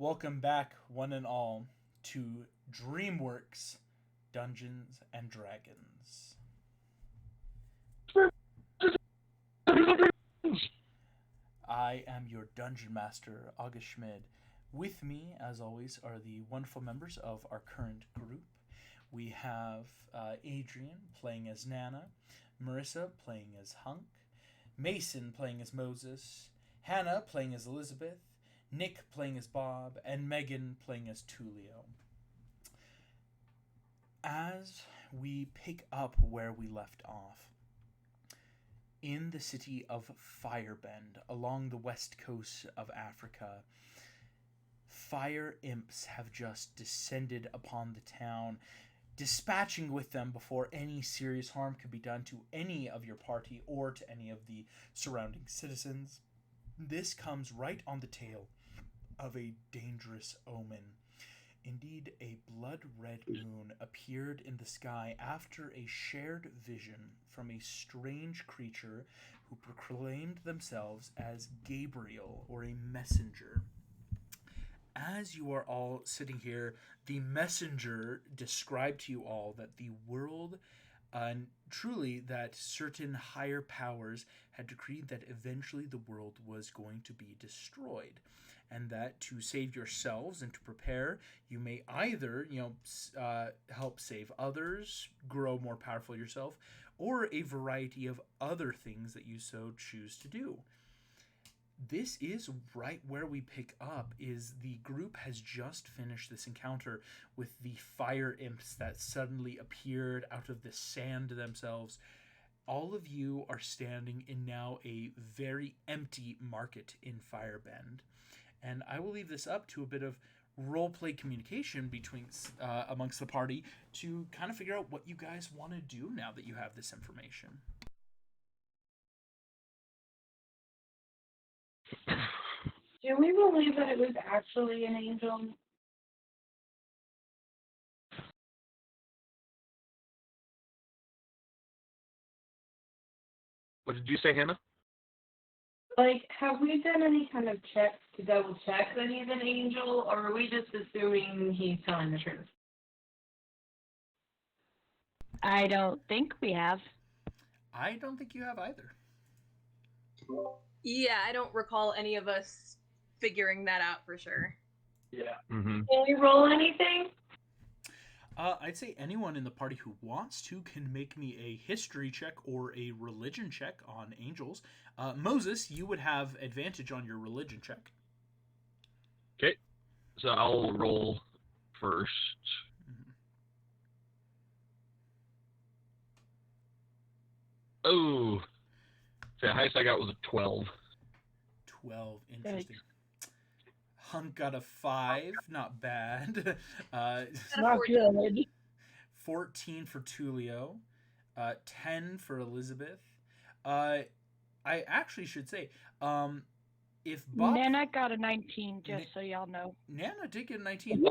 Welcome back, one and all, to Dreamworks Dungeons and Dragons. I am your dungeon master, August Schmid. With me, as always, are the wonderful members of our current group. We have Adrian playing as Nana, Marissa playing as Hunk, Mason playing as Moses, Hannah playing as Elizabeth, Nick playing as Bob, and Megan playing as Tulio. As we pick up where we left off, in the city of Firebend, along the west coast of Africa, fire imps have just descended upon the town, dispatching with them before any serious harm could be done to any of your party or to any of the surrounding citizens. This comes right on the tail of a dangerous omen. Indeed, a blood-red moon appeared in the sky after a shared vision from a strange creature who proclaimed themselves as Gabriel, or a messenger. As you are all sitting here, the messenger described to you all that the world, truly that certain higher powers had decreed that eventually the world was going to be destroyed, and that to save yourselves and to prepare, you may either, help save others, grow more powerful yourself, or a variety of other things that you so choose to do. This is right where we pick up. Is the group has just finished this encounter with the fire imps that suddenly appeared out of the sand themselves. All of you are standing in now a very empty market in Firebend, and I will leave this up to a bit of roleplay communication between amongst the party to kind of figure out what you guys want to do now that you have this information. Do we believe that it was actually an angel? What did you say, Hannah? Like, have we done any kind of checks to double check that he's an angel, or are we just assuming he's telling the truth? I don't think we have. I don't think you have either. Yeah, I don't recall any of us figuring that out for sure. Yeah. Mm-hmm. Can we roll anything? I'd say anyone in the party who wants to can make me a history check or a religion check on angels. Moses, you would have advantage on your religion check. Okay, so I'll roll first. Oh, the highest I got was a 12. 12, interesting. Hunk got a 5, not bad. Not good. 14 for Tulio, 10 for Elizabeth. I actually should say, if Bob... Nana got a 19, just so y'all know. Nana did get a 19.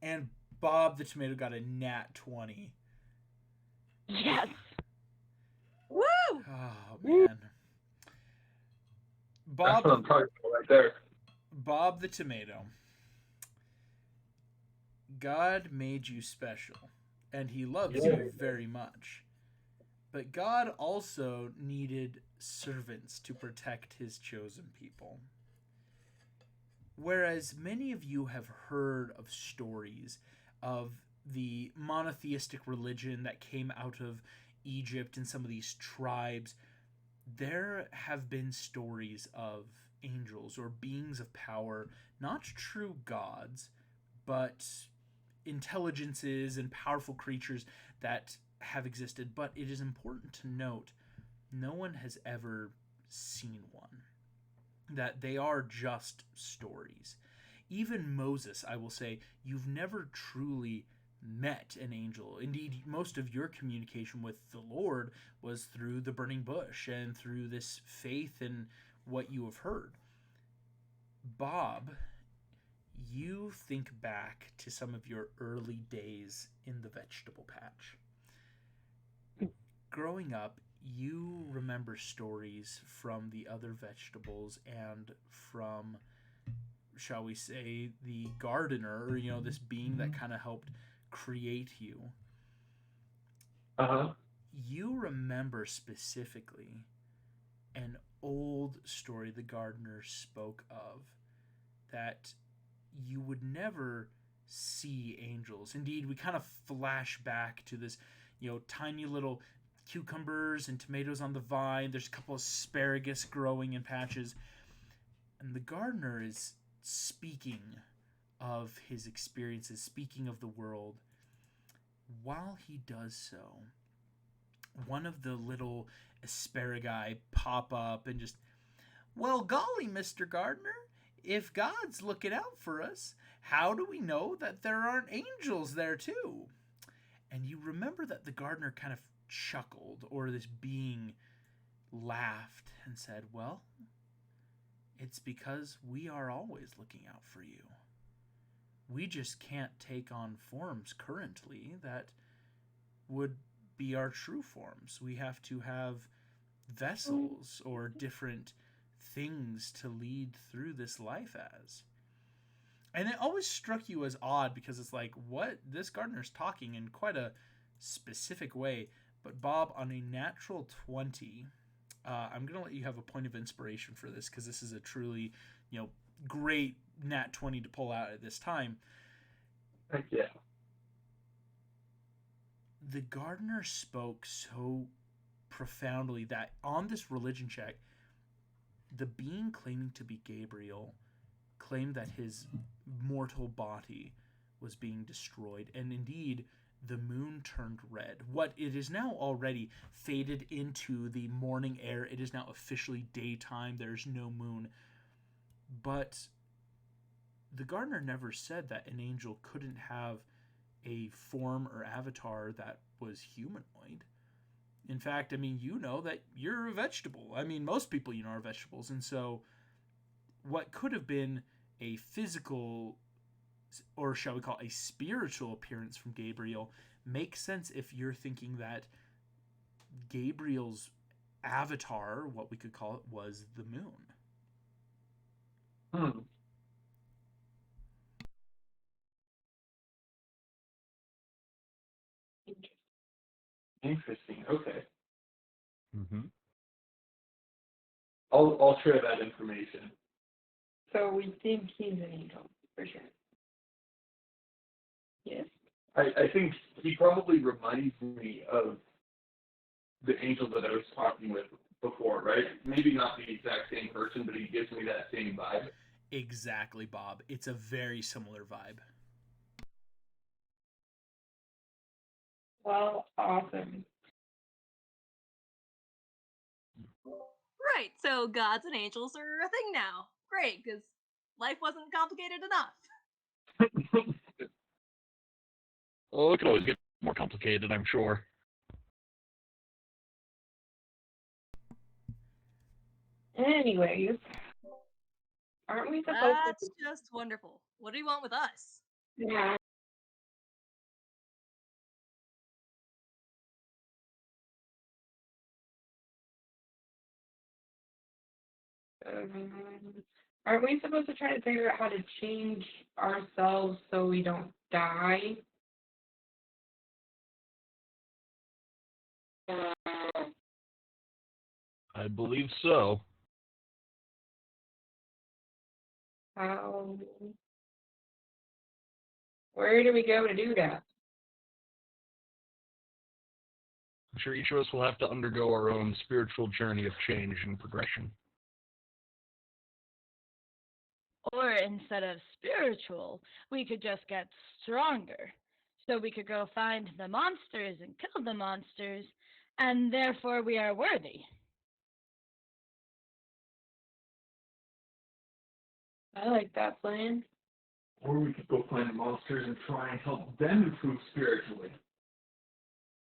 And Bob the Tomato got a nat 20. Yes. Woo! Oh, man. Bob, that's what I'm talking about right there. Bob the Tomato. God made you special, and he loves you very much. But God also needed servants to protect his chosen people. Whereas many of you have heard of stories of the monotheistic religion that came out of Egypt and some of these tribes, there have been stories of angels or beings of power, not true gods, but intelligences and powerful creatures that have existed. But it is important to note, no one has ever seen one. That they are just stories. Even Moses, I will say, you've never truly met an angel. Indeed, most of your communication with the Lord was through the burning bush and through this faith in what you have heard. Bob, you think back to some of your early days in the vegetable patch. Growing up, you remember stories from the other vegetables and from shall we say, the gardener, or, this being that kind of helped create you, you remember specifically an old story the gardener spoke of, that you would never see angels. Indeed, we kind of flash back to this, tiny little cucumbers and tomatoes on the vine. There's a couple of asparagus growing in patches. And the gardener is speaking of his experiences, speaking of the world. While he does so, one of the little asparagi pop up and just, well, golly, Mr. Gardener, if God's looking out for us, how do we know that there aren't angels there too? And you remember that the gardener kind of chuckled, or this being laughed and said, well, it's because we are always looking out for you. We just can't take on forms currently that would be our true forms. We have to have vessels or different things to lead through this life as. And it always struck you as odd, because it's like, what? This gardener's talking in quite a specific way. But Bob, on a natural 20, I'm going to let you have a point of inspiration for this, because this is a truly, great nat 20 to pull out at this time. Heck yeah. The gardener spoke so profoundly that on this religion check, the being claiming to be Gabriel claimed that his mortal body was being destroyed, and indeed the moon turned red. What it is now already faded into the morning air. It is now officially daytime. There's no moon. But the gardener never said that an angel couldn't have a form or avatar that was humanoid. In fact, you know that you're a vegetable. Most people, are vegetables. And so what could have been a physical, or shall we call it a spiritual appearance from Gabriel, makes sense if you're thinking that Gabriel's avatar, what we could call it, was the moon. Interesting. Okay. I'll share that information. So we think he's an angel, for sure. Yes. I think he probably reminds me of the angel that I was talking with before, right? Maybe not the exact same person, but he gives me that same vibe. Exactly, Bob. It's a very similar vibe. Well, awesome. Right, so gods and angels are a thing now. Great, because life wasn't complicated enough. Oh, it could always get more complicated, I'm sure. Anyways, aren't we supposed That's just wonderful. What do you want with us? Yeah. Aren't we supposed to try to figure out how to change ourselves so we don't die? I believe so. How? Where do we go to do that? I'm sure each of us will have to undergo our own spiritual journey of change and progression. Or instead of spiritual, we could just get stronger. So we could go find the monsters and kill the monsters, and therefore we are worthy. I like that plan. Or we could go find the monsters and try and help them improve spiritually.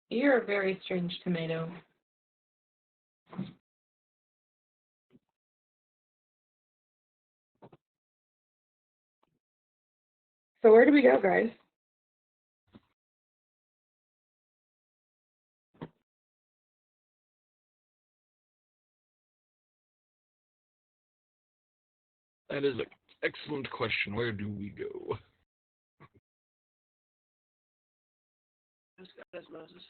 You're a very strange tomato. So where do we go, guys? That is a Excellent question. Where do we go? Who's got his Moses?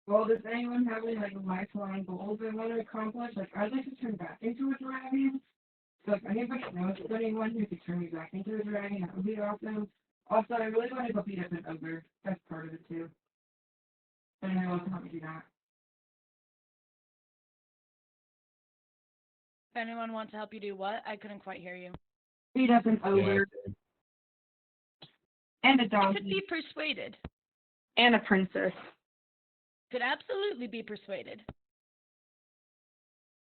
Well, does anyone have any like lifelong goals they want to accomplish? Like, I'd like to turn back into a dragon. So if anybody knows of anyone who could turn me back into a dragon, that would be awesome. Also, I really want to go beat up an ogre. That's part of it too. And I want to help me do that. If anyone wants to help you do what? I couldn't quite hear you. Beat up an ogre. And a I could donkey. be persuaded. And a princess. Could absolutely be persuaded.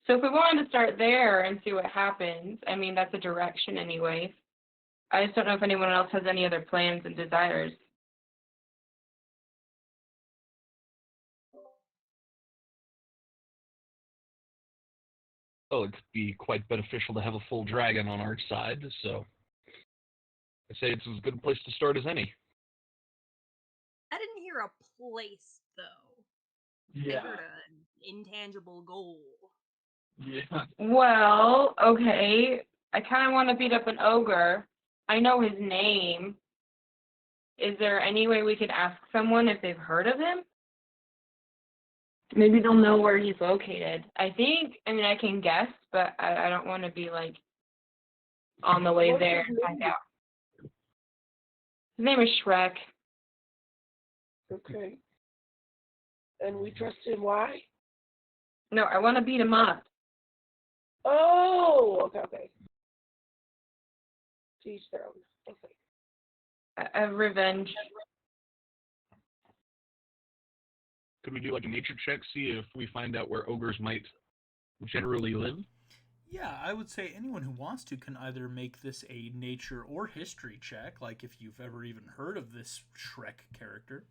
So if we wanted to start there and see what happens, I mean, that's a direction anyway. I just don't know if anyone else has any other plans and desires. Oh, it'd be quite beneficial to have a full dragon on our side, so I say it's as good a place to start as any. I didn't hear a place, though. I heard an intangible goal. Yeah. Well, okay. I kind of want to beat up an ogre. I know his name. Is there any way we could ask someone if they've heard of him? Maybe they'll know where he's located. I can guess, but I don't want to be, like, on the way there and find out. His name is Shrek. Okay. And we trust him, why? No, I want to beat him up. Oh, okay. Teach their own. Okay. Revenge. Could we do like a nature check, see if we find out where ogres might generally live? Yeah, I would say anyone who wants to can either make this a nature or history check, like if you've ever even heard of this Shrek character.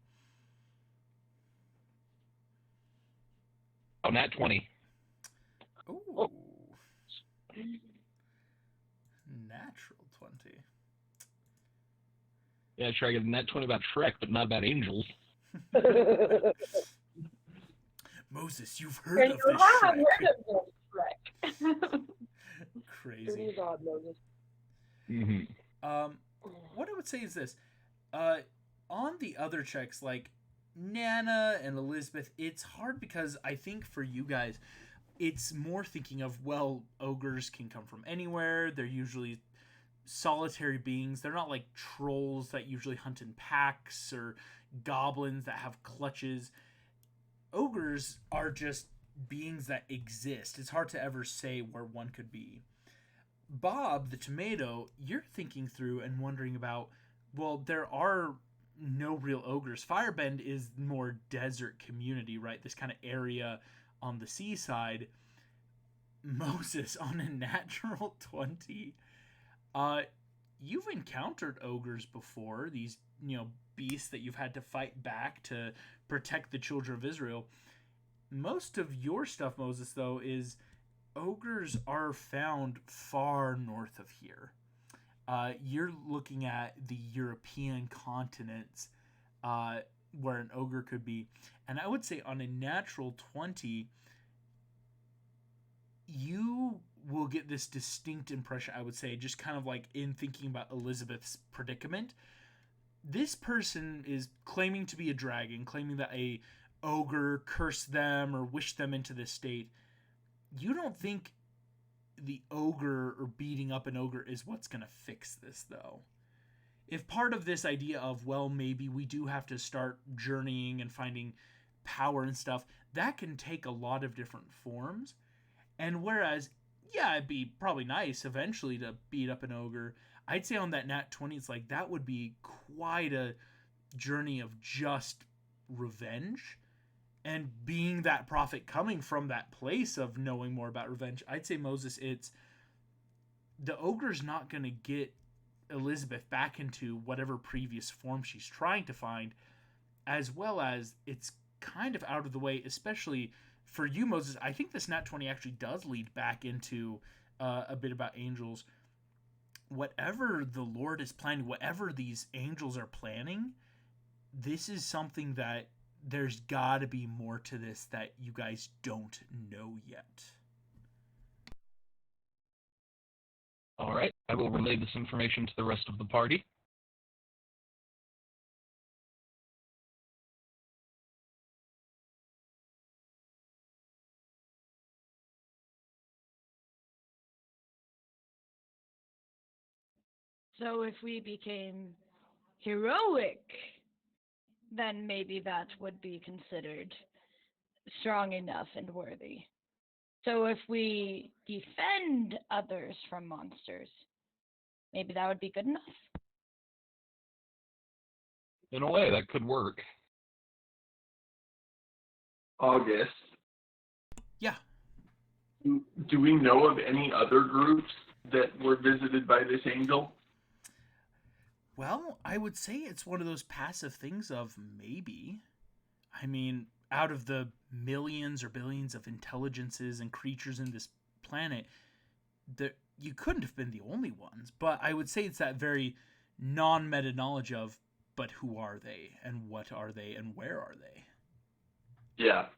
Oh, nat 20. Ooh. Natural 20. Yeah, try to get a nat 20 about Shrek, but not about angels. Moses, you've heard of this Shrek. Crazy. God, Moses. Mm-hmm. What I would say is this. On the other checks, like Nana and Elizabeth, it's hard because I think for you guys, it's more thinking of, well, ogres can come from anywhere. They're usually solitary beings. They're not like trolls that usually hunt in packs or goblins that have clutches. Ogres are just beings that exist. It's hard to ever say where one could be. Bob, the tomato, you're thinking through and wondering about, well, there are no real ogres. Firebend is more desert community, right? This kind of area on the seaside. Moses, on a natural 20, you've encountered ogres before, these, beasts that you've had to fight back to protect the children of Israel. Most of your stuff, Moses, though, is ogres are found far north of here. You're looking at the European continents where an ogre could be. And I would say on a natural 20, you will get this distinct impression, I would say, just kind of like in thinking about Elizabeth's predicament. This person is claiming to be a dragon, claiming that a ogre cursed them or wished them into this state. You don't think the ogre or beating up an ogre is what's going to fix this, though. If part of this idea of, well, maybe we do have to start journeying and finding power and stuff, that can take a lot of different forms. And whereas, yeah, it'd be probably nice eventually to beat up an ogre, I'd say on that nat 20, it's like that would be quite a journey of just revenge. And being that prophet coming from that place of knowing more about revenge, I'd say, Moses, it's the ogre's not going to get Elizabeth back into whatever previous form she's trying to find, as well as it's kind of out of the way, especially for you, Moses. I think this nat 20 actually does lead back into a bit about angels. whatever the Lord is planning, whatever these angels are planning, this is something that there's got to be more to this that you guys don't know yet. All right, I will relay this information to the rest of the party. So if we became heroic, then maybe that would be considered strong enough and worthy. So if we defend others from monsters, maybe that would be good enough. In a way, that could work. August, Yeah. do we know of any other groups that were visited by this angel? Well, I would say it's one of those passive things of maybe. I mean, out of the millions or billions of intelligences and creatures in this planet, you couldn't have been the only ones. But I would say it's that very non-meta knowledge of, but who are they, and what are they, and where are they? Yeah.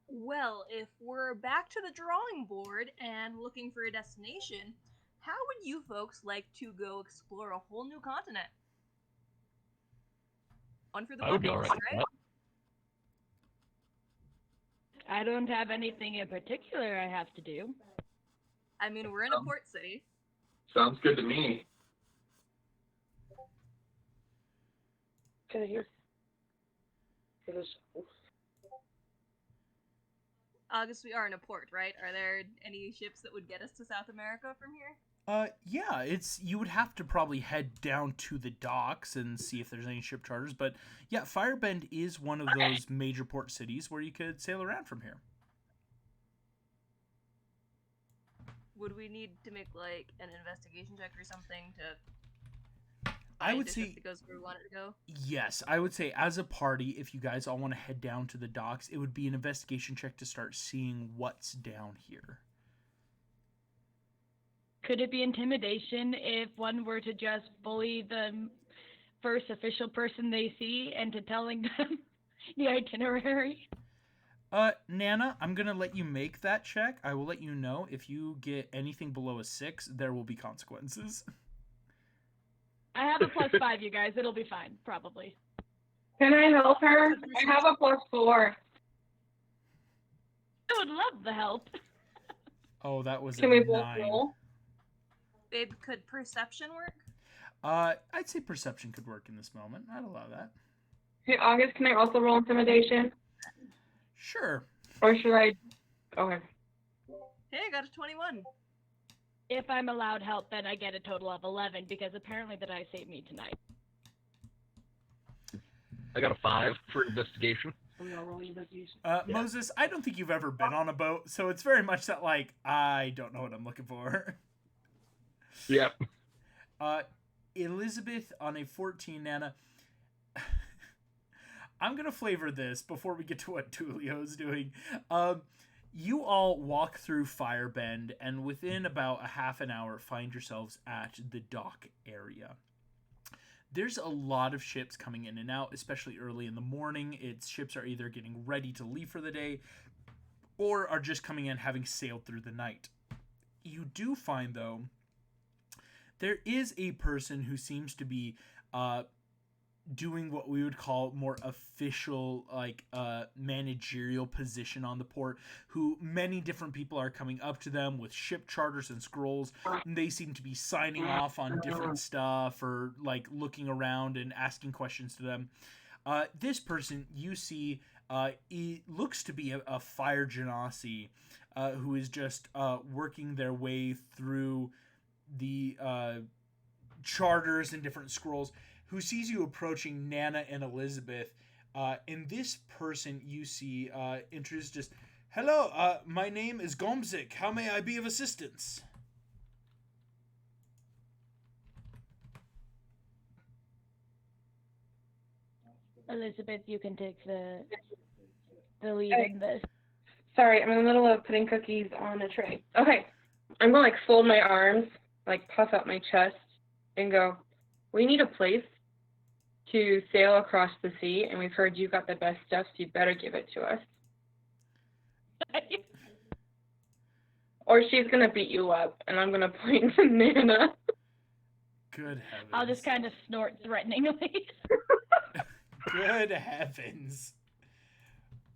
Well, if we're back to the drawing board and looking for a destination, how would you folks like to go explore a whole new continent? One for the I would be bucket all list, right with right? that. I don't have anything in particular I have to do. I mean, we're in a port city. Sounds good to me. Can I hear? It is. August, we are in a port, right? Are there any ships that would get us to South America from here? Yeah, you would have to probably head down to the docks and see if there's any ship charters, but yeah, Firebend is one of those major port cities where you could sail around from here. Would we need to make, like, an investigation check or something to I would find a say ship that goes where we want it to go? yes. I would say as a party, if you guys all want to head down to the docks, it would be an investigation check to start seeing what's down here. Could it be intimidation if one were to just bully the first official person they see into telling them the itinerary? Nana, I'm gonna let you make that check. I will let you know if you get anything below a 6, there will be consequences. I have a +5, you guys. It'll be fine, probably. Can I help her? I have a +4. I would love the help. Oh, that was Can a we both 9. roll? Babe, could perception work? I'd say perception could work in this moment. I'd allow that. Hey, August, can I also roll intimidation? Sure. Or should I? Okay. Hey, I got a 21. If I'm allowed help, then I get a total of 11, because apparently the dice saved me tonight. I got a 5 for investigation. Moses, I don't think you've ever been on a boat, so it's very much that, like, I don't know what I'm looking for. Yep. Elizabeth on a 14, Nana. I'm going to flavor this before we get to what Tulio's doing. You all walk through Firebend, and within about a half an hour find yourselves at the dock area. There's a lot of ships coming in and out, especially early in the morning. Ships are either getting ready to leave for the day or are just coming in having sailed through the night. You do find, though, there is a person who seems to be doing what we would call more official, like, managerial position on the port, who many different people are coming up to them with ship charters and scrolls, and they seem to be signing off on different stuff or, like, looking around and asking questions to them. This person, you see, it looks to be a fire genasi who is just working their way through the charters and different scrolls, who sees you approaching, Nana and Elizabeth. And this person you see introduced just, "Hello, my name is Gomzik. How may I be of assistance?" Elizabeth, you can take the lead Hey. in this. Sorry, I'm in the middle of putting cookies on a tray. Okay, I'm gonna like fold my arms, like puff out my chest, and go, we need a place to sail across the sea, and we've heard you got the best stuff, so you better give it to us. Or she's gonna beat you up, and I'm gonna point to Nana. Good heavens. I'll just kind of snort threateningly. Good heavens.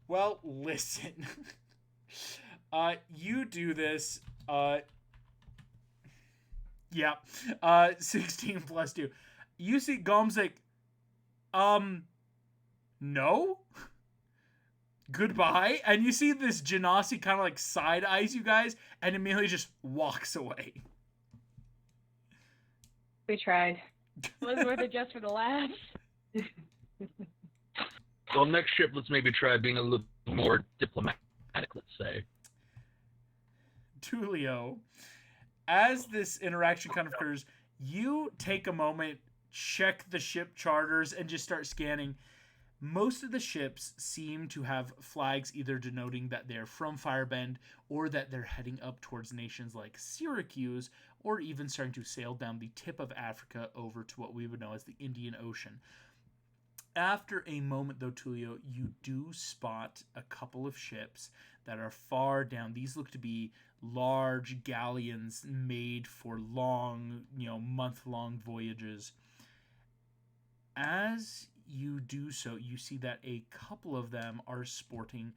Well, listen. You do this. Yeah. 16 plus 2. You see Gom's like, no? Goodbye. And you see this Genasi kind of like side eyes you guys and immediately just walks away. We tried. Was worth it just for the laughs. Well, next ship, let's maybe try being a little more diplomatic, let's say. Tulio, as this interaction kind of occurs, you take a moment, check the ship charters, and just start scanning. Most of the ships seem to have flags either denoting that they're from Firebend or that they're heading up towards nations like Syracuse or even starting to sail down the tip of Africa over to what we would know as the Indian Ocean. After a moment, though, Tulio, you do spot a couple of ships that are far down. These look to be large galleons made for long, month-long voyages. As you do so, you see that a couple of them are sporting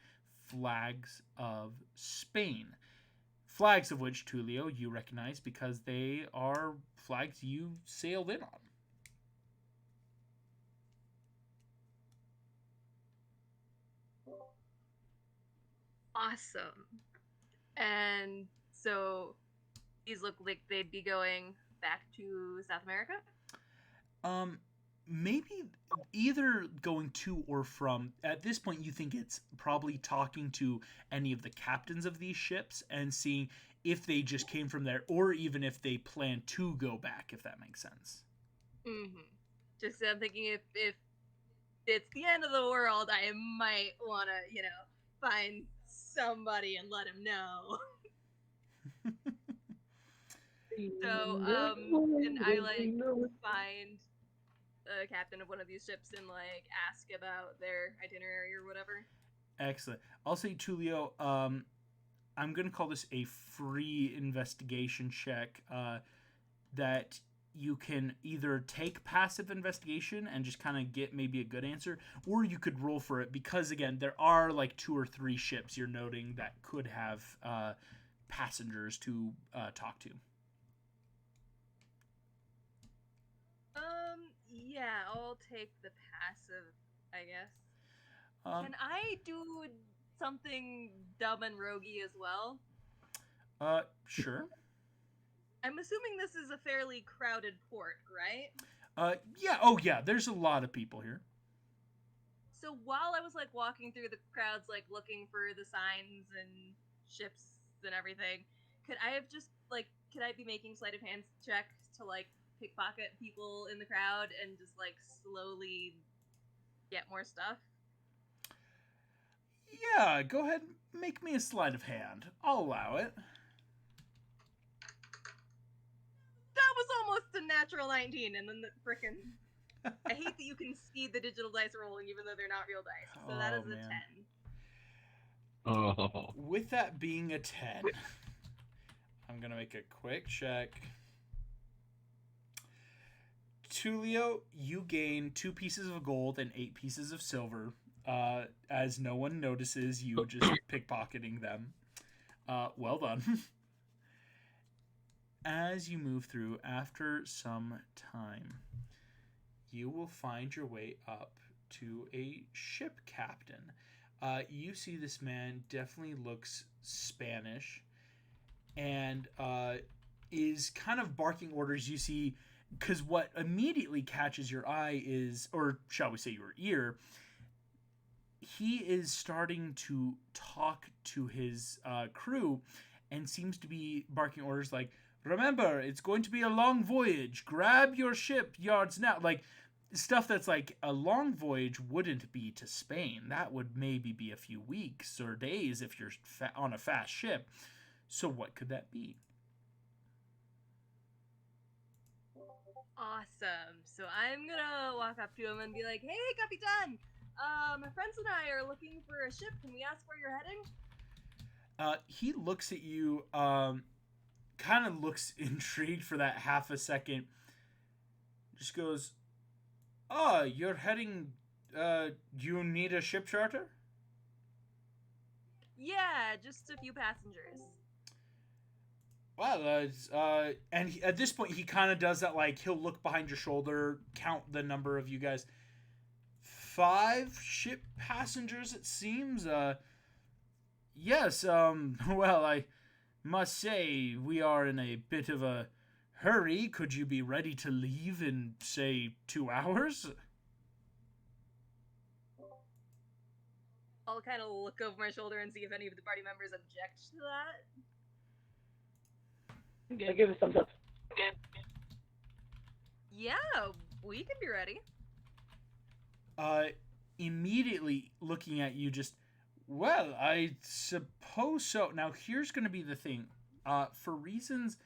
flags of Spain. Flags of which, Tulio, you recognize because they are flags you sailed in on. Awesome. And so these look like they'd be going back to South America? Maybe either going to or from. At this point, you think it's probably talking to any of the captains of these ships and seeing if they just came from there or even if they plan to go back, if that makes sense. Mm-hmm. Just I'm thinking if it's the end of the world, I might want to, find somebody and let him know. So, and I find the captain of one of these ships and ask about their itinerary or whatever. Excellent. I'll say, Tulio, I'm going to call this a free investigation check that you can either take passive investigation and just kind of get maybe a good answer, or you could roll for it because, again, there are 2 or 3 ships you're noting that could have passengers to talk to. Yeah, I'll take the passive, I guess. Can I do something dumb and roguey as well? Sure. I'm assuming this is a fairly crowded port, right? Yeah. Oh, yeah. There's a lot of people here. So while I was walking through the crowds, looking for the signs and ships and everything, could I have just could I be making sleight of hand checks to pickpocket people in the crowd and just slowly get more stuff? Yeah, go ahead. Make me a sleight of hand. I'll allow it. That was almost a natural 19, and then the frickin'... I hate that you can see the digital dice rolling even though they're not real dice. So that is a 10. Oh. With that being a 10, I'm going to make a quick check. Tulio, you gain 2 pieces of gold and 8 pieces of silver, as no one notices you just pickpocketing them. Well done. As you move through, after some time, you will find your way up to a ship captain. You see this man definitely looks Spanish and is kind of barking orders. You see, because what immediately catches your eye is, or shall we say your ear, he is starting to talk to his crew and seems to be barking orders like, remember, it's going to be a long voyage. Grab your ship yards now. stuff that's like a long voyage wouldn't be to Spain. That would maybe be a few weeks or days if you're on a fast ship. So what could that be? Awesome. So I'm gonna walk up to him and be like, "Hey, Capitan! My friends and I are looking for a ship. Can we ask where you're heading?" He looks at you, kind of looks intrigued for that half a second. Just goes, "Oh, you're heading. You need a ship charter?" Yeah, just a few passengers. Well, and at this point, he kind of does that, like, he'll look behind your shoulder, count the number of you guys. 5 ship passengers, it seems. Yes, well, I must say, we are in a bit of a hurry. Could you be ready to leave in, say, 2 hours? I'll kind of look over my shoulder and see if any of the party members object to that. Yeah, give us thumbs up. Yeah, we can be ready. Immediately looking at you, just, well, I suppose so. Now, here's going to be the thing. For reasons,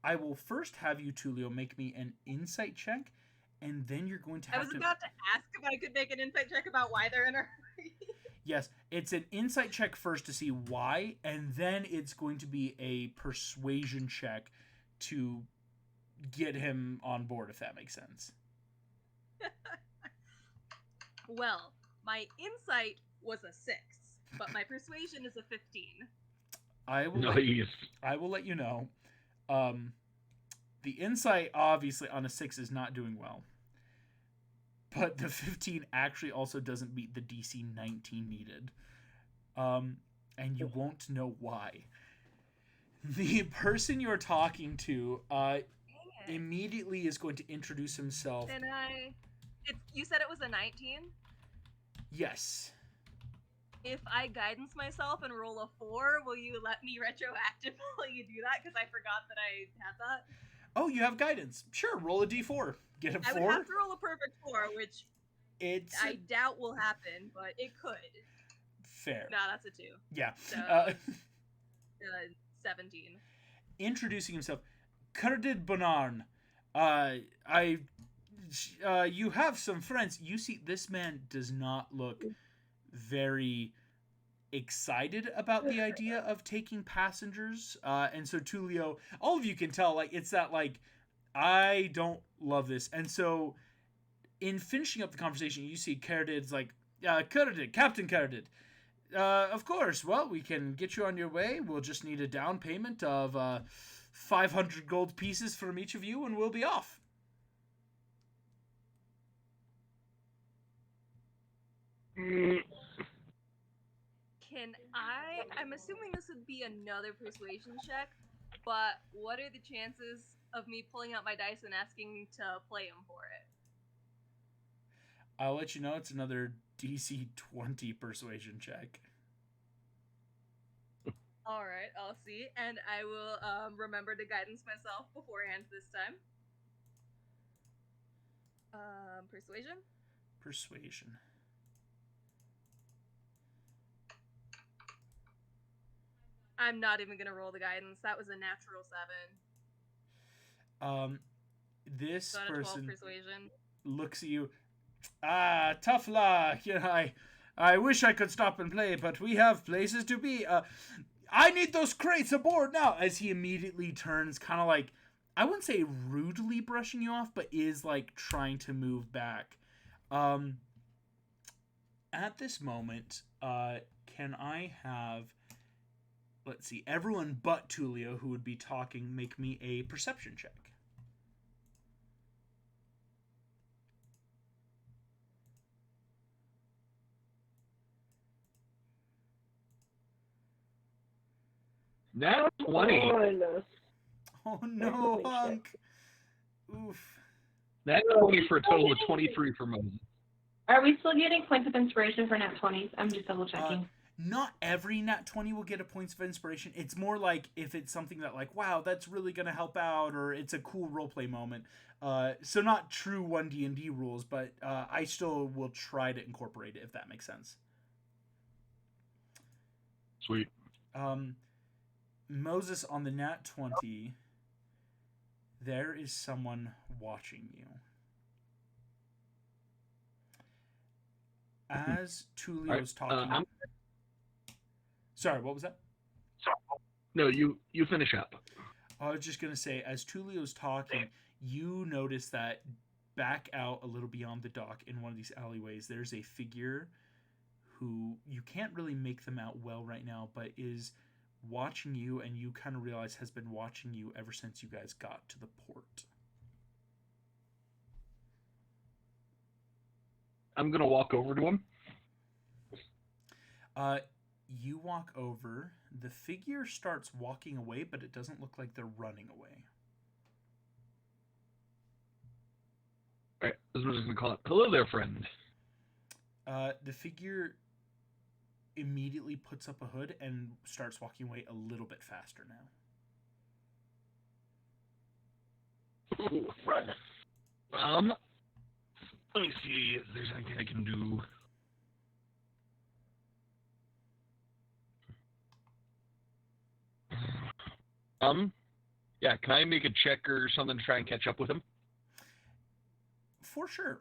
I will first have you, Tulio, make me an insight check, and then you're going to have to... I was about to ask if I could make an insight check about why they're in a hurry. Yes, it's an insight check first to see why, and then it's going to be a persuasion check to get him on board, if that makes sense. Well, my insight was a 6, but my persuasion is a 15. I will let you know. The insight, obviously, on a 6 is not doing well. But the 15 actually also doesn't meet the DC 19 needed. And you won't know why. The person you're talking to immediately is going to introduce himself. Can I... you said it was a 19? Yes. If I guidance myself and roll a 4, will you let me retroactively do that? Because I forgot that I had that. Oh, you have guidance. Sure, roll a d4. Get a 4. I would have to roll a perfect 4, which I doubt will happen, but it could. Fair. No, that's a 2. Yeah. So, 17. Introducing himself. Curdid Bonarn. You have some friends. You see, this man does not look very excited about the idea of taking passengers. And so Tulio, all of you can tell, like, it's that, like, I don't love this. And so in finishing up the conversation, you see Curdid's like, Curdid, Captain Curdid. Of course, well, we can get you on your way. We'll just need a down payment of 500 gold pieces from each of you, and we'll be off. I'm assuming this would be another persuasion check, but what are the chances of me pulling out my dice and asking to play him for it? I'll let you know it's another DC 20 persuasion check. Alright, I'll see, and I will remember to guidance myself beforehand this time. Persuasion? Persuasion. I'm not even gonna roll the guidance. That was a natural 7. This person persuasion. Looks at you. Tough luck. You know, I wish I could stop and play, but we have places to be. I need those crates aboard now. As he immediately turns, kind of like, I wouldn't say rudely brushing you off, but is like trying to move back. At this moment, can I have, let's see, everyone but Tulio who would be talking, make me a perception check. That's 20. Oh no, Hunk. Oof. That's 20 for a total of 23 for Moses. Are we still getting points of inspiration for nat 20s? I'm just double checking. not every nat 20 will get a points of inspiration. It's more like if it's something that like, wow, that's really going to help out, or it's a cool roleplay moment. So not true 1D&D rules, but I still will try to incorporate it if that makes sense. Sweet. Moses, on the nat 20, there is someone watching you. As Tulio's talking... Sorry, what was that? No, you finish up. I was just going to say, as Tulio's talking, you notice that back out a little beyond the dock in one of these alleyways, there's a figure who you can't really make them out well right now, but is watching you, and you kind of realize has been watching you ever since you guys got to the port. I'm going to walk over to him. You walk over. The figure starts walking away, but it doesn't look like they're running away. All right, this is what I'm going to call it. Hello there, friend. The figure immediately puts up a hood and starts walking away a little bit faster now. Ooh, right. Let me see if there's anything I can do. Yeah, can I make a check or something to try and catch up with him? For sure.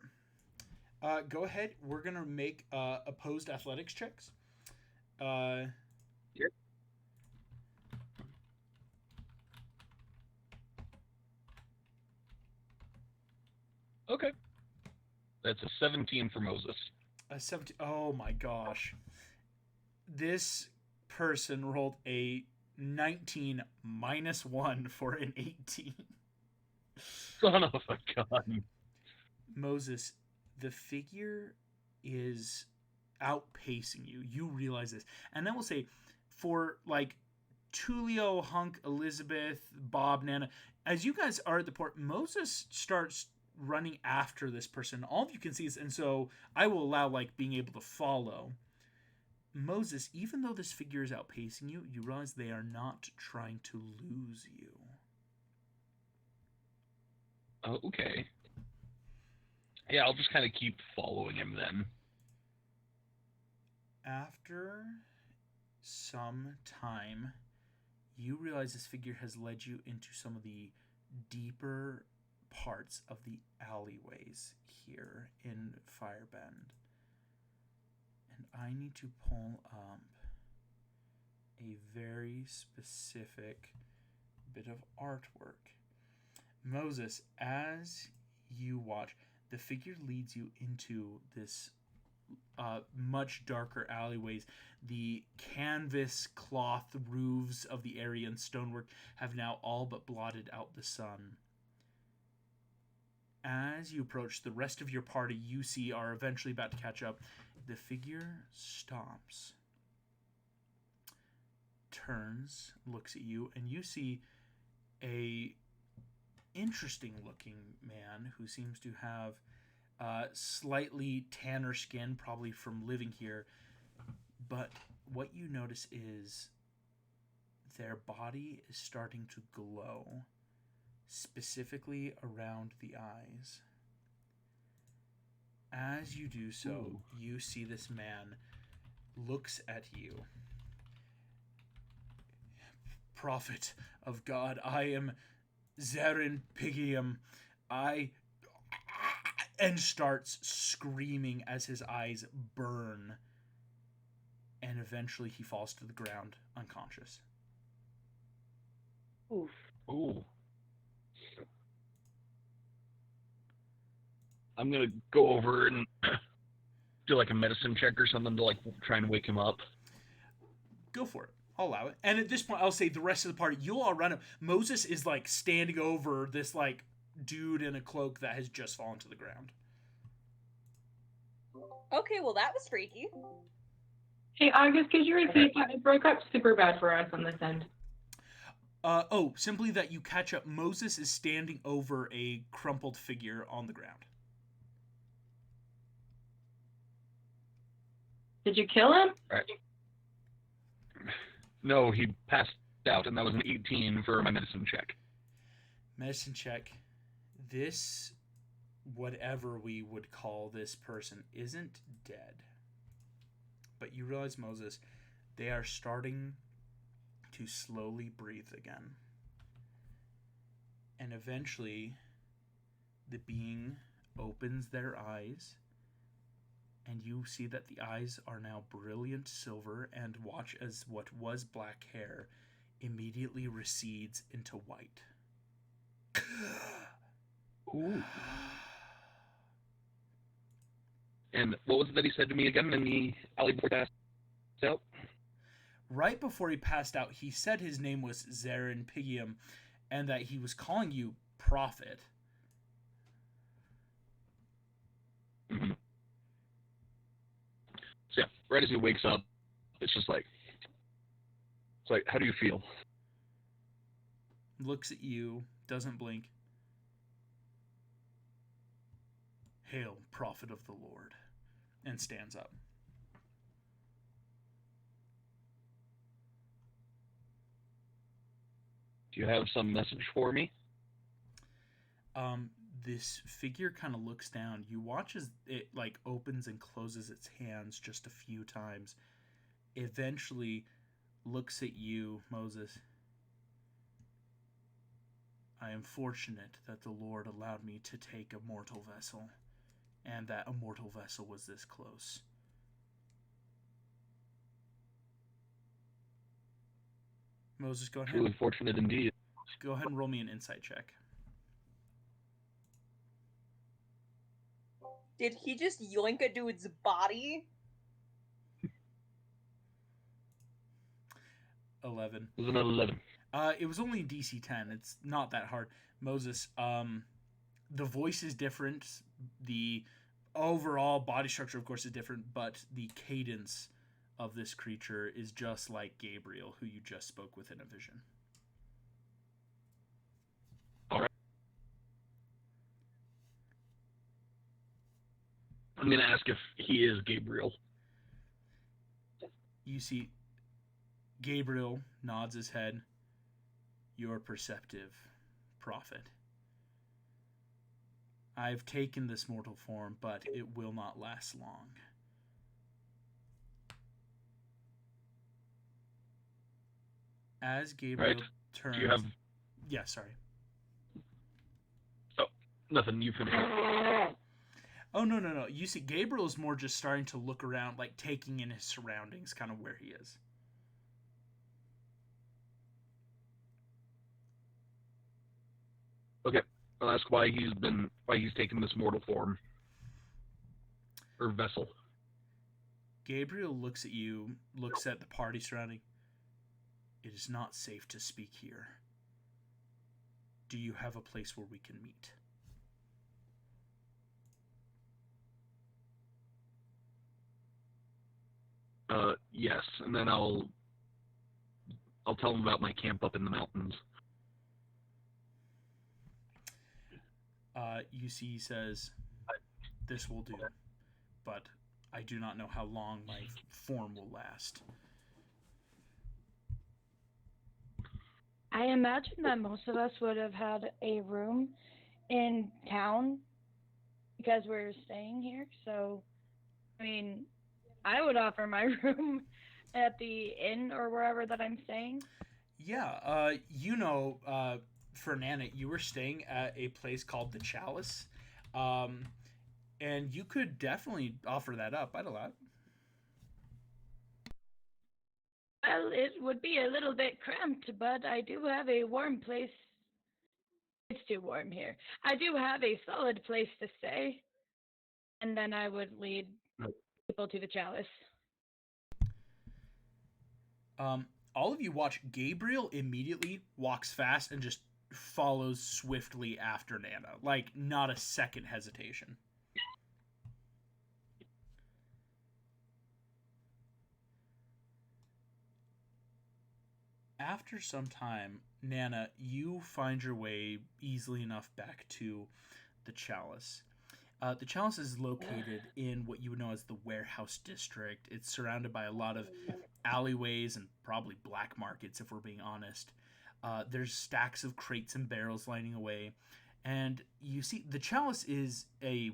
Go ahead. We're going to make opposed athletics checks. Yep. Okay. That's a 17 for Moses. A 17. Oh my gosh. This person rolled a 19 minus 1 for an 18. Son of a gun. Moses, the figure is outpacing you. You realize this. And I will say, for like Tulio, Hunk, Elizabeth, Bob, Nana, as you guys are at the port, Moses starts running after this person. All of you can see this, and so I will allow like being able to follow. Moses, even though this figure is outpacing you, you realize they are not trying to lose you. Oh, okay. Yeah, I'll just kind of keep following him then. After some time, you realize this figure has led you into some of the deeper parts of the alleyways here in Firebend. And I need to pull up a very specific bit of artwork. Moses, as you watch, the figure leads you into this much darker alleyways. The canvas cloth roofs of the area and stonework have now all but blotted out the sun. As you approach, the rest of your party you see are eventually about to catch up. The figure stops, turns, looks at you, and you see a interesting looking man who seems to have slightly tanner skin, probably from living here. But what you notice is their body is starting to glow, specifically around the eyes. As you do so, Ooh. you see this man looks at you. Prophet of God, I am Zarin Pigium. And starts screaming as his eyes burn. And eventually he falls to the ground unconscious. Oof. Ooh. I'm gonna go over and do like a medicine check or something to like try and wake him up. Go for it. I'll allow it. And at this point, I'll say the rest of the party, you'll all run up. Moses is like standing over this like dude in a cloak that has just fallen to the ground. Okay, well that was freaky. Hey, August, could you repeat that? It broke up super bad for us on this end. Simply that you catch up. Moses is standing over a crumpled figure on the ground. Did you kill him? Right. No, he passed out, and that was an 18 for my medicine check. Medicine check. This, whatever we would call this person, isn't dead. But you realize, Moses, they are starting to slowly breathe again. And eventually, the being opens their eyes, and you see that the eyes are now brilliant silver, and watch as what was black hair immediately recedes into white. Ooh. And what was it that he said to me again in the alley before he passed out? Right before he passed out, he said his name was Zarin Pigium, and that he was calling you Prophet. Mm-hmm. So yeah, right as he wakes up, it's like, how do you feel? Looks at you, doesn't blink. Hail, Prophet of the Lord, and stands up. Do you have some message for me? This figure kind of looks down. You watch as it opens and closes its hands just a few times. Eventually looks at you, Moses. I am fortunate that the Lord allowed me to take a mortal vessel, and that a mortal vessel was this close. Moses, go ahead. Truly fortunate indeed. Go ahead and roll me an insight check. Did he just yoink a dude's body? 11. It was an 11. It was only DC 10. It's not that hard. Moses, the voice is different. The overall body structure, of course, is different, but the cadence of this creature is just like Gabriel, who you just spoke with in a vision. All right. I'm going to ask if he is Gabriel. You see Gabriel nods his head. You're perceptive, Prophet. I've taken this mortal form, but it will not last long. As Gabriel turns... Do you have... Yeah, sorry. Oh, nothing. You finish. Oh, no. You see, Gabriel's more just starting to look around, taking in his surroundings, kind of where he is. Okay, I'll ask why he's taken this mortal form. Or vessel. Gabriel looks at you, looks at the party surrounding. It is not safe to speak here. Do you have a place where we can meet? Yes, and then I'll tell him about my camp up in the mountains. You see, he says, this will do, but I do not know how long my form will last. I imagine that most of us would have had a room in town because we're staying here. So, I mean, I would offer my room at the inn or wherever that I'm staying. Yeah, for Nana, you were staying at a place called the Chalice, and you could definitely offer that up. I'd allow it. Well, it would be a little bit cramped, but I do have a warm place. It's too warm here. I do have a solid place to stay, and then I would lead people to the Chalice. All of you watch. Gabriel immediately walks fast and just follows swiftly after Nana. Not a second hesitation. After some time, Nana, you find your way easily enough back to the Chalice. The Chalice is located in what you would know as the Warehouse District. It's surrounded by a lot of alleyways and probably black markets, if we're being honest. There's stacks of crates and barrels lining away. And you see, the chalice is a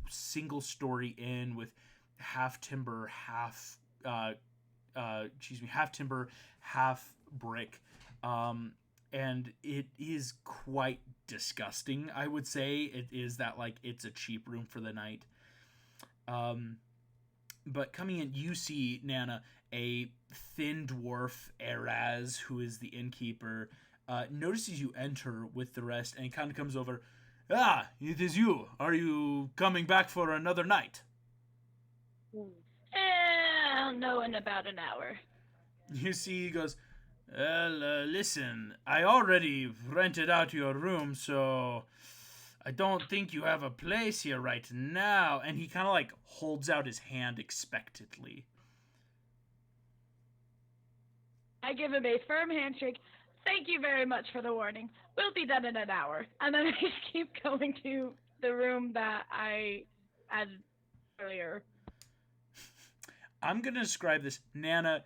single-story inn with half timber, half timber, half brick, and it is quite disgusting. I would say it is that like it's a cheap room for the night. But coming in, you see Nana, a thin dwarf, Eraz, who is the innkeeper, notices you enter with the rest and kind of comes over. Ah, it is you. Are you coming back for another night? I'll know in about an hour. You see, he goes, well, listen, I already rented out your room, so I don't think you have a place here right now. And he kind of like holds out his hand expectantly. I give him a firm handshake. Thank you very much for the warning. We'll be done in an hour. And then I just keep going to the room that I had earlier. I'm going to describe this. Nana,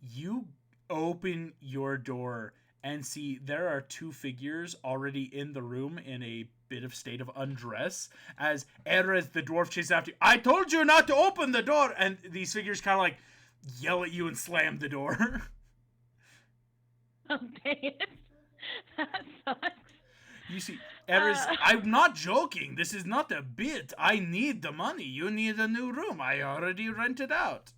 you open your door and see there are two figures already in the room in a bit of state of undress as Erez the dwarf chases after you. I told you not to open the door! And these figures kind of like yell at you and slam the door. Oh, dang it. That sucks. You see, Erez, I'm not joking. This is not a bit. I need the money. You need a new room. I already rented out.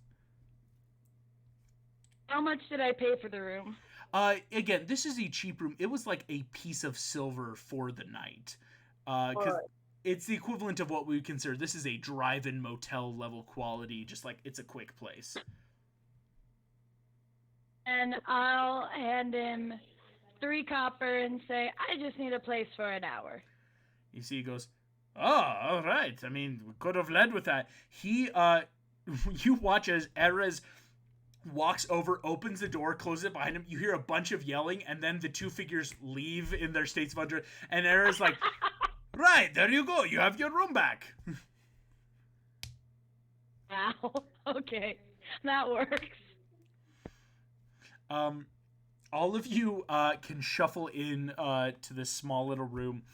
How much did I pay for the room? Again, this is a cheap room. It was like a piece of silver for the night. Because it's the equivalent of what we would consider. This is a drive-in motel level quality. Just like it's a quick place. And I'll hand him 3 copper and say, I just need a place for an hour. You see, he goes, oh, all right. I mean, we could have led with that. He, you watch as Erez walks over, opens the door, closes it behind him. You hear a bunch of yelling, and then the two figures leave in their states of undress. And Erez like, right, there you go. You have your room back. Wow. Okay. That works. All of you can shuffle in to this small little room.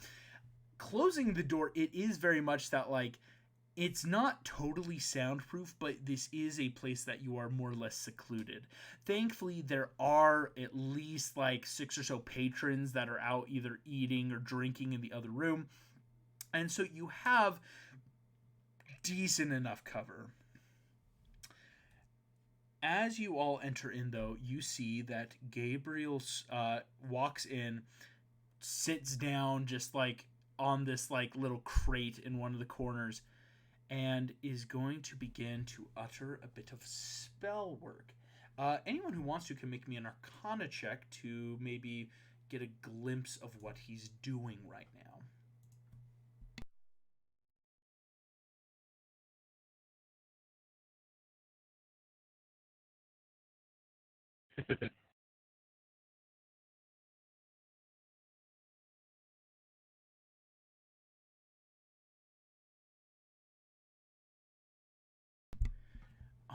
Closing the door, it is very much that, like, it's not totally soundproof, but this is a place that you are more or less secluded. Thankfully, there are at least, like, 6 or so patrons that are out either eating or drinking in the other room. And so you have decent enough cover. As you all enter in, though, you see that Gabriel walks in, sits down just like on this like little crate in one of the corners, and is going to begin to utter a bit of spell work. Anyone who wants to can make me an Arcana check to maybe get a glimpse of what he's doing right now.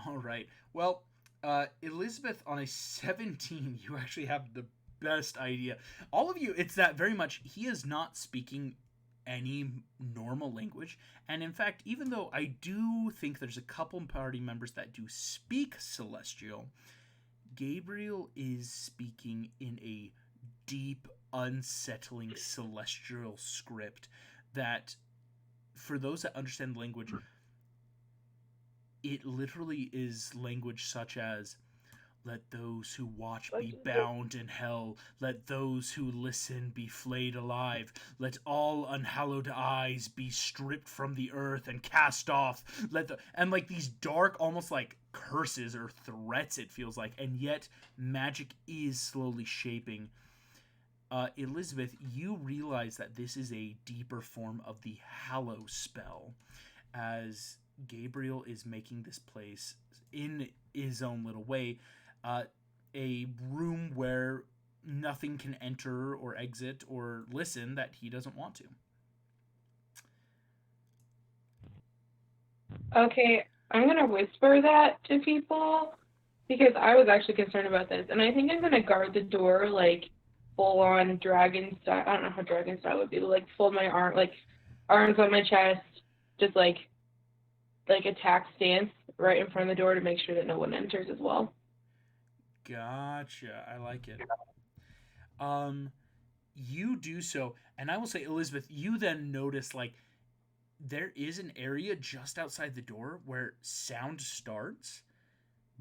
All right. Well, Elizabeth, on a 17, you actually have the best idea. All of you, it's that very much he is not speaking any normal language. And in fact, even though I do think there's a couple party members that do speak Celestial, Gabriel is speaking in a deep, unsettling Celestial script that, for those that understand the language, it literally is language such as, let those who watch be bound in hell. Let those who listen be flayed alive. Let all unhallowed eyes be stripped from the earth and cast off. And like these dark, almost like curses or threats, it feels like. And yet, magic is slowly shaping. Elizabeth, you realize that this is a deeper form of the Hallow spell, as Gabriel is making this place, in his own little way, a room where nothing can enter or exit or listen that he doesn't want to. Okay, I'm gonna whisper that to people. Because I was actually concerned about this, and I think I'm gonna guard the door like full on dragon style. I don't know how dragon style would be, but, like fold my arm, like arms on my chest, just like attack stance right in front of the door to make sure that no one enters as well. Gotcha. I like it. You do so, and I will say, Elizabeth, you then notice like there is an area just outside the door where sound starts,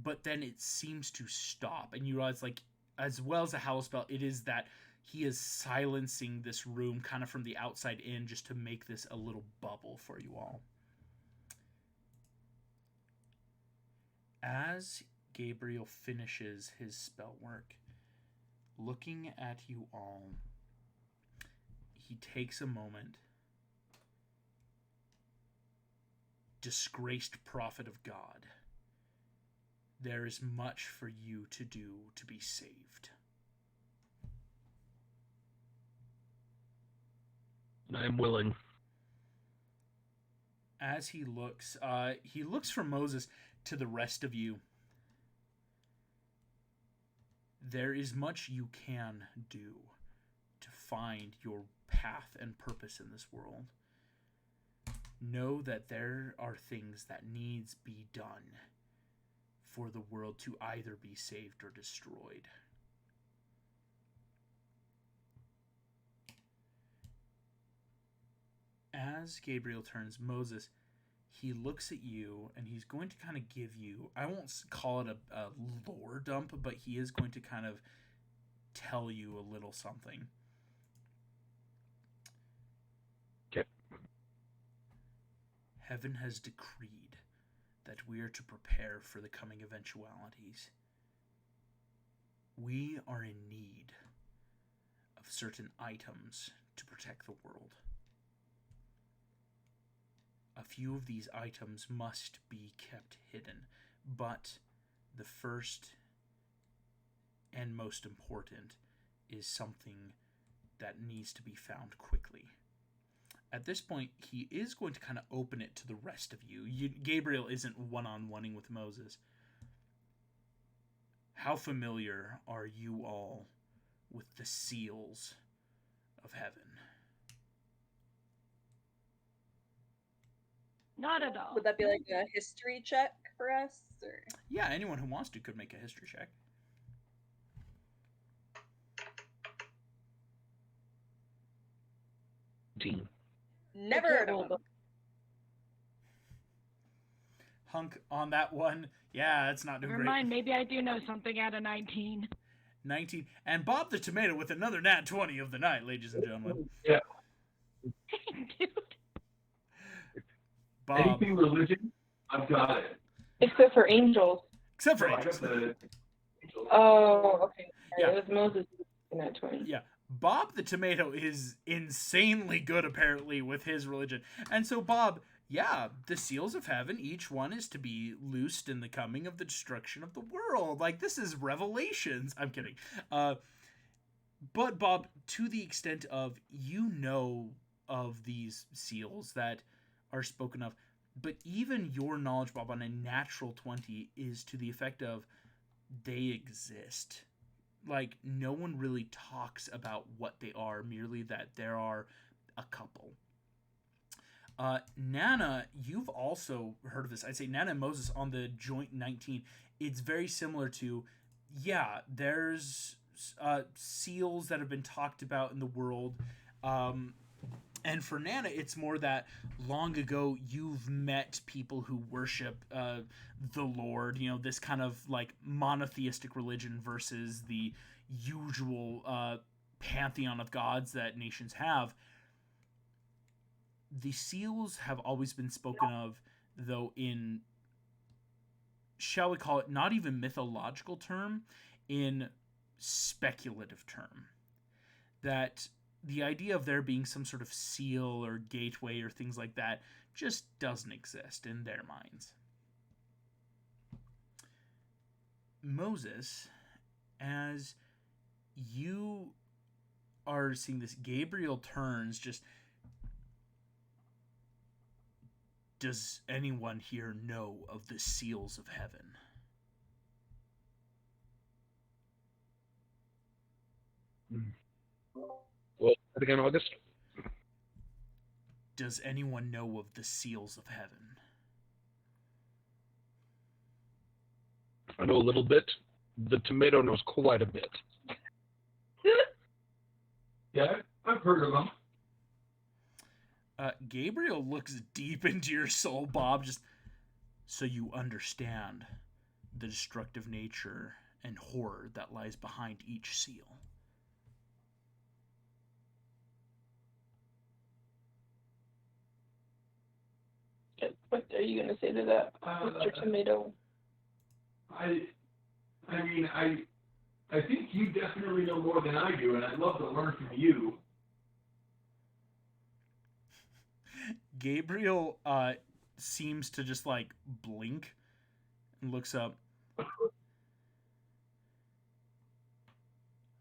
but then it seems to stop, and you realize like as well as a howl spell, it is that he is silencing this room kind of from the outside in just to make this a little bubble for you all. As Gabriel finishes his spell work, looking at you all, he takes a moment. Disgraced prophet of God, there is much for you to do to be saved. I'm willing. As he looks from Moses to the rest of you. There is much you can do to find your path and purpose in this world. Know that there are things that needs be done for the world to either be saved or destroyed. As Gabriel turns, Moses, he looks at you and he's going to kind of give you, I won't call it a lore dump, but he is going to kind of tell you a little something. Okay. Heaven has decreed that we are to prepare for the coming eventualities. We are in need of certain items to protect the world. A few of these items must be kept hidden, but the first and most important is something that needs to be found quickly. At this point, he is going to kind of open it to the rest of you. Gabriel isn't one-on-oneing with Moses. How familiar are you all with the seals of heaven? Not at all. Would that be like a history check for us? Or? Yeah, anyone who wants to could make a history check. Never heard of them. Hunk on that one. Yeah, it's not doing Never great. mind, maybe I do know something out of 19. 19. And Bob the Tomato with another nat 20 of the night, ladies and gentlemen. Yeah. Dude. Bob. Anything religion, I've got it. Except for angels. Except for I got angels. the Oh, okay. Yeah. It was Moses in that 20. Yeah. Bob the Tomato is insanely good, apparently, with his religion. And so, Bob, yeah, the seals of heaven, each one is to be loosed in the coming of the destruction of the world. Like, this is Revelations. I'm kidding. But, Bob, to the extent of you know of these seals that are spoken of, but even your knowledge, Bob, on a natural 20 is to the effect of they exist. Like, no one really talks about what they are, merely that there are a couple. Nana, you've also heard of this. I'd say Nana and Moses on the joint 19, it's very similar to, yeah, there's seals that have been talked about in the world. And for Nana, it's more that long ago you've met people who worship the Lord, you know, this kind of like monotheistic religion versus the usual pantheon of gods that nations have. The seals have always been spoken of, though, in, shall we call it, not even mythological term, in speculative term. That the idea of there being some sort of seal or gateway or things like that just doesn't exist in their minds. Moses, as you are seeing this, Gabriel turns just, does anyone here know of the seals of heaven? Well, again, August. Does anyone know of the seals of heaven? I know a little bit. The tomato knows quite a bit. Yeah, I've heard of them. Gabriel looks deep into your soul, Bob, just so you understand the destructive nature and horror that lies behind each seal. What are you gonna say to that, Mr. Tomato? I mean, I think you definitely know more than I do, and I'd love to learn from you. Gabriel seems to just like blink and looks up.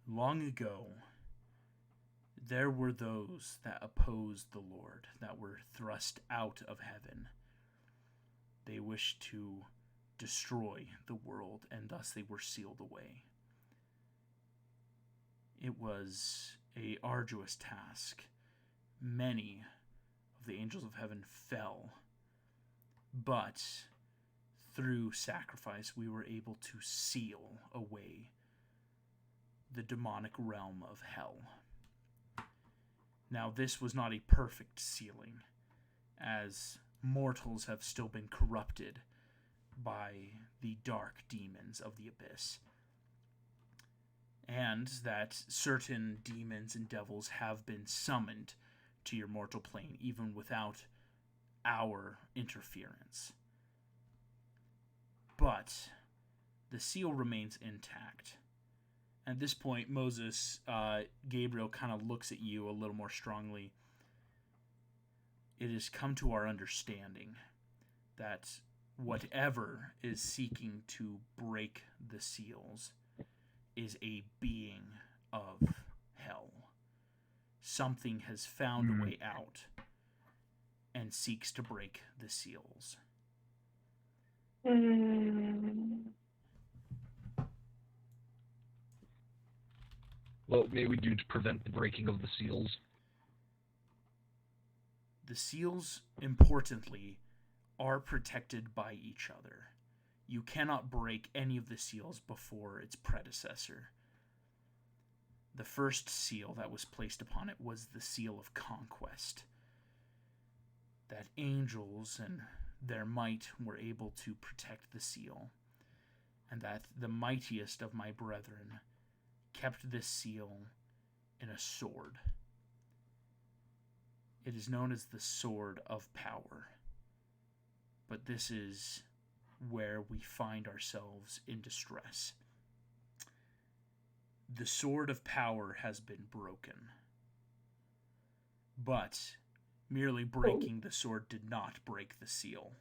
Long ago, there were those that opposed the Lord, that were thrust out of heaven. They wished to destroy the world, and thus they were sealed away. It was a arduous task. Many of the angels of heaven fell, but through sacrifice we were able to seal away the demonic realm of hell. Now, this was not a perfect sealing, as mortals have still been corrupted by the dark demons of the abyss, and that certain demons and devils have been summoned to your mortal plane even without our interference. But the seal remains intact. At this point, Moses, Gabriel kind of looks at you a little more strongly. It has come to our understanding that whatever is seeking to break the seals is a being of hell. Something has found a way out and seeks to break the seals. What may we do to prevent the breaking of the seals? The seals, importantly, are protected by each other. You cannot break any of the seals before its predecessor. The first seal that was placed upon it was the seal of conquest. That angels and their might were able to protect the seal, and that the mightiest of my brethren kept this seal in a sword. It is known as the Sword of Power. But this is where we find ourselves in distress. The Sword of Power has been broken. But merely breaking the sword did not break the seal.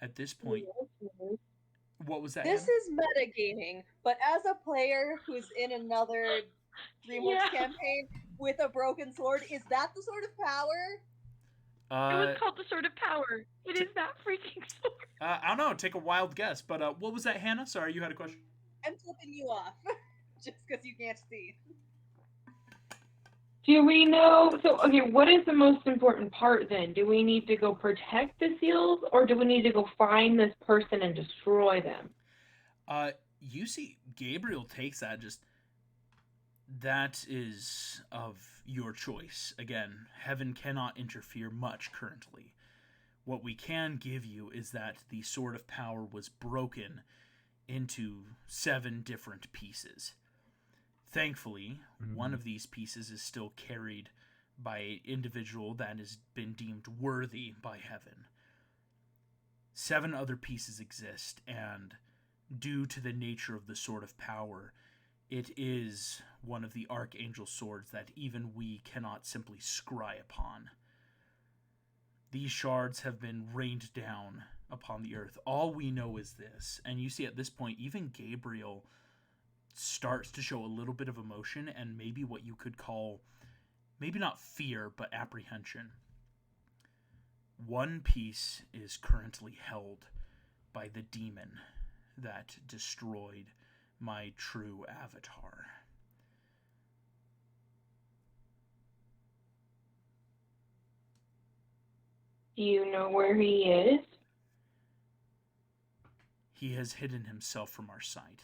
At this point, what was that? This Hannah? is metagaming, but as a player who's in another Dreamworks campaign with a broken sword, is that the Sword of Power? It was called the Sword of Power. It is that freaking sword. I don't know. Take a wild guess. But what was that, Hannah? Sorry, you had a question. I'm flipping you off, just because you can't see. Do we know? So, okay, what is the most important part then? Do we need to go protect the seals, or do we need to go find this person and destroy them? You see, Gabriel takes that. Just that is of your choice. Again, heaven cannot interfere much currently. What we can give you is that the Sword of Power was broken into 7 different pieces. Thankfully, one of these pieces is still carried by an individual that has been deemed worthy by heaven. 7 other pieces exist, and due to the nature of the Sword of Power, it is one of the Archangel swords that even we cannot simply scry upon. These shards have been rained down upon the earth. All we know is this, and you see at this point, even Gabriel starts to show a little bit of emotion and maybe what you could call, maybe not fear, but apprehension. One piece is currently held by the demon that destroyed my true avatar. Do you know where he is? He has hidden himself from our sight.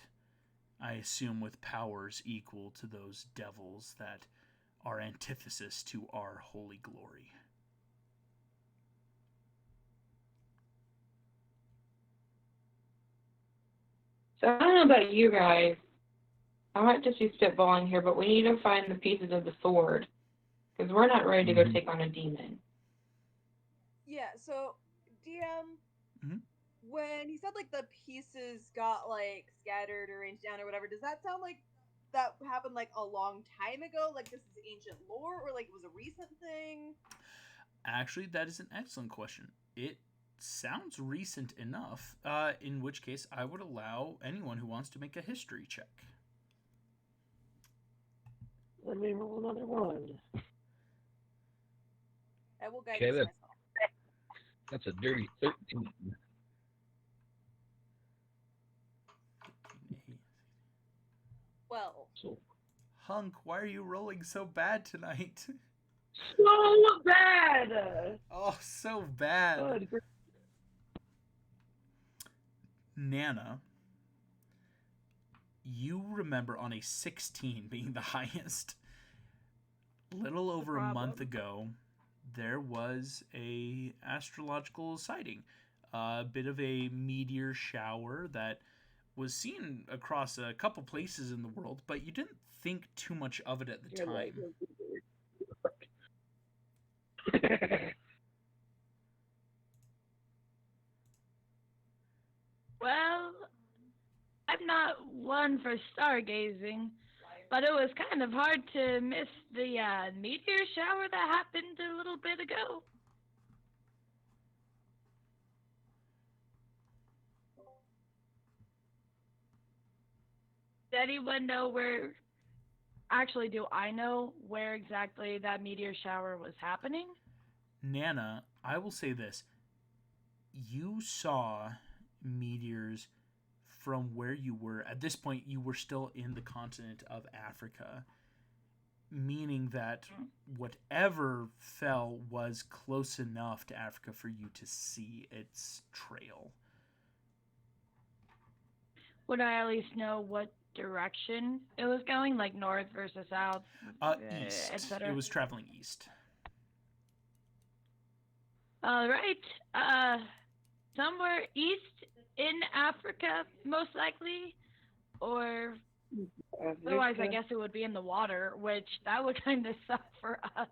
I assume with powers equal to those devils that are antithesis to our holy glory. So I don't know about you guys. I might just be spitballing here, but we need to find the pieces of the sword. Because we're not ready to go take on a demon. Yeah, so DM, Mhm. when he said like the pieces got like scattered or arranged down or whatever, does that sound like that happened like a long time ago? Like this is ancient lore, or like it was a recent thing? Actually, that is an excellent question. It sounds recent enough, in which case I would allow anyone who wants to make a history check. Let me roll another one. I will guide Okay, this myself. That's a dirty 13. Well, So, Hunk, why are you rolling so bad tonight? So bad! Oh, so bad. Good. Nana, you remember on a 16 being the highest. Little over a month ago, there was a astrological sighting. A bit of a meteor shower that was seen across a couple places in the world, but you didn't think too much of it at the time. Well, I'm not one for stargazing, but it was kind of hard to miss the meteor shower that happened a little bit ago. Does anyone know where... Actually, do I know where exactly that meteor shower was happening? Nana, I will say this. You saw meteors from where you were. At this point, you were still in the continent of Africa, meaning that whatever fell was close enough to Africa for you to see its trail. Would I at least know what direction it was going, like north versus south, East. etc.? It was traveling east. All right. Somewhere east in Africa, most likely, or otherwise, I guess it would be in the water, which that would kind of suck for us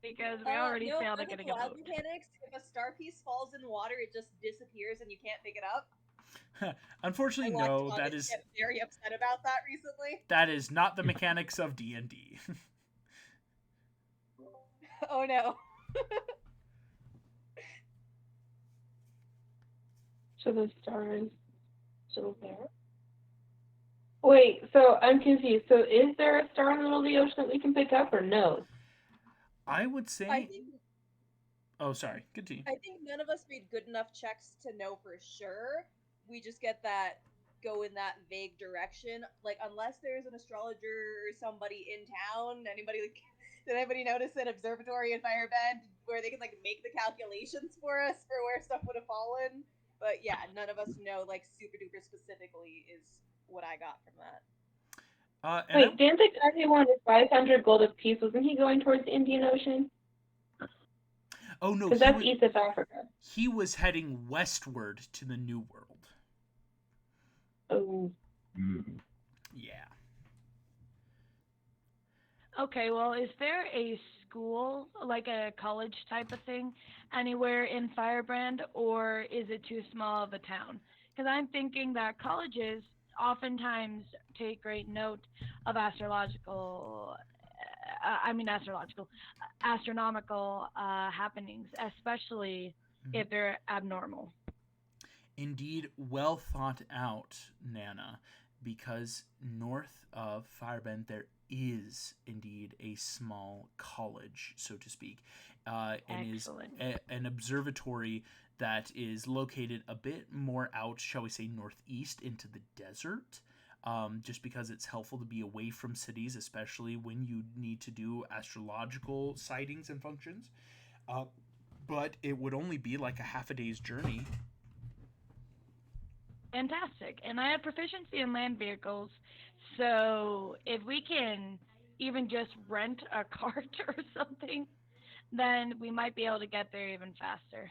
because we already no, failed for at the getting a cloud boat. mechanics, if a star piece falls in water, it just disappears and you can't pick it up. Unfortunately, I no. watched That Thomas is get very upset about that recently. that is not the mechanics of D&D. Oh no. So the star is still there? Wait, so I'm confused. So is there a star in the middle of the ocean that we can pick up or no? I would say. I think Oh, sorry. Continue. I think none of us made good enough checks to know for sure. We just get that go in that vague direction. Like unless there's an astrologer or somebody in town, did anybody notice an observatory in Firebend where they can like make the calculations for us for where stuff would have fallen? But yeah, none of us know like super duper specifically is what I got from that. Wait, didn't the guy who wanted 500 gold apiece, wasn't he going towards the Indian Ocean? Oh no, because that's east of Africa. He was heading westward to the New World. Oh. Yeah. Okay, well, is there a school, like a college type of thing, anywhere in Firebrand, or is it too small of a town? Because I'm thinking that colleges oftentimes take great note of astronomical happenings, especially if they're abnormal. Indeed, well thought out, Nana, because north of Firebend there is indeed a small college, so to speak, and is an observatory that is located a bit more out, shall we say, northeast into the desert. Just because it's helpful to be away from cities, especially when you need to do astrological sightings and functions. But it would only be like a half a day's journey. Fantastic. And I have proficiency in land vehicles, so if we can even just rent a cart or something, then we might be able to get there even faster.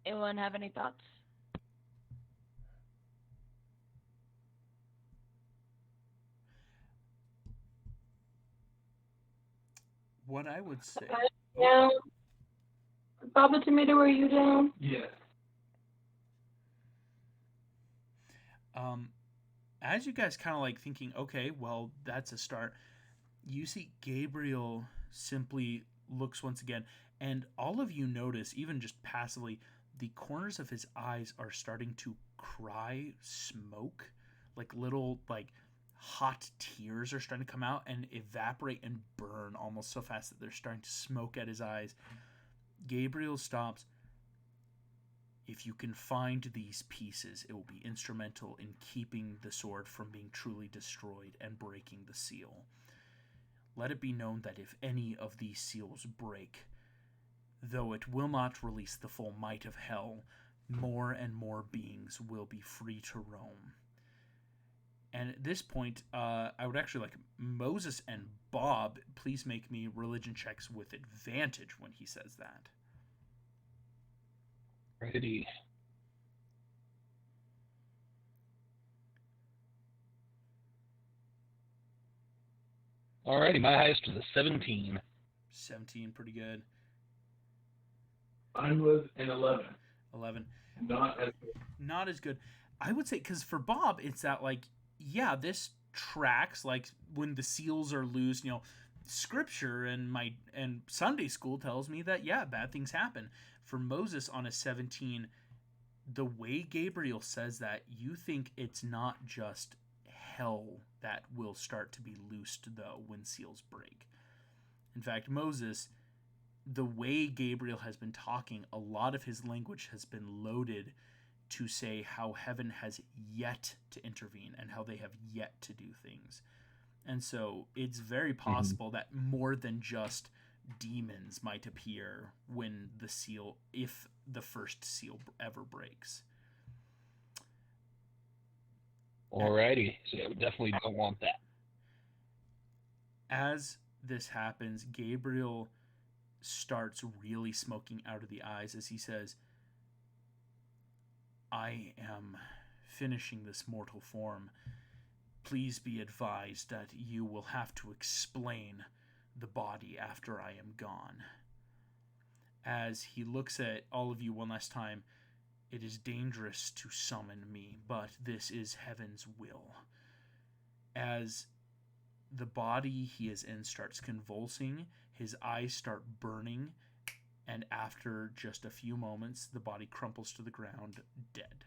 Anyone have any thoughts? What I would say... Now, Baba Tomato, are you down? Yes. As you guys kind of like thinking, okay, well, that's a start, you see Gabriel simply looks once again, and all of you notice, even just passively, the corners of his eyes are starting to cry smoke, like little, like, hot tears are starting to come out and evaporate and burn almost so fast that they're starting to smoke at his eyes. Gabriel stops. If you can find these pieces, it will be instrumental in keeping the sword from being truly destroyed and breaking the seal. Let it be known that if any of these seals break, though it will not release the full might of hell, more and more beings will be free to roam. And at this point, I would actually like Moses and Bob, please make me religion checks with advantage when he says that. Righty. Alrighty, my highest was a 17. 17, pretty good. Mine was an 11. 11. Not as good. Not as good. I would say, because for Bob, it's that, like, yeah, this tracks, like, when the seals are loose, you know, scripture and Sunday school tells me that, yeah, bad things happen. For Moses on a 17, the way Gabriel says that, you think it's not just hell that will start to be loosed, though, when seals break. In fact, Moses, the way Gabriel has been talking, a lot of his language has been loaded to say how heaven has yet to intervene and how they have yet to do things. And so it's very possible that more than just demons might appear when the seal, if the first seal ever breaks. Alrighty, so yeah, we definitely don't want that. As this happens, Gabriel starts really smoking out of the eyes as he says, I am finishing this mortal form. Please be advised that you will have to explain the body after I am gone. As he looks at all of you one last time, it is dangerous to summon me, but this is heaven's will. As the body he is in starts convulsing, his eyes start burning, and after just a few moments, the body crumples to the ground, dead.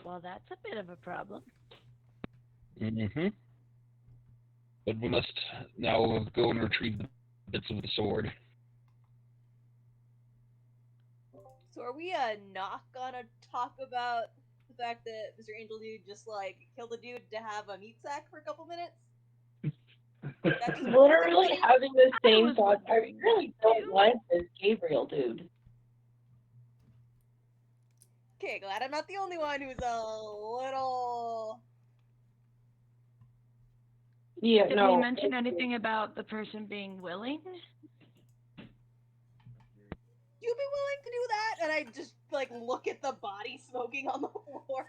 Well, that's a bit of a problem. Mm-hmm. But we must now go and retrieve the bits of the sword. So are we not gonna talk about the fact that Mr. Angel Dude just like killed a dude to have a meat sack for a couple minutes? That's just Literally having the same was thought. I wondering really that don't too. like this Gabriel dude. Okay, glad I'm not the only one who's a little. Yeah, Did no. we mention anything about the person being willing? You be willing to do that? And I just like look at the body smoking on the floor.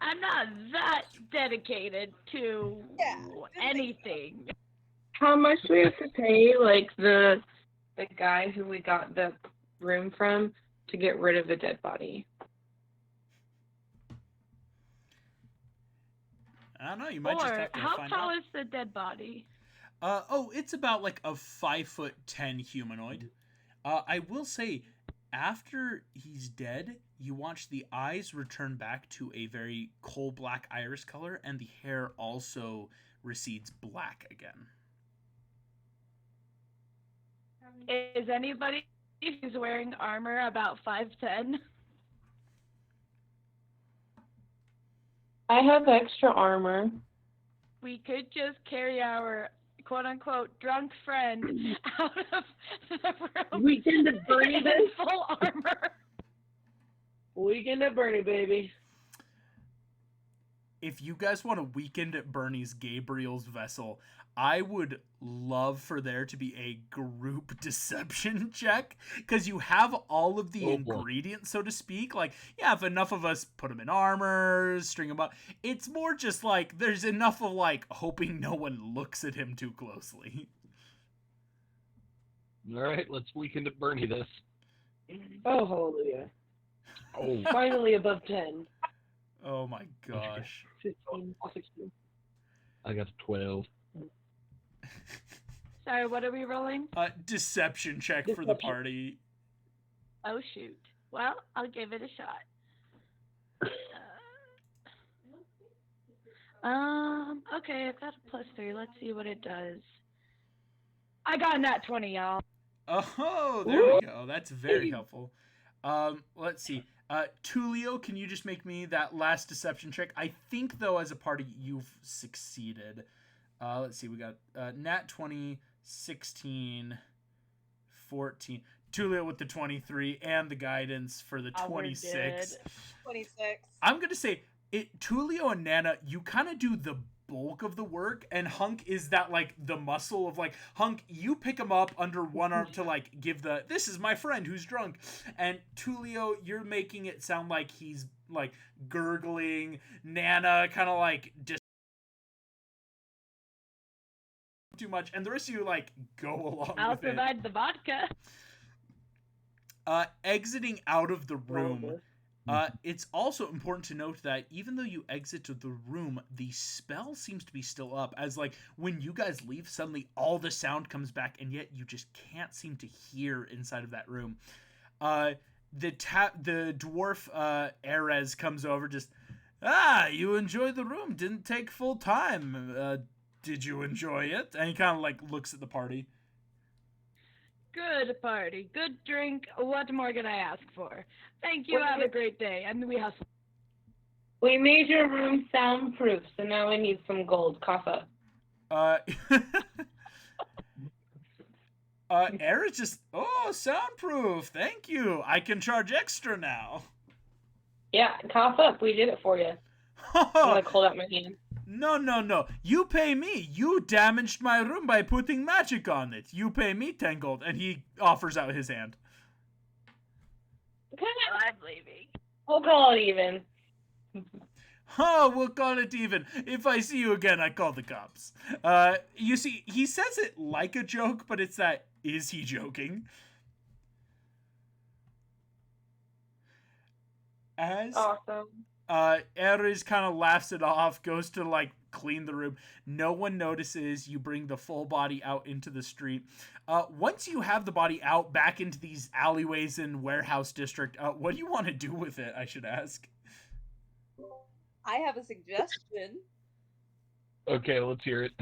I'm not that dedicated to Yeah, anything. How much do we have to pay, like, the guy who we got the room from to get rid of the dead body? I don't know, you might just Or have to how find tall out. is the dead body? It's about like a 5'10" humanoid. I will say, after he's dead, you watch the eyes return back to a very coal black iris color, and the hair also recedes black again. Is anybody who's wearing armor about 5'10"? I have extra armor. We could just carry our quote-unquote drunk friend out of the room. Weekend at Bernie, in this? full armor. Weekend at Bernie, baby. If you guys want a Weekend at Bernie's Gabriel's Vessel, I would love for there to be a group deception check, because you have all of the ingredients, so to speak. Like, yeah, if enough of us put them in armor, string them up, it's more just like there's enough of like hoping no one looks at him too closely. All right, let's Weekend at Bernie this. Oh, hallelujah. Oh, Finally above 10. Oh my gosh. 15, 16. I got 12. Sorry, what are we rolling? Deception check for the party. Oh, shoot. Well, I'll give it a shot. Okay, I've got a +3. Let's see what it does. I got a nat 20, y'all. Oh, there we go. That's very helpful. Let's see. Tulio, can you just make me that last deception check? I think, though, as a party, you've succeeded. Let's see. We got nat 20, 16, 14. Tulio with the 23 and the guidance for the 26. 26. I'm going to say, Tulio and Nana, you kind of do the bulk of the work, and Hunk is that, like, the muscle of, like, Hunk, you pick him up under one arm to, like, give the, this is my friend who's drunk, and Tulio, you're making it sound like he's, like, gurgling. Nana kind of, like, too much, and the rest of you, like, go along I'll with it. provide the vodka. Exiting out of the room, it's also important to note that even though you exit to the room, the spell seems to be still up, as, like, when you guys leave, suddenly all the sound comes back, and yet you just can't seem to hear inside of that room. The dwarf, Erez, comes over, just, you enjoyed the room, didn't take full time, did you enjoy it? And he kind of, like, looks at the party. Good party, good drink. What more can I ask for? Thank you, have a great day. And we hustle. We made your room soundproof, so now we need some gold. Cough up. Erez just, soundproof, thank you. I can charge extra now. Yeah, cough up. We did it for you. I'm gonna hold out my hand. No. You pay me. You damaged my room by putting magic on it. You pay me 10 gold. And he offers out his hand. I'm leaving. We'll call it even. We'll call it even. If I see you again, I call the cops. You see, he says it like a joke, but it's that, is he joking? Awesome. Erez kind of laughs it off, goes to, like, clean the room. No one notices. You bring the full body out into the street. Once you have the body out back into these alleyways in Warehouse District, what do you want to do with it, I should ask? I have a suggestion. Okay, let's hear it.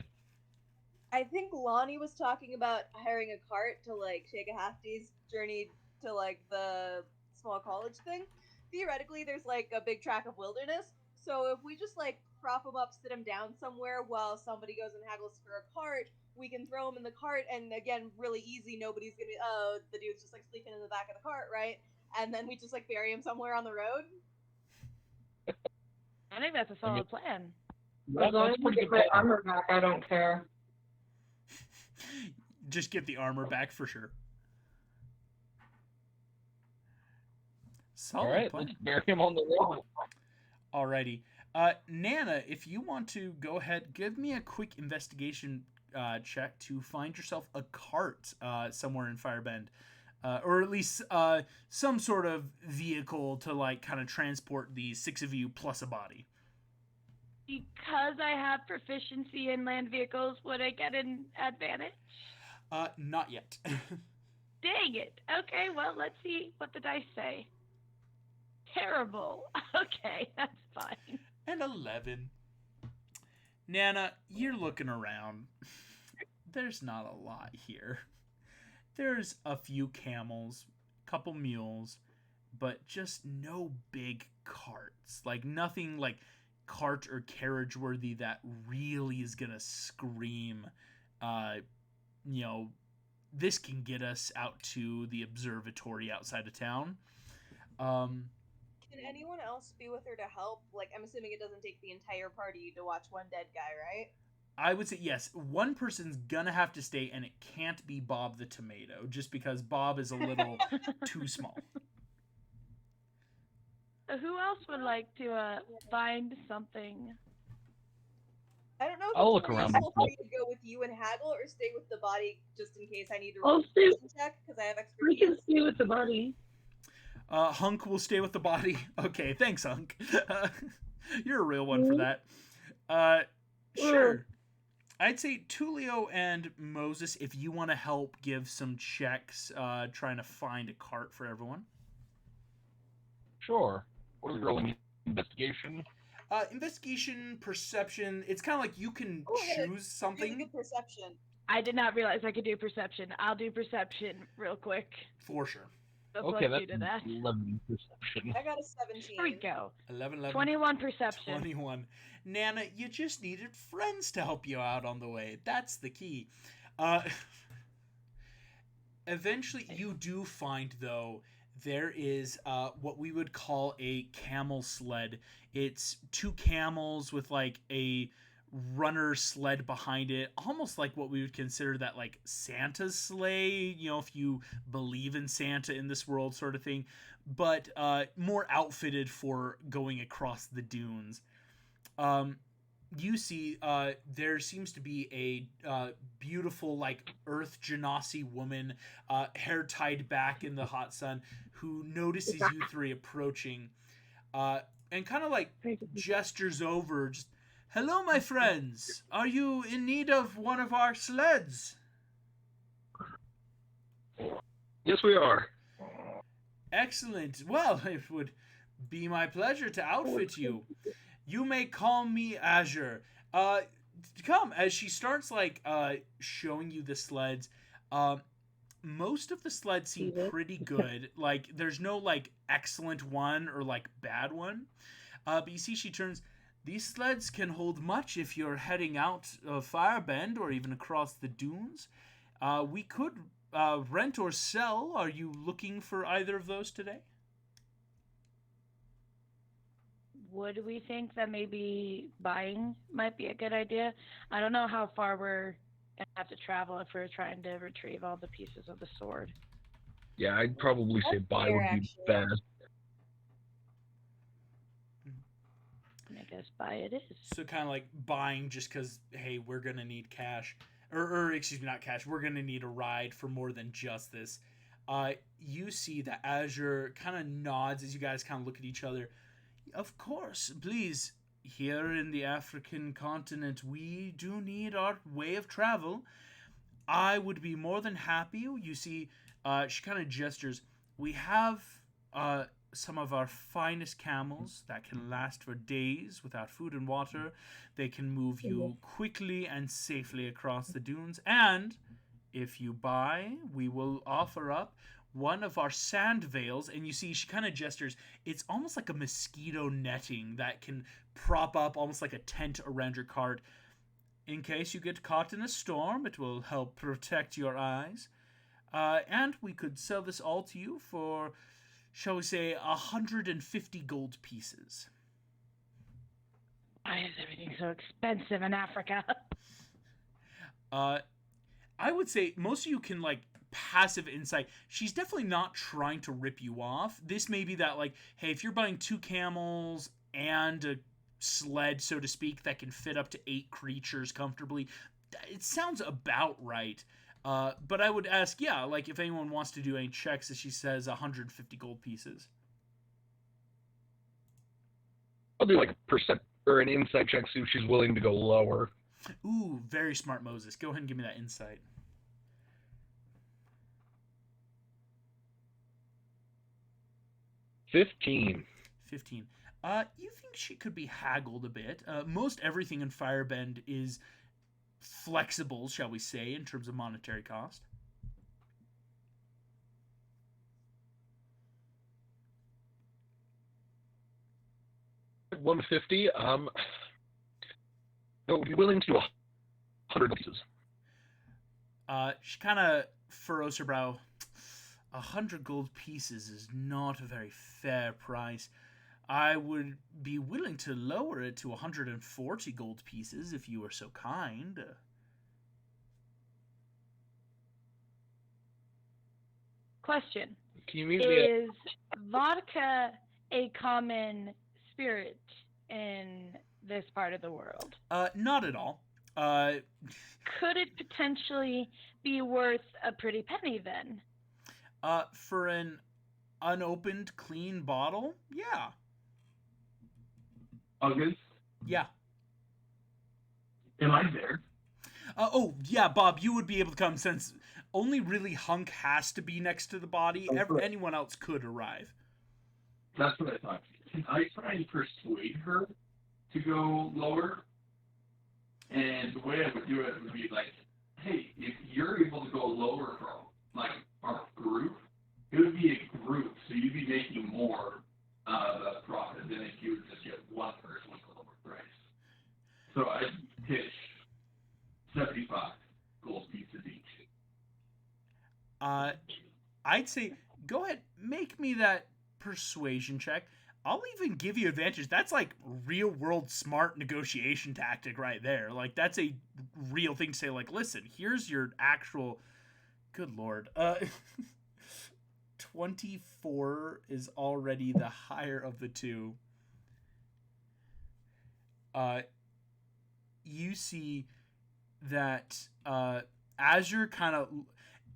I think Lonnie was talking about hiring a cart to, like, shake a half day's journey to, like, the small college thing. Theoretically, there's, like, a big tract of wilderness, so if we just, like, prop him up, sit him down somewhere while somebody goes and haggles for a cart, we can throw him in the cart, and again, really easy, nobody's gonna be, the dude's just, like, sleeping in the back of the cart, right? And then we just, like, bury him somewhere on the road. I think that's a solid plan. As long as we get my armor back, I don't care. Just get the armor back for sure. Solid All right, plan. let's bury him on the road. Alrighty. Nana, if you want to go ahead, give me a quick investigation check to find yourself a cart somewhere in Firebend. Or at least some sort of vehicle to, like, kind of transport the 6 of you plus a body. Because I have proficiency in land vehicles, would I get an advantage? Not yet. Dang it. Okay, well, let's see what the dice say. terrible. Okay, that's fine. And 11. Nana, you're looking around. There's not a lot here. There's a few camels, couple mules, but just no big carts. Like nothing like cart or carriage worthy that really is gonna scream, you know, this can get us out to the observatory outside of town. Can anyone else be with her to help? Like, I'm assuming it doesn't take the entire party to watch one dead guy, right? I would say yes. One person's gonna have to stay, and it can't be Bob the Tomato, just because Bob is a little too small. Who else would like to find something? I don't know if I'll it's look around reasonable for myself. me to go with you and haggle or stay with the body just in case I need to I'll roll a stay- perception check because I have We can expertise. stay with the body. Hunk will stay with the body. Okay, thanks, Hunk. You're a real one for that. Sure. I'd say Tulio and Moses, if you want to help give some checks, trying to find a cart for everyone. Sure. What are we rolling? Investigation? Investigation, perception. It's kind of like you can Oh, I had a choose Really something good perception. I did not realize I could do perception. I'll do perception real quick. for sure. Okay, Plus that's 2 to that. 11 perception. I got a 17. Here we go. 11, 21 perception. 21. Nana, you just needed friends to help you out on the way. That's the key. Eventually, you do find, though, there is what we would call a camel sled. It's 2 camels with, like, a runner sled behind it, almost like what we would consider that, like, Santa's sleigh, you know, if you believe in Santa in this world sort of thing, but more outfitted for going across the dunes. You see, there seems to be a beautiful, like, Earth Genasi woman, hair tied back in the hot sun, who notices you 3 approaching, and kind of, like, gestures over, just, "Hello, my friends. Are you in need of one of our sleds?" Yes, we are. Excellent. Well, it would be my pleasure to outfit you. You may call me Azure. Come, as she starts, like, showing you the sleds, most of the sleds seem pretty good. Like, there's no, like, excellent one or, like, bad one. But you see she turns, "These sleds can hold much if you're heading out of Firebend or even across the dunes. We could rent or sell. Are you looking for either of those today?" Would we think that maybe buying might be a good idea? I don't know how far we're going to have to travel if we're trying to retrieve all the pieces of the sword. Yeah, I'd probably say That's buy fair, would be actually. best. I guess buy it is. So kind of like buying just because, hey, we're going to need cash. Or, excuse me, not cash. We're going to need a ride for more than just this. You see that Azure kind of nods as you guys kind of look at each other. "Of course, please. Here in the African continent, we do need our way of travel. I would be more than happy." You see, she kind of gestures. "We have some of our finest camels that can last for days without food and water. They can move you quickly and safely across the dunes. And if you buy, we will offer up one of our sand veils." And you see, she kind of gestures. It's almost like a mosquito netting that can prop up almost like a tent around your cart. "In case you get caught in a storm, it will help protect your eyes. And we could sell this all to you for, shall we say, 150 gold pieces." Why is everything so expensive in Africa? I would say most of you can, like, passive insight. She's definitely not trying to rip you off. This may be that, like, hey, if you're buying 2 camels and a sled, so to speak, that can fit up to 8 creatures comfortably, it sounds about right. But I would ask, yeah, like, if anyone wants to do any checks, as she says, 150 gold pieces. I'll do like a percent or an insight check, see if she's willing to go lower. Ooh, very smart, Moses. Go ahead and give me that insight. 15. 15. You think she could be haggled a bit. Most everything in Firebend is flexible, shall we say, in terms of monetary cost. At 150, I would be willing to do 100 pieces. She kind of furrows her brow. 100 gold pieces is not a very fair price. I would be willing to lower it to 140 gold pieces if you were so kind. Question. Can you meet me at... Is vodka a common spirit in this part of the world? Not at all. Could it potentially be worth a pretty penny then? For an unopened, clean bottle, yeah. August, Yeah. am I there? Oh, yeah, Bob, you would be able to come since only really Hunk has to be next to the body. Anyone else could arrive. That's what I thought. Can I try and persuade her to go lower? And the way I would do it would be like, hey, if you're able to go lower from like our group, it would be a group, so you'd be making more profit than if you would just get one person with a lower price. So I'd pitch 75 gold pieces each. I'd say go ahead, make me that persuasion check. I'll even give you advantage. That's like real world smart negotiation tactic right there. Like that's a real thing to say. Like, listen, here's your actual. Good lord. 24 is already the higher of the two. You see that Azure kind of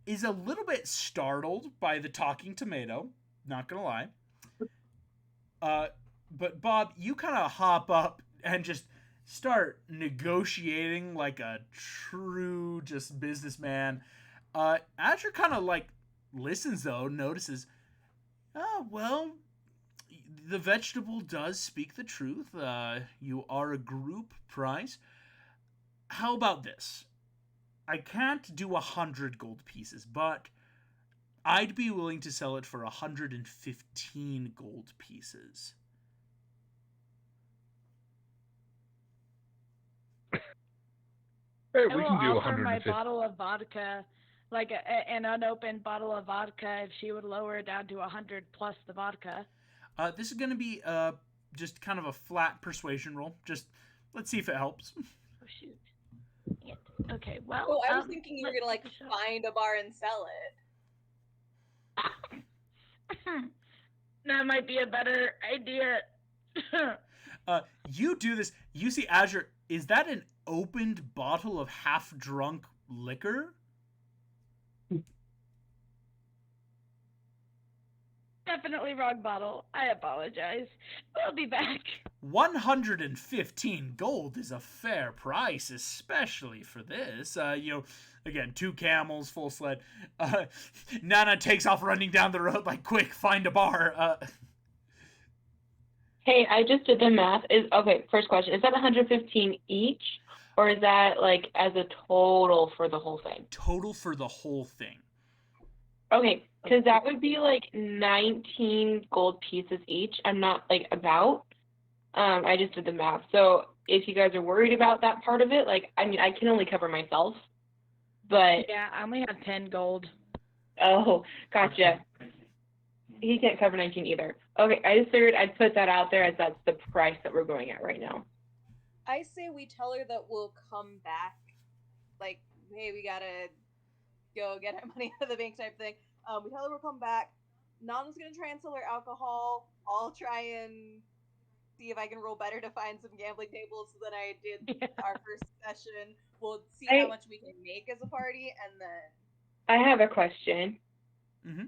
is a little bit startled by the talking tomato. Not gonna lie. But Bob, you kind of hop up and just start negotiating like a true just businessman. Azure kind of like listens though, notices, oh, well, the vegetable does speak the truth. You are a group price. How about this? I can't do 100 gold pieces, but I'd be willing to sell it for 115 gold pieces. Hey, I we will can do offer my 150. bottle of vodka, like an unopened bottle of vodka, if she would lower it down to 100 plus the vodka. This is going to be just kind of a flat persuasion roll. Just let's see if it helps. Oh, shoot. Yeah. Okay, well... Oh, I was thinking you were gonna, like, find a bar and sell it. That might be a better idea. You do this. You see Azure. Is that an opened bottle of half-drunk liquor? Definitely wrong bottle. I apologize. We'll be back. 115 gold is a fair price, especially for this. Again, 2 camels, full sled. Nana takes off running down the road like, quick, find a bar. Hey, I just did the math. Okay, first question. Is that 115 each? Or is that like as a total for the whole thing? Total for the whole thing. Okay, because that would be like 19 gold pieces each. I'm not like about. I just did the math. So if you guys are worried about that part of it, like, I mean, I can only cover myself. But Yeah, I only have 10 gold. oh, gotcha. He can't cover 19 either. Okay, I just figured I'd put that out there as that's the price that we're going at right now. I say we tell her that we'll come back. Like, hey, we gotta go get our money out of the bank type thing. We tell her we'll come back. Nana's gonna try and sell her alcohol. I'll try and see if I can roll better to find some gambling tables than I did our first session. We'll see how much we can make as a party, and then... I have a question. Mm-hmm.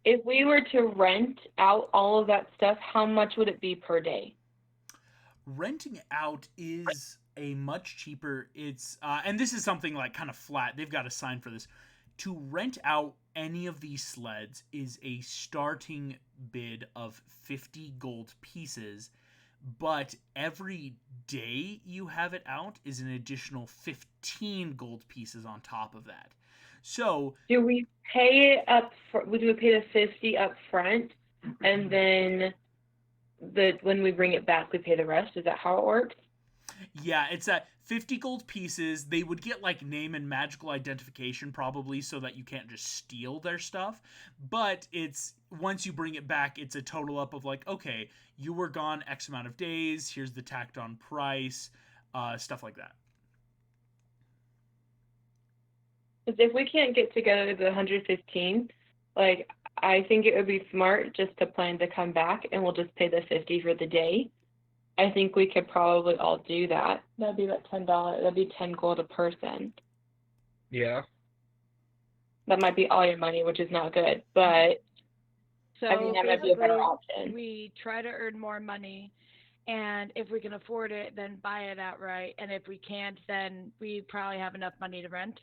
If we were to rent out all of that stuff, how much would it be per day? Renting out is a much cheaper. It's and this is something like kind of flat. They've got a sign for this. To rent out any of these sleds is a starting bid of 50 gold pieces, but every day you have it out is an additional 15 gold pieces on top of that. So Do we pay it up? Do we pay the 50 up front, and then when we bring it back, we pay the rest? Is that how it works? yeah, it's at 50 gold pieces. They would get like name and magical identification probably, so that you can't just steal their stuff. But it's once you bring it back, it's a total up of like, okay, you were gone X amount of days. Here's the tacked on price, stuff like that. Because if we can't get together the 115, like, I think it would be smart just to plan to come back, and we'll just pay the 50 for the day. I think we could probably all do that. That'd be about $10. That'd be 10 gold a person. Yeah. That might be all your money, which is not good, but So I think that might be a better basically, option. we try to earn more money, and if we can afford it, then buy it outright. And if we can't, then we probably have enough money to rent.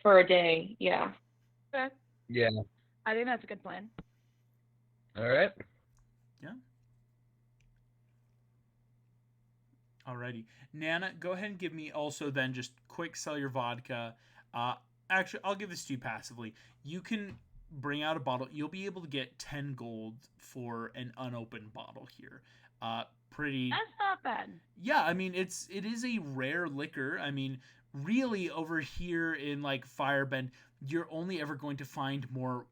For a day, yeah. Okay. Yeah. I think that's a good plan. All right. Yeah. Alrighty. Nana, go ahead and give me also then just quick sell your vodka. Actually, I'll give this to you passively. You can bring out a bottle. You'll be able to get 10 gold for an unopened bottle here. Pretty. That's not bad. Yeah, I mean it is a rare liquor. I mean, really over here in like Firebend, you're only ever going to find more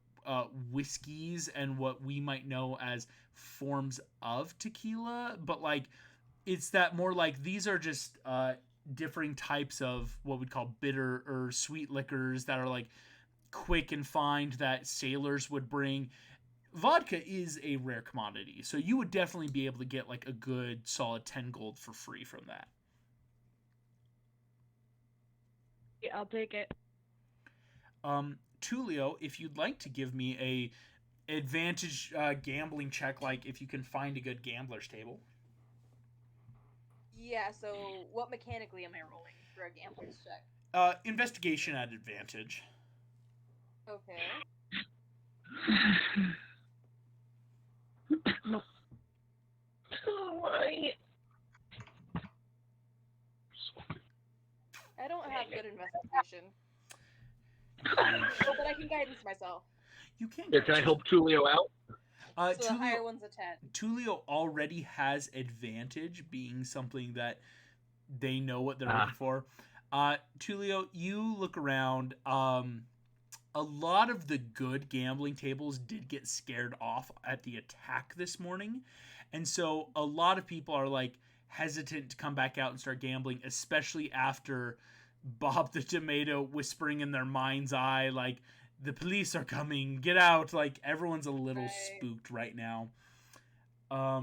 whiskeys and what we might know as forms of tequila, but like it's that more like these are just differing types of what we'd call bitter or sweet liquors that are like quick and find that sailors would bring. Vodka is a rare commodity, so you would definitely be able to get like a good solid 10 gold for free from that. Yeah, I'll take it. Tulio, if you'd like to give me a advantage gambling check, like if you can find a good gambler's table. Yeah, so what mechanically am I rolling for a gambler's check? Investigation at advantage. Okay. Alright. I don't have good investigation. But I can guidance myself. You can. Here, can I help Tulio out? So the higher one's a 10. Tulio already has advantage, being something that they know what they're looking for. Tulio, you look around. A lot of the good gambling tables did get scared off at the attack this morning. And so a lot of people are like hesitant to come back out and start gambling, especially after Bob the Tomato whispering in their mind's eye, like, the police are coming, get out. Like, everyone's a little spooked right now. I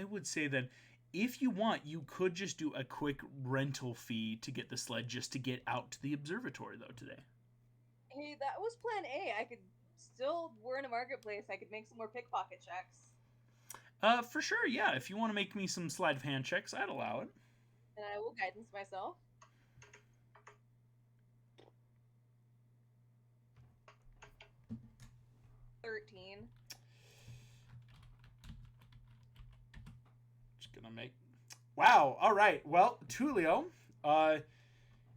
would say that if you want, you could just do a quick rental fee to get the sled just to get out to the observatory, though, today. Hey, that was plan A. I could still, we're in a marketplace, I could make some more pickpocket checks. For sure, yeah. If you want to make me some sleight of hand checks, I'd allow it. And I will guidance myself. Just gonna make... Wow, alright. Well, Tulio,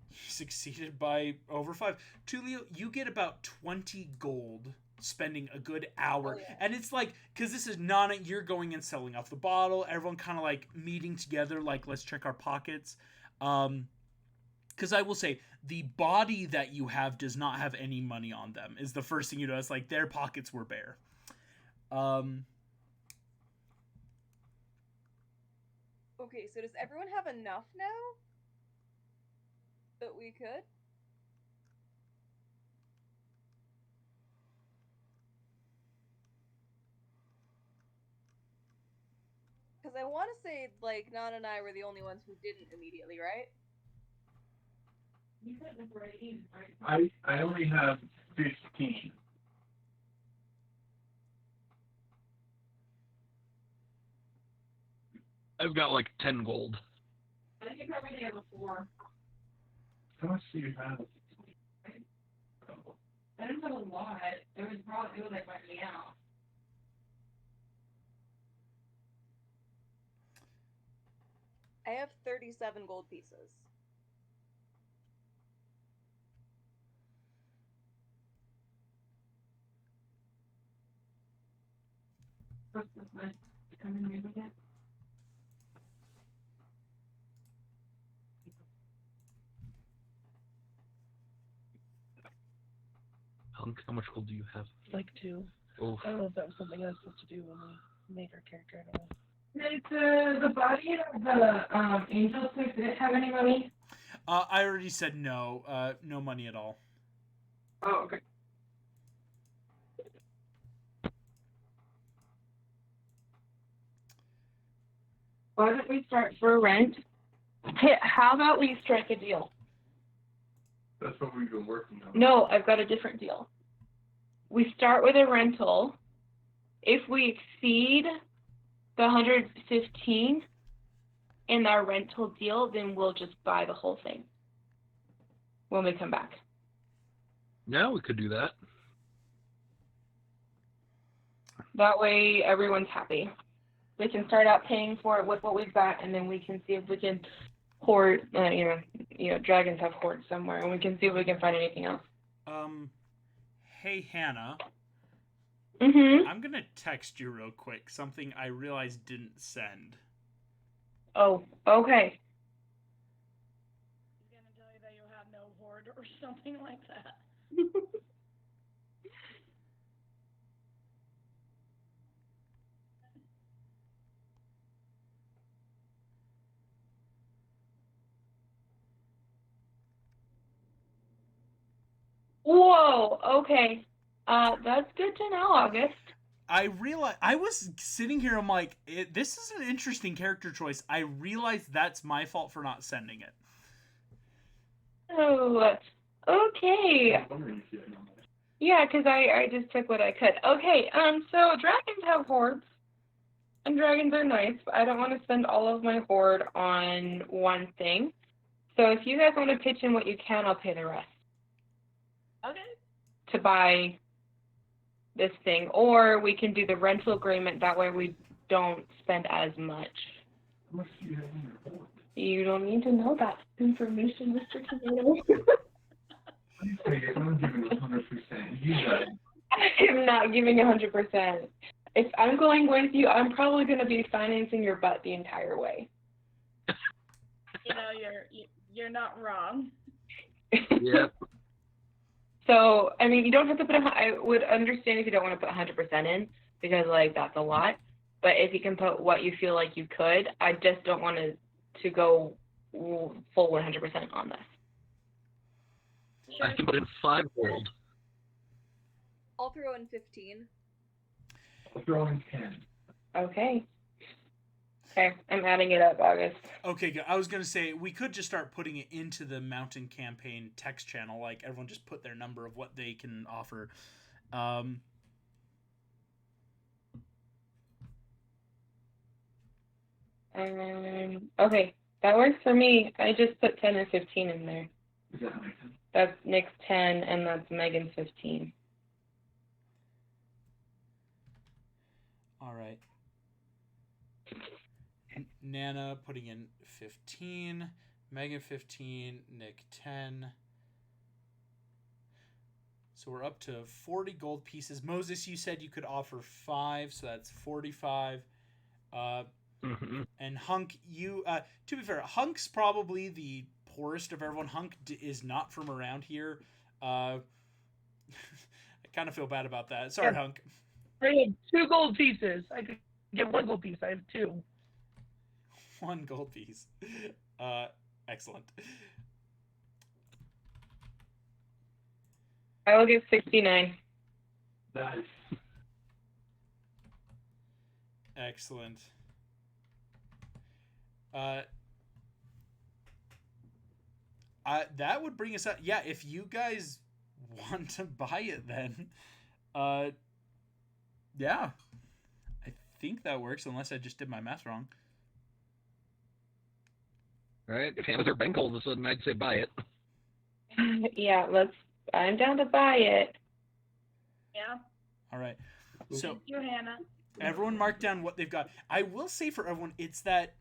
he succeeded by over 5. Tulio, you get about 20 gold spending a good hour. Oh, yeah. And it's like, because this is Nana, you're going and selling off the bottle, everyone kind of like meeting together, like, let's check our pockets. Because I will say, the body that you have does not have any money on them, is the first thing you notice. Like, their pockets were bare. Okay, so does everyone have enough now? That we could? Because I want to say, like, Nana and I were the only ones who didn't immediately, right? You said number 18, right? I only have 15. I've got like 10 gold. I think you probably have a 4. How much do you have? I didn't have a lot. It was like wiped me out. I have 37 gold pieces. What's this one? Coming in again? Hunk, how much gold do you have? Like 2. Oh, I don't know if that was something I was supposed to do when we made our character. I don't know. Did the body of the angel stick, did it have any money? I already said no. No money at all. Oh, okay. Why don't we start for rent? Hey, how about we strike a deal? That's what we've been working on. No, I've got a different deal. We start with a rental. If we exceed the 115 in our rental deal, then we'll just buy the whole thing when we come back. yeah, we could do that. That way, everyone's happy. We can start out paying for it with what we've got, and then we can see if we can hoard. Dragons have hoards somewhere, and we can see if we can find anything else. Hey Hannah, Mhm. I'm gonna text you real quick something I realized didn't send. Oh, okay. He's gonna tell you that you have no hoard or something like that. Whoa. Okay. That's good to know, August. I realized I was sitting here. I'm like, this is an interesting character choice. I realized that's my fault for not sending it. Oh. Okay. I was wondering if you had known that. Yeah, 'cause I just took what I could. Okay. So dragons have hoards, and dragons are nice, but I don't want to spend all of my hoard on one thing. So if you guys want to pitch in what you can, I'll pay the rest Okay. to buy this thing, or we can do the rental agreement. That way we don't spend as much. How much do you have in your board? You don't need to know that information, Mr. Tomato. Please say if I'm giving 100%, you got it. I'm not giving 100%. If I'm going with you, I'm probably going to be financing your butt the entire way. You know, you're not wrong. Yep. So, I mean, you don't have to put I would understand if you don't want to put 100% in, because, like, that's a lot. But if you can put what you feel like you could, I just don't want to go full 100% on this. I can put in 5 gold. I'll throw in 15. I'll throw in 10. Okay. Okay, I'm adding it up, August. Okay, good. I was gonna say we could just start putting it into the Mountain Campaign text channel. Like everyone just put their number of what they can offer. Okay, that works for me. I just put 10 and 15 in there. Is that my 10? That's Nick's 10, and that's Megan's 15. All right. Nana putting in 15, Megan 15, Nick 10. So we're up to 40 gold pieces. Moses, you said you could offer 5, so that's 45. And Hunk, you to be fair, Hunk's probably the poorest of everyone. Hunk is not from around here. I kind of feel bad about that. Sorry, Yeah. Hunk. I have 2 gold pieces. I could get 1 gold piece. I have 2. 1 gold piece. Excellent. I will give 69. Nice. Excellent. That would bring us up. Yeah, if you guys want to buy it, then, yeah, I think that works. Unless I just did my math wrong. Right? If Hannah's our bank all of a sudden, I'd say buy it. Yeah, I'm down to buy it. Yeah. All right. So Thank you, Hannah. everyone mark down what they've got. I will say for everyone, it's that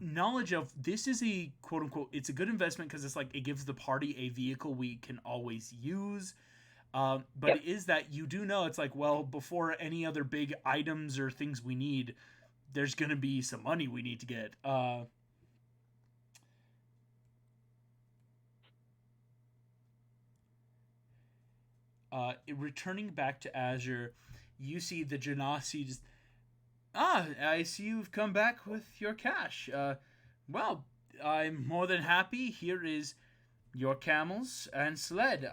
knowledge of this is a quote unquote, it's a good investment because it's like it gives the party a vehicle we can always use. But it is that you do know it's like, well, before any other big items or things we need, there's going to be some money we need to get. Returning back to Azure, you see the Genasi just, I see you've come back with your cash. Well, I'm more than happy. Here is your camels and sled.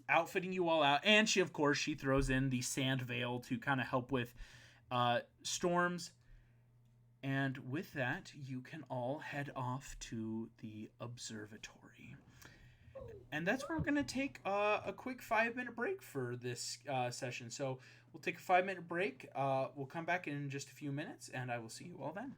Outfitting you all out. And she, of course, she throws in the sand veil to kind of help with storms. And with that, you can all head off to the observatory. And that's where we're going to take a quick 5-minute break for this session. So we'll take a 5-minute break. We'll come back in just a few minutes, and I will see you all then.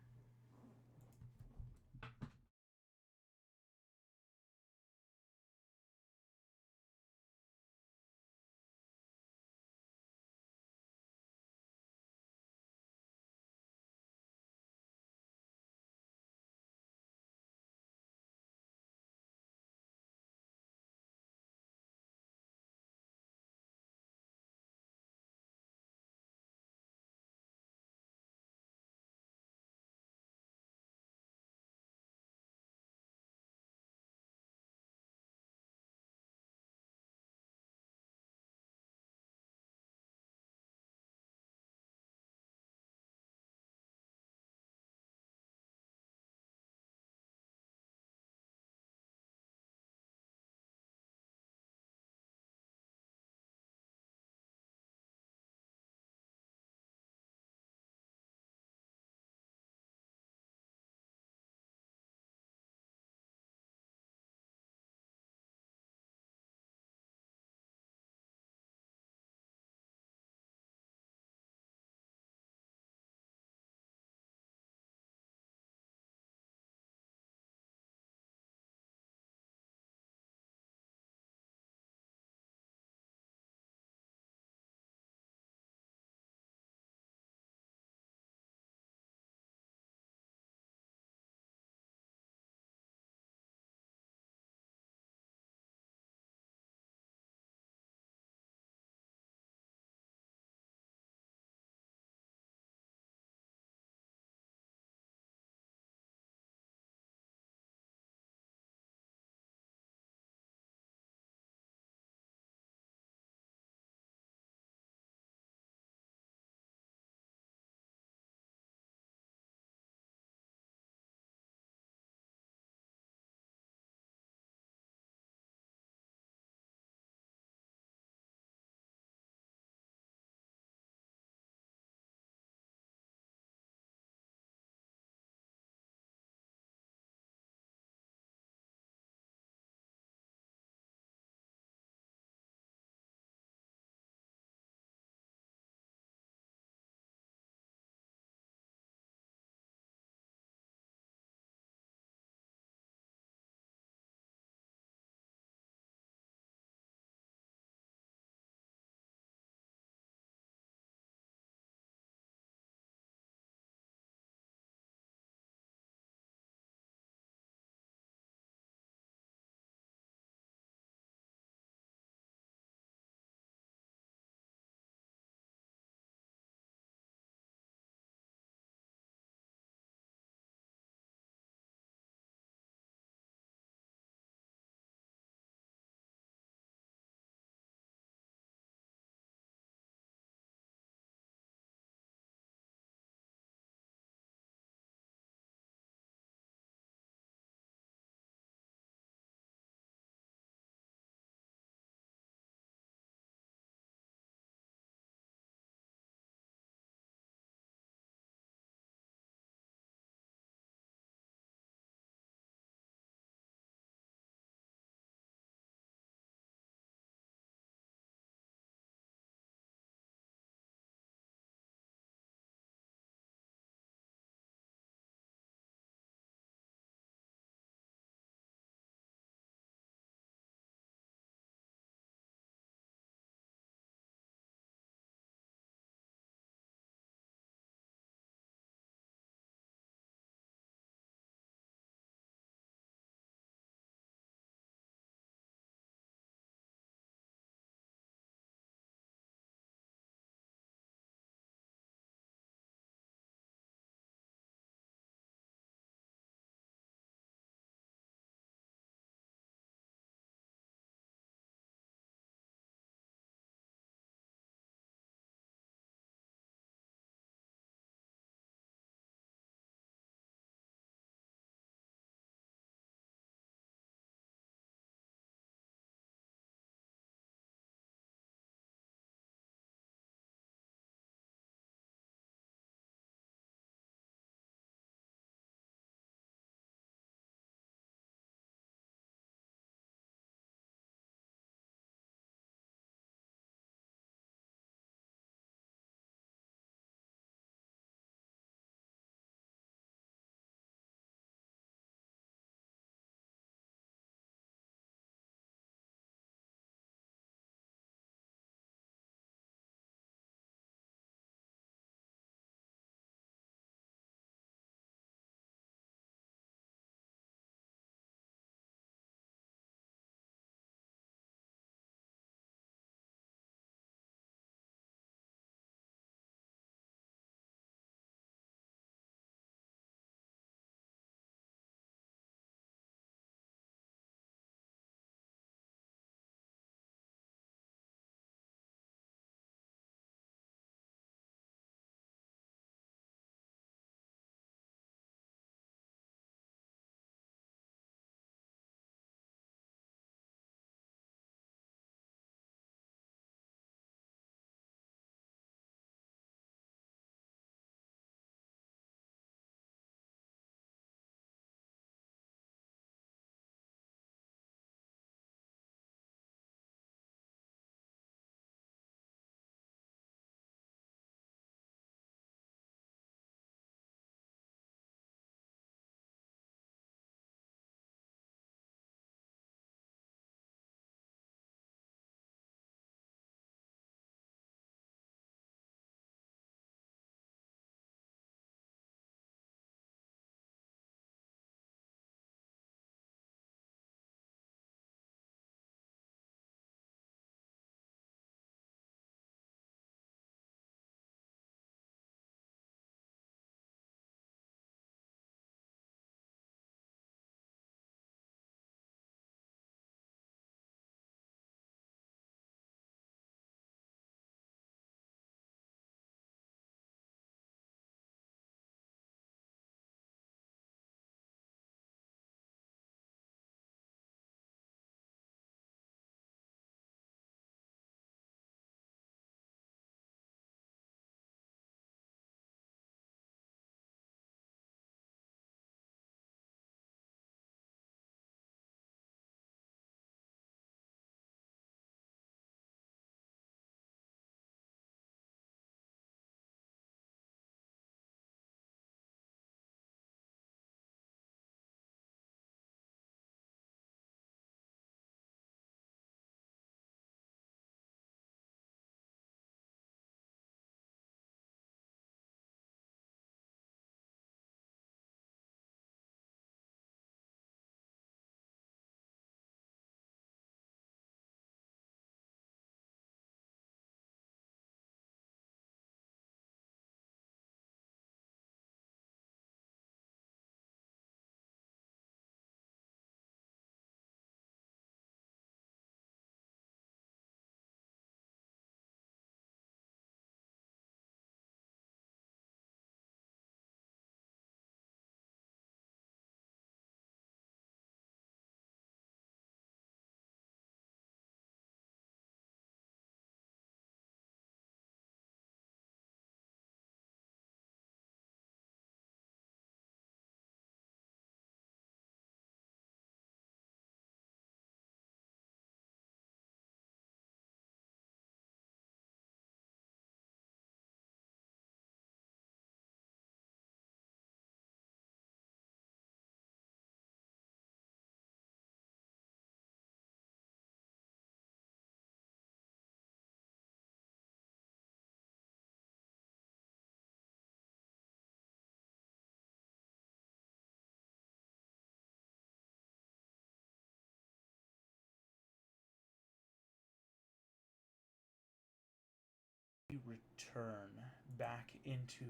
return back into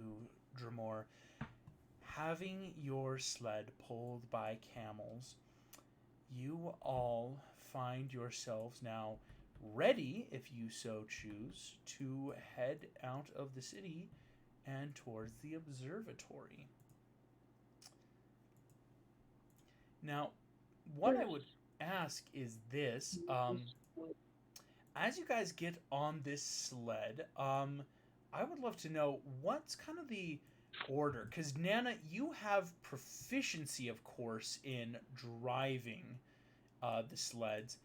Dremor, having your sled pulled by camels, you all find yourselves now ready, if you so choose, to head out of the city and towards the observatory. Now, what I would ask is this. As you guys get on this sled, I would love to know what's kind of the order. Because, Nana, you have proficiency, of course, in driving the sleds.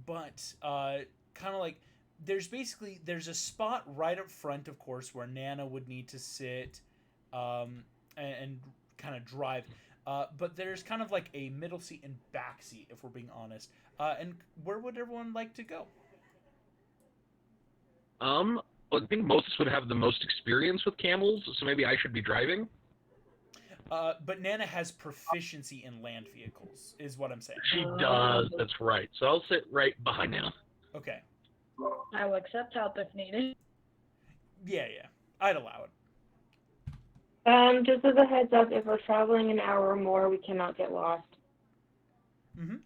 But kind of like, there's a spot right up front, of course, where Nana would need to sit and kind of drive. But there's kind of like a middle seat and back seat, if we're being honest. And where would everyone like to go? I think Moses would have the most experience with camels, so maybe I should be driving. But Nana has proficiency in land vehicles, is what I'm saying. She does, that's right. So I'll sit right behind Nana. Okay. I will accept help if needed. Yeah, I'd allow it. Just as a heads up, if we're traveling an hour or more, we cannot get lost. Mm-hmm.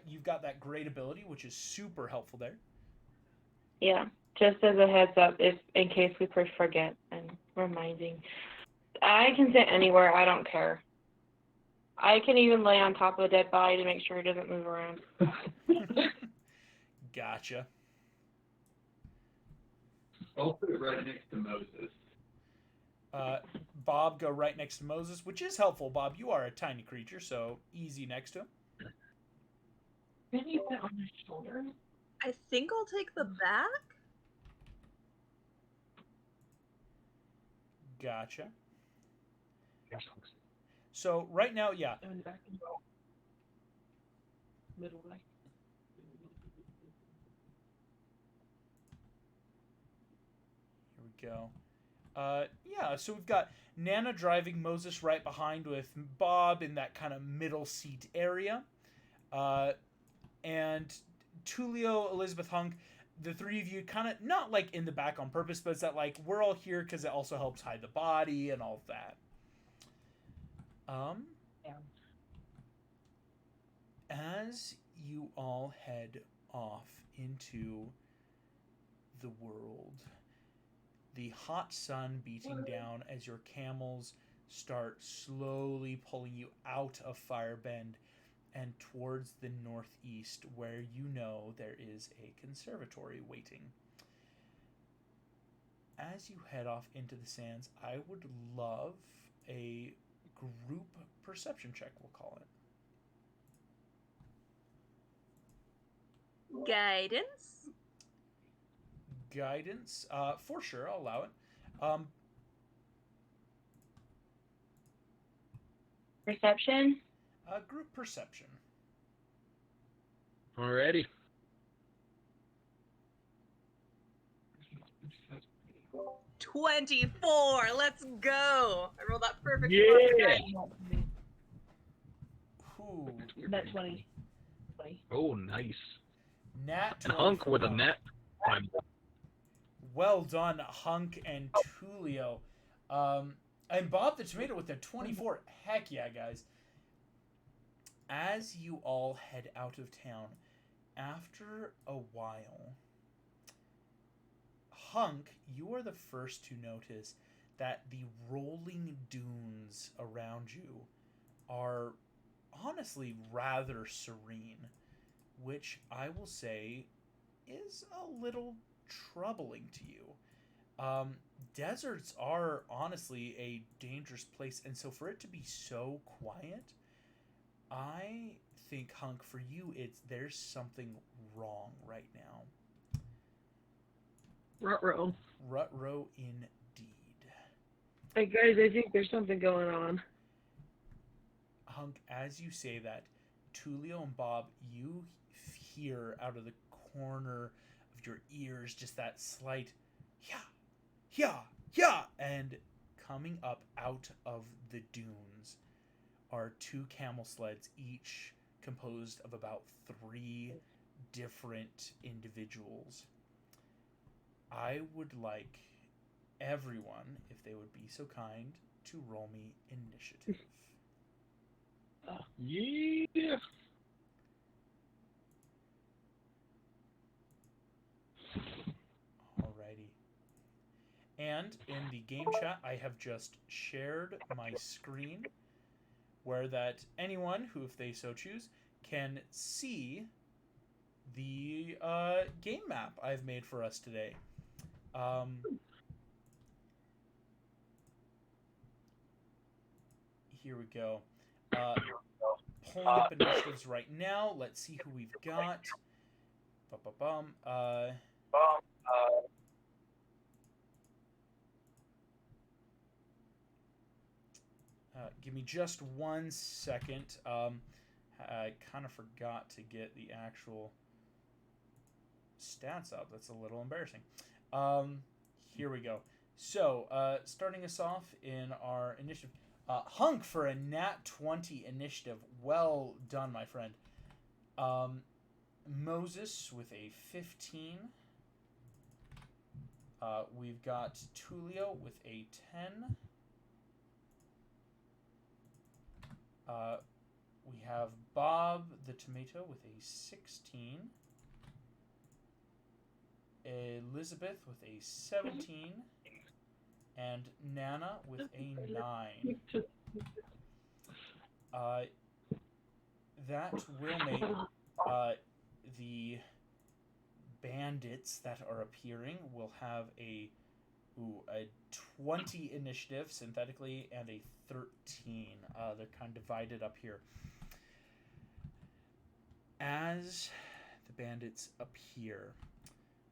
You've got that great ability, which is super helpful there. Yeah, just as a heads up, if in case we forget and reminding. I can sit anywhere, I don't care. I can even lay on top of a dead body to make sure it doesn't move around. Gotcha. I'll put it right next to Moses. Bob, go right next to Moses, which is helpful. Bob, you are a tiny creature, so easy next to him. Can you sit on his shoulder? I think I'll take the back. Gotcha. So right now, yeah. Back and go. Middle right. Here we go. Yeah, so we've got Nana driving, Moses right behind with Bob in that kind of middle seat area. And Tulio, Elizabeth, Hunk, the three of you kind of, not like in the back on purpose, but it's that like, we're all here because it also helps hide the body and all of that. As you all head off into the world, the hot sun beating down as your camels start slowly pulling you out of Firebend and towards the northeast, where you know there is a conservatory waiting. As you head off into the sands, I would love a group perception check, we'll call it. Guidance. Guidance, for sure, I'll allow it. Perception? Group perception. Alrighty. 24. Let's go. I rolled that perfect. Yeah. Ooh. That's 20. Oh, nice. Nat 24. And Hunk with a net. Well done, Hunk and Tulio. And Bob the Tomato with a 24. Heck yeah, guys. As you all head out of town, after a while, Hunk, you are the first to notice that the rolling dunes around you are honestly rather serene, which I will say is a little troubling to you. Deserts are honestly a dangerous place, and so for it to be so quiet, I think, Hunk, for you, there's something wrong right now. Ruh-roh. Ruh-roh indeed. Hey guys, I think there's something going on. Hunk, as you say that, Tulio and Bob, you hear out of the corner of your ears just that slight yeah, and coming up out of the dunes are two camel sleds, each composed of about 3 different individuals. I would like everyone, if they would be so kind, to roll me initiative. Yeah. Alrighty. And in the game chat, I have just shared my screen where that anyone who, if they so choose, can see the game map I've made for us today. Here we go. Pulling up initiatives right now. Let's see who we've got. Give me just 1 second. I kind of forgot to get the actual stats up. That's a little embarrassing. Here we go. So, starting us off in our initiative. Hunk for a nat 20 initiative. Well done, my friend. Moses with a 15. We've got Tulio with a 10. We have Bob the Tomato with a 16. Elizabeth with a 17. And Nana with a 9. That will make the bandits that are appearing will have a 20 initiative synthetically and a 13. They're kind of divided up here. As the bandits appear,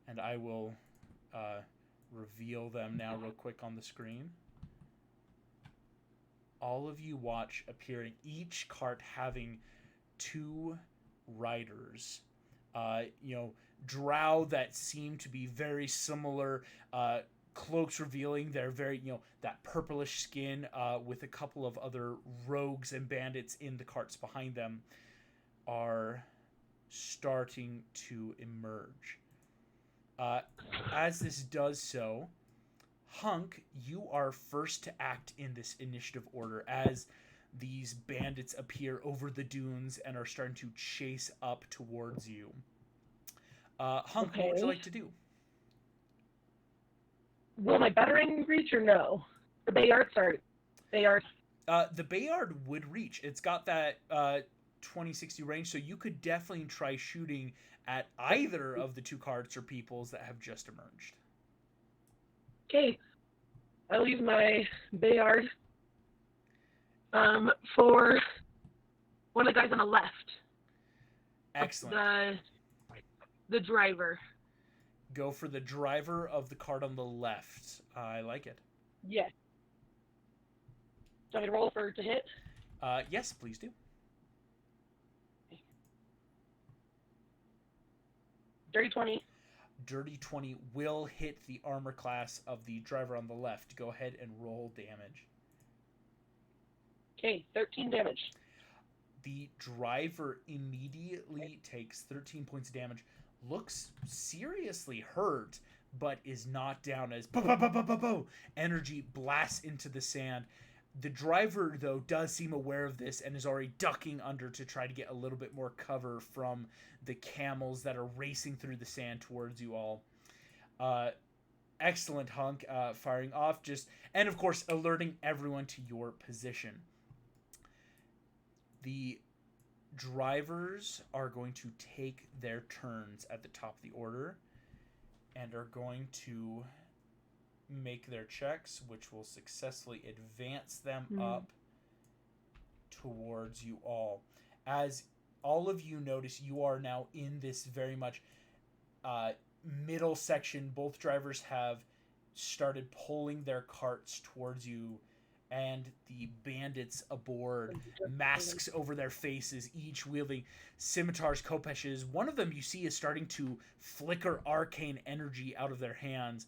and I will reveal them now real quick on the screen. All of you watch appearing, each cart having 2 riders. Drow that seem to be very similar, cloaks revealing their very, that purplish skin, with a couple of other rogues and bandits in the carts behind them, are starting to emerge. As this does so, Hunk, you are first to act in this initiative order as these bandits appear over the dunes and are starting to chase up towards you. Hunk, Okay. what would you like to do? Will my battering reach or no? The Bayard, sorry. Bayard. The Bayard would reach. It's got that 20-60 range, so you could definitely try shooting at either of the 2 carts or peoples that have just emerged. Okay. I'll use my Bayard for one of the guys on the left. Excellent. The driver. Go for the driver of the cart on the left. I like it. Yes. Do you want me to roll to hit? Yes, please do. Dirty 20. Dirty 20 will hit the armor class of the driver on the left. Go ahead and roll damage. Okay, 13 damage. The driver immediately takes 13 points of damage, looks seriously hurt, but is not down as energy blasts into the sand. The driver, though, does seem aware of this and is already ducking under to try to get a little bit more cover from the camels that are racing through the sand towards you all. Excellent, Hunk, firing off, and of course alerting everyone to your position. The drivers are going to take their turns at the top of the order and are going to make their checks, which will successfully advance them up towards you all. As all of you notice, you are now in this very much middle section. Both drivers have started pulling their carts towards you, and the bandits aboard, masks over their faces, each wielding scimitars, kopeshes. One of them you see is starting to flicker arcane energy out of their hands,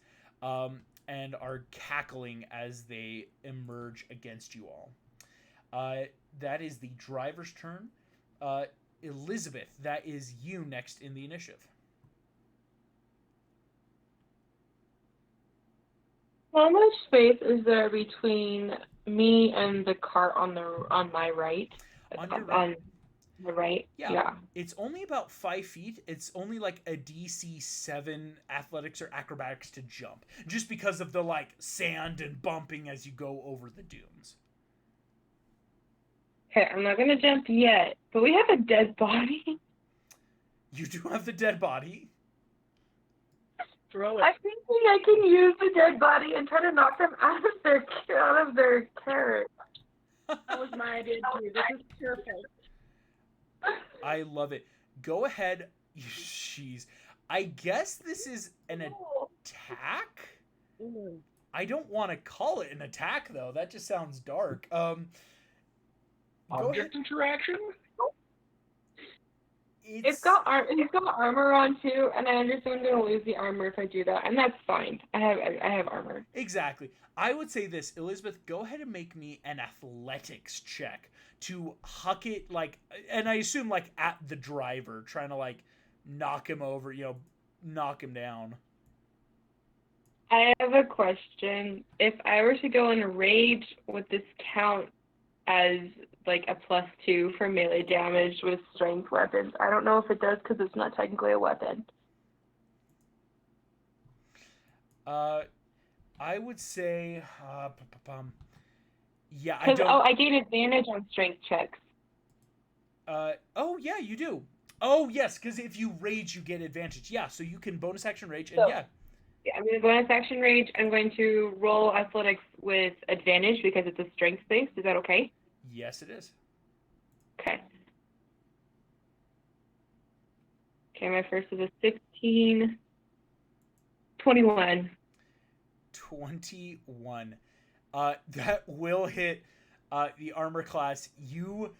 and are cackling as they emerge against you all. That is the driver's turn. Elizabeth, that is you next in the initiative. How much space is there between me and the cart on my right? On your right. On the right? Yeah. It's only about 5 feet. It's only like a DC 7 athletics or acrobatics to jump, just because of the like sand and bumping as you go over the dunes. Okay, I'm not gonna jump yet, but we have a dead body. You do have the dead body. Throw it. I think I can use the dead body and try to knock them out of their carrot. That was my idea too. This is perfect. I love it. Go ahead. Jeez. I guess this is an attack? I don't want to call it an attack, though. That just sounds dark. Object interaction? It's got armor on too, and I understand I'm gonna lose the armor if I do that, and that's fine. I have armor. Exactly. I would say this, Elizabeth. Go ahead and make me an athletics check to huck it like, and I assume like at the driver, trying to like knock him over, knock him down. I have a question. If I were to go in rage, would this count as like a +2 for melee damage with strength weapons? I don't know if it does because it's not technically a weapon. I would say, yeah, I Because don't. I gain advantage on strength checks. Oh yeah, you do. Oh yes, because if you rage, you get advantage. Yeah, so you can bonus action rage, and yeah. Yeah, I'm going to bonus action rage. I'm going to roll athletics with advantage because it's a strength based. Is that okay? Yes, it is. Okay. Okay, my first is a 16. 21. 21. That will hit the armor class. You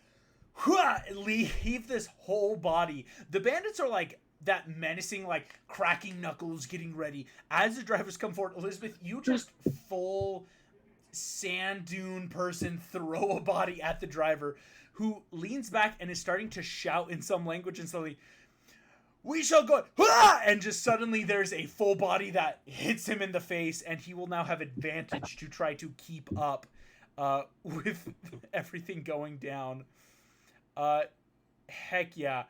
leave this whole body. The bandits are like that menacing, like cracking knuckles, getting ready. As the drivers come forward, Elizabeth, you just full sand dune person throw a body at the driver, who leans back and is starting to shout in some language, and suddenly, "We shall go!" And just suddenly there's a full body that hits him in the face, and he will now have advantage to try to keep up with everything going down. Heck yeah.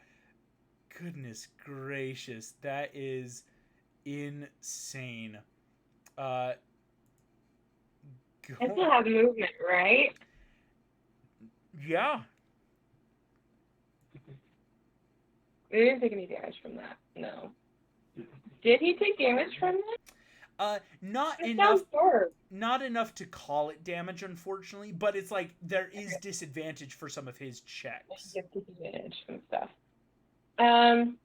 Goodness gracious. That is insane. I still have movement, right? Yeah. We didn't take any damage from that. No. Did he take damage from that? Not That enough. sounds dark. Not enough to call it damage, unfortunately, but it's like there is disadvantage for some of his checks. Get disadvantage and stuff. And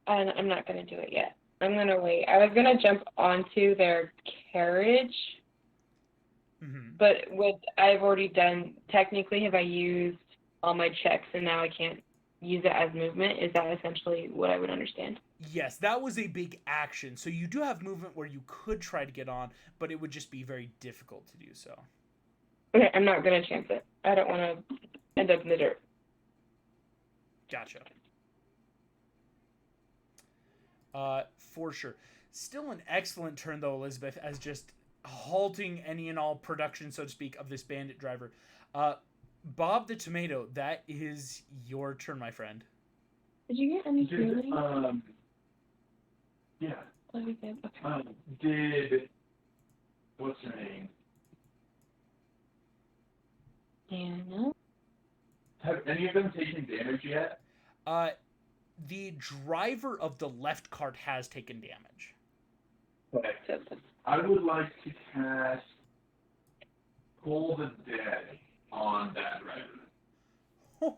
I'm not going to do it yet. I'm going to wait. I was going to jump onto their carriage, but I've already done, technically, have I used all my checks and now I can't use it as movement? Is that essentially what I would understand? Yes, that was a big action. So you do have movement where you could try to get on, but it would just be very difficult to do so. Okay, I'm not going to chance it. I don't want to end up in the dirt. Gotcha. For sure. Still an excellent turn, though, Elizabeth, as just halting any and all production, so to speak, of this bandit driver. Bob the Tomato, that is your turn, my friend. Did you get any healing? Yeah. Oh, you did? Okay. Did what's her name? Anna? Have any of them taken damage yet? The driver of the left cart has taken damage. Okay. I would like to cast Pull the Dead on that driver.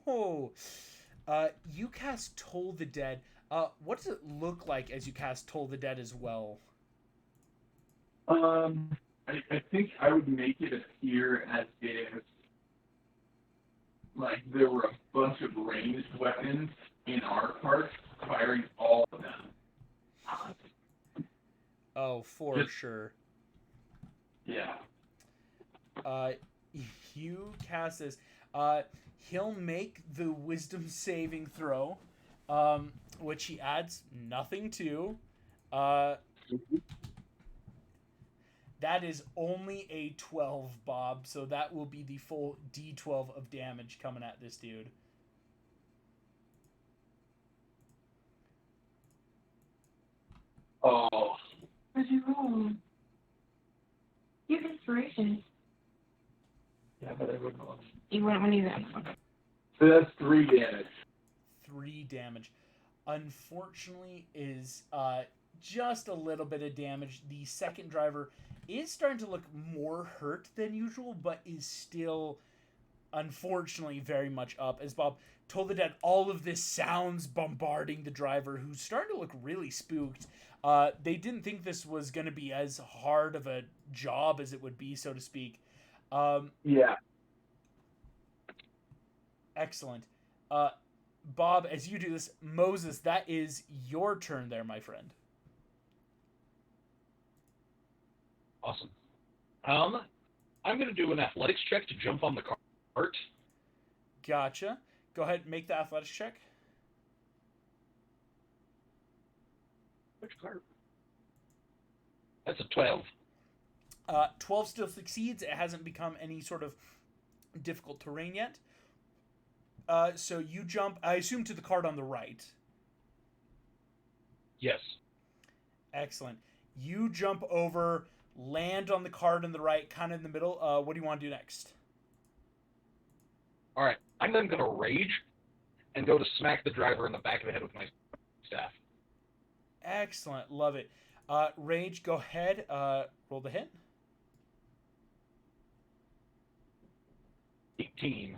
Oh, you cast Toll the Dead. What does it look like as you cast Toll the Dead as well? I think I would make it appear as if like there were a bunch of ranged weapons in our cart, firing all of them. Oh, for sure. Yeah. You cast this. He'll make the wisdom saving throw. which he adds nothing to. That is only a 12, Bob, so that will be the full D12 of damage coming at this dude. Oh. What'd you roll? You have inspiration. Yeah, but I wouldn't know. You wouldn't want to use that. Okay. So that's 3 damage. 3 damage. Unfortunately, is just a little bit of damage. The second driver is starting to look more hurt than usual, but is still, unfortunately, very much up. As Bob told the dad, all of this sounds bombarding the driver, who's starting to look really spooked. They didn't think this was going to be as hard of a job as it would be, so to speak. Yeah. Excellent. Bob, as you do this, Moses, that is your turn there, my friend. Awesome. I'm going to do an athletics check to jump on the cart. Gotcha. Go ahead and make the athletics check. Which cart? That's a 12. 12 still succeeds. It hasn't become any sort of difficult terrain yet. So you jump, I assume, to the cart on the right. Yes. Excellent. You jump over, land on the cart on the right, kind of in the middle. What do you want to do next? All right. I'm then going to rage and go to smack the driver in the back of the head with my staff. Excellent. Love it. Rage, go ahead. Roll the hit. 18.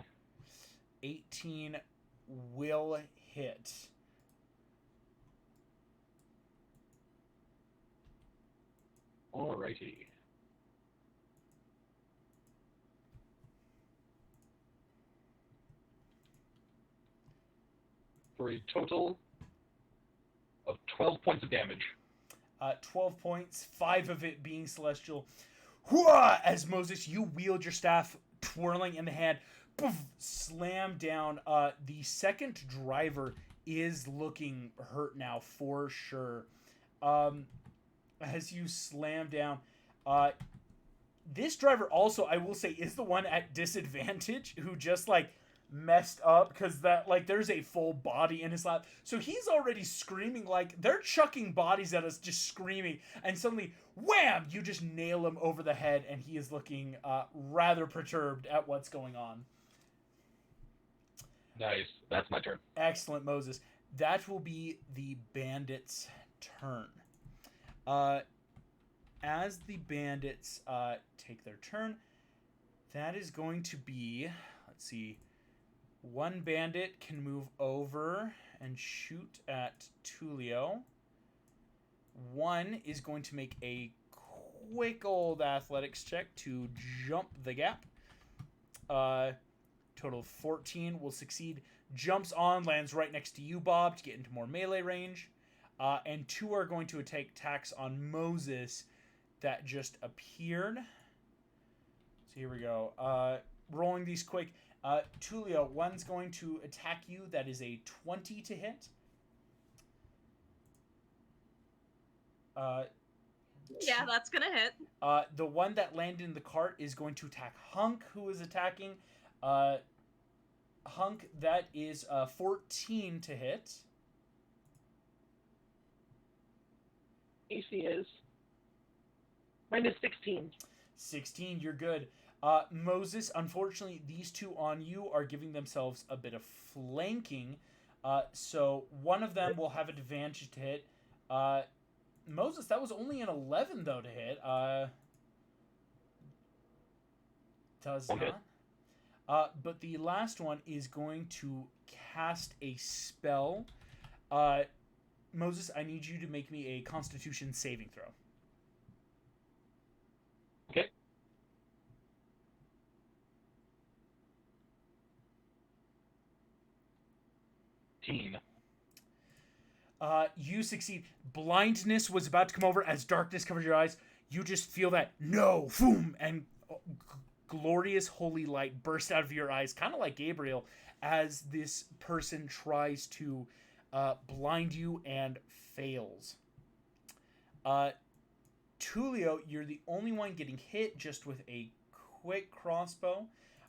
18 will hit. Alrighty. For a total of 12 points of damage. 12 points, 5 of it being celestial. Hooah! As Moses, you wield your staff, twirling in the hand, poof, slam down. The second driver is looking hurt now, for sure. As you slam down, this driver also, I will say, is the one at disadvantage who just, like, messed up because that, like, there's a full body in his lap. So he's already screaming, like, they're chucking bodies at us, just screaming. And suddenly, wham! You just nail him over the head, and he is looking rather perturbed at what's going on. Nice. That's my turn. Excellent, Moses. That will be the bandits' turn. As the bandits take their turn, that is going to be, let's see, one bandit can move over and shoot at Tulio. One is going to make a quick old athletics check to jump the gap. Total of 14 will succeed. Jumps on, lands right next to you, Bob, to get into more melee range. And 2 are going to take attacks on Moses that just appeared. So here we go. Rolling these quick. Tulio, one's going to attack you. That is a 20 to hit. Yeah, that's gonna hit. The one that landed in the cart is going to attack Hunk, who is attacking. Hunk, that is 14 to hit. AC is minus 16. 16, you're good. Moses, unfortunately, these 2 on you are giving themselves a bit of flanking. So one of them will have an advantage to hit. Moses, that was only an 11, though, to hit. Does not. But the last one is going to cast a spell. Moses, I need you to make me a Constitution saving throw. Okay. You succeed. Blindness was about to come over as darkness covers your eyes. You just feel that no, boom, and glorious holy light burst out of your eyes, kind of like Gabriel, as this person tries to blind you and fails. Tulio, you're the only one getting hit just with a quick crossbow.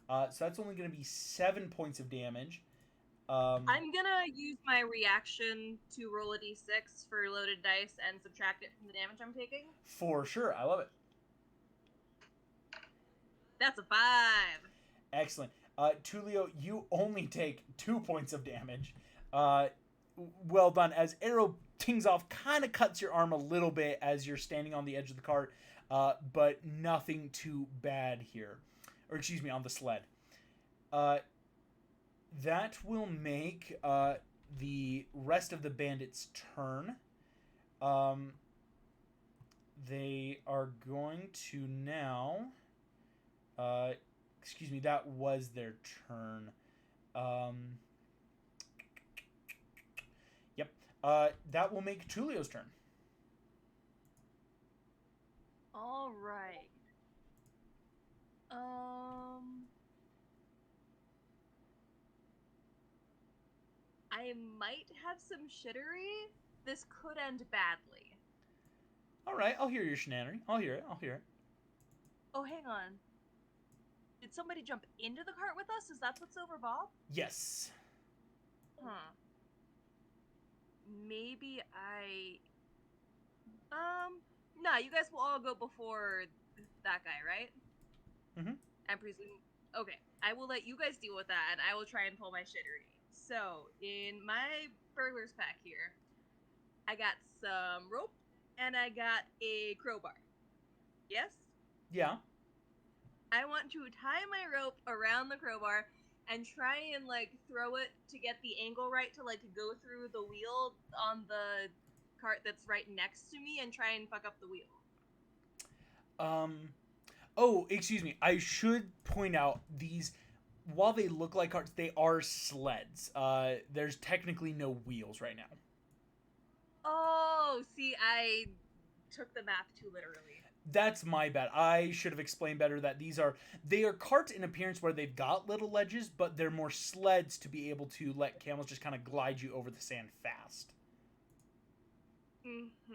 So that's only going to be 7 points of damage. I'm gonna use my reaction to roll a d6 for loaded dice and subtract it from the damage I'm taking. For sure. I love it. That's a 5. Excellent. Tulio, you only take 2 points of damage. Well done. As arrow tings off, kind of cuts your arm a little bit as you're standing on the edge of the cart, but nothing too bad here. Or excuse me, on the sled. That will make the rest of the bandits' turn. They are going to now... excuse me, that was their turn. Yep. That will make Tulio's turn. All right. I might have some shittery. This could end badly. All right, I'll hear your shenanigan. I'll hear it. Oh, hang on. Did somebody jump into the cart with us? Is that what's over Bob? Yes. Huh. Maybe I... Nah, you guys will all go before that guy, right? Mm-hmm. I presume... Okay, I will let you guys deal with that, and I will try and pull my shittery. So, in my burglar's pack here, I got some rope, and I got a crowbar. Yes? Yeah. I want to tie my rope around the crowbar and try and, like, throw it to get the angle right to, like, go through the wheel on the cart that's right next to me and try and fuck up the wheel. Oh, excuse me. I should point out these... While they look like carts, they are sleds. There's technically no wheels right now. Oh, see, I took the math too literally. That's my bad. I should have explained better that they are carts in appearance where they've got little ledges, but they're more sleds to be able to let camels just kind of glide you over the sand fast. Mm-hmm.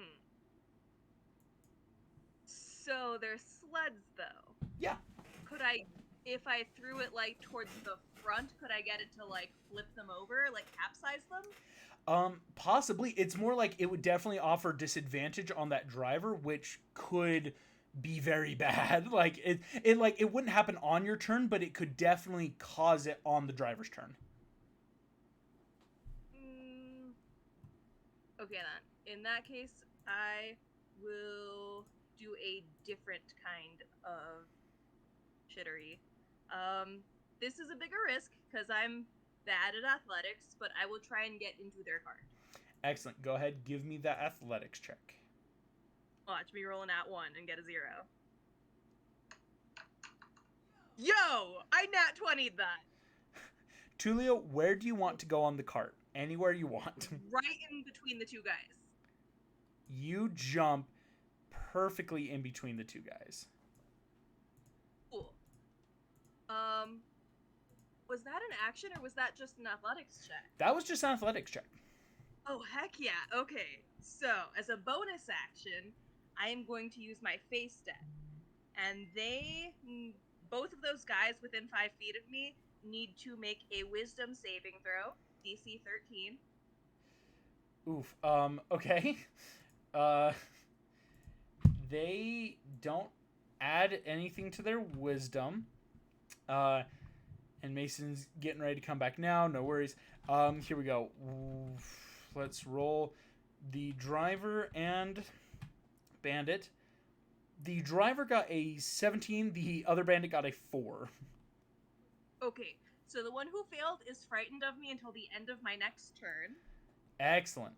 So they're sleds, though. Yeah. Could I, if I threw it, like, towards the front, could I get it to, like, flip them over, like, capsize them? Possibly. It's more like it would definitely offer disadvantage on that driver, which could be very bad. Like it wouldn't happen on your turn, but it could definitely cause it on the driver's turn. Okay then. In that case, I will do a different kind of shittery. This is a bigger risk because I'm bad at athletics, but I will try and get into their cart. Excellent. Go ahead, give me that athletics check. Watch me roll an @1 and get a 0. Yo! I nat 20'd that! Tulio, where do you want to go on the cart? Anywhere you want. Right in between the two guys. You jump perfectly in between the two guys. Cool. Was that an action or was that just an athletics check? That was just an athletics check. Oh, heck yeah. Okay. So, as a bonus action, I am going to use my face step. And both of those guys within 5 feet of me need to make a wisdom saving throw, DC 13. Oof. Okay. They don't add anything to their wisdom. And Mason's getting ready to come back now. No worries. Here we go. Let's roll the driver and bandit. The driver got a 17. The other bandit got a 4. Okay, so the one who failed is frightened of me until the end of my next turn. Excellent.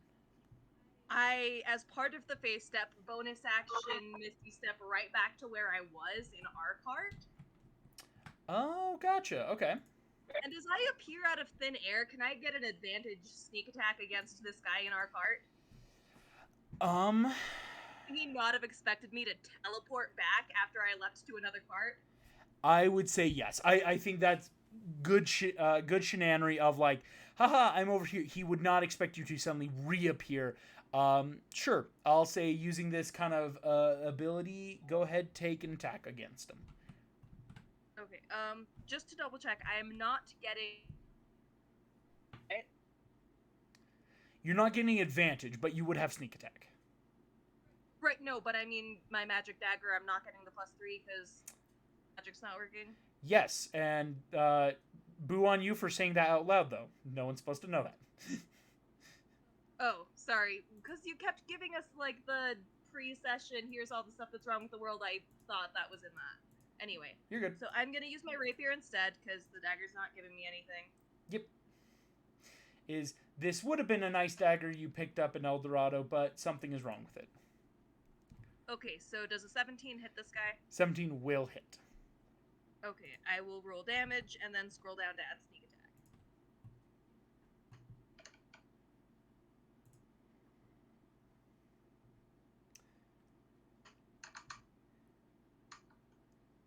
I, as part of the face step, bonus action, Misty step right back to where I was in our cart. Oh, gotcha. Okay. And as I appear out of thin air, can I get an advantage sneak attack against this guy in our cart? Would he not have expected me to teleport back after I leapt to another cart? I would say yes. I think that's good shenanery of like, haha, I'm over here. He would not expect you to suddenly reappear. Sure, I'll say using this kind of ability, go ahead, take an attack against him. Okay. Just to double check, I am not getting. You're not getting advantage, but you would have sneak attack. Right. No, but I mean my magic dagger. I'm not getting the +3 because magic's not working. Yes, and boo on you for saying that out loud, though. No one's supposed to know that. Oh, sorry. Because you kept giving us, like, the pre-session, here's all the stuff that's wrong with the world, I thought that was in that. Anyway. You're good. So I'm going to use my rapier instead, because the dagger's not giving me anything. Yep. This would have been a nice dagger you picked up in El Dorado, but something is wrong with it. Okay, so does a 17 hit this guy? 17 will hit. Okay, I will roll damage, and then scroll down to add sneak attack.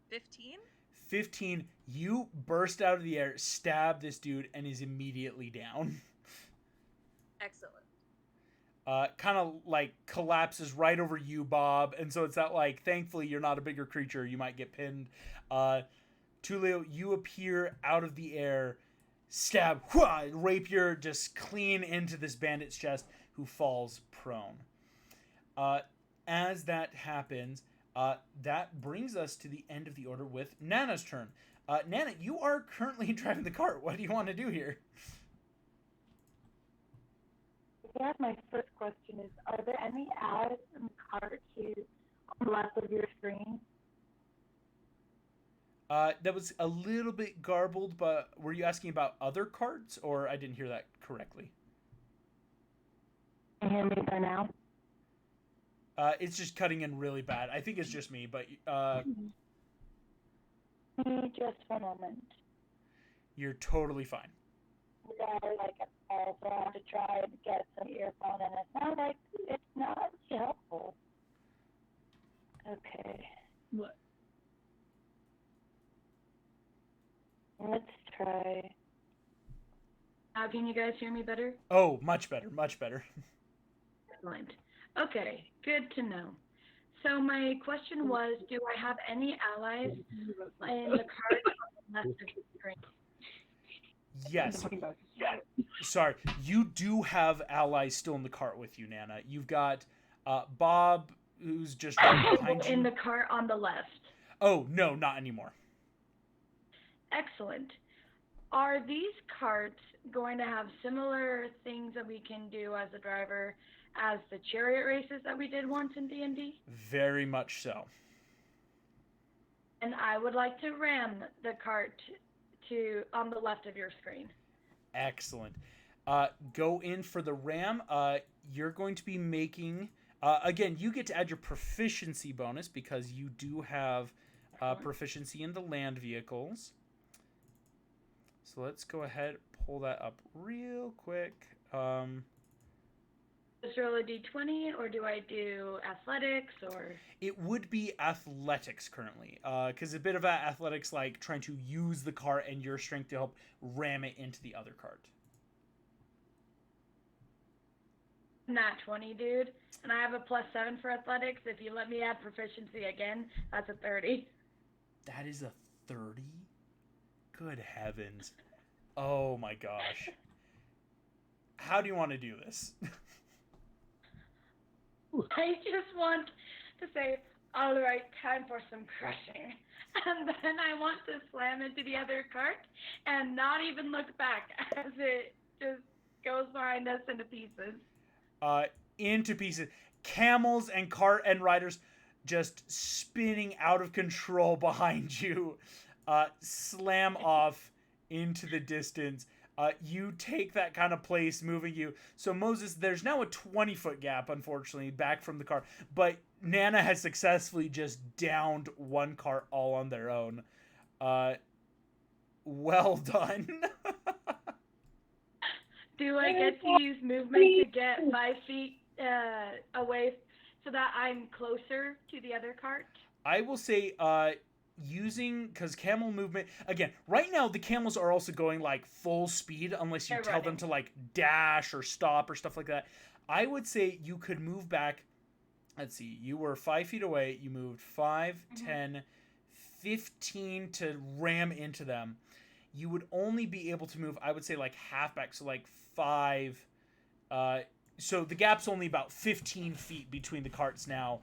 15? 15, you burst out of the air, stab this dude, and is immediately down. Excellent. Kind of like collapses right over you, Bob, and so it's that like, thankfully you're not a bigger creature, you might get pinned. Tulio, you appear out of the air, stab, rapier just clean into this bandit's chest, who falls prone. As that happens, that brings us to the end of the order with Nana's turn. Nana, you are currently driving the cart. What do you want to do here? Yeah, my first question is, are there any ads in the cart to on the left of your screen? That was a little bit garbled, but were you asking about other carts, or I didn't hear that correctly? Can you hear me by now? It's just cutting in really bad. I think it's just me, but Just one moment. You're totally fine. Like I also want to try to get some earphone, and it sounds like it's not helpful. Okay. What? Let's try. Now, can you guys hear me better? Oh, much better, much better. Excellent. Okay, good to know. So my question was, do I have any allies in the cart on the left of the screen? Yes. Sorry, you do have allies still in the cart with you, Nana. You've got Bob, who's just right behind you. In the cart on the left. Oh, no, not anymore. Excellent. Are these carts going to have similar things that we can do as a driver as the chariot races that we did once in D&D? Very much so. And I would like to ram the cart to on the left of your screen. Excellent. Go in for the ram. You're going to be making... again, you get to add your proficiency bonus because you do have proficiency in the land vehicles. So let's go ahead, pull that up real quick. Just roll a d20, or do I do athletics, or? It would be athletics currently, because a bit of athletics, like trying to use the cart and your strength to help ram it into the other cart. Not 20, dude. And I have a +7 for athletics. If you let me add proficiency again, that's a 30. That is a 30? Good heavens. Oh my gosh. How do you want to do this? I just want to say, all right, time for some crushing. And then I want to slam into the other cart and not even look back as it just goes behind us into pieces. Into pieces. Camels and cart and riders just spinning out of control behind you. Slam off into the distance. You take that kind of place, moving you. So Moses, there's now a 20-foot gap, unfortunately, back from the car. But Nana has successfully just downed one cart all on their own. Well done. Do I get to use movement to get 5 feet away so that I'm closer to the other cart? I will say using, because camel movement, again, right now the camels are also going like full speed unless you They're tell them running. to like dash or stop or stuff like that. I would say you could move back. Let's see, you were 5 feet away, you moved 5, 10, 15 to ram into them. You would only be able to move, I would say, like half back, so like 5. So the gap's only about 15 feet between the carts now,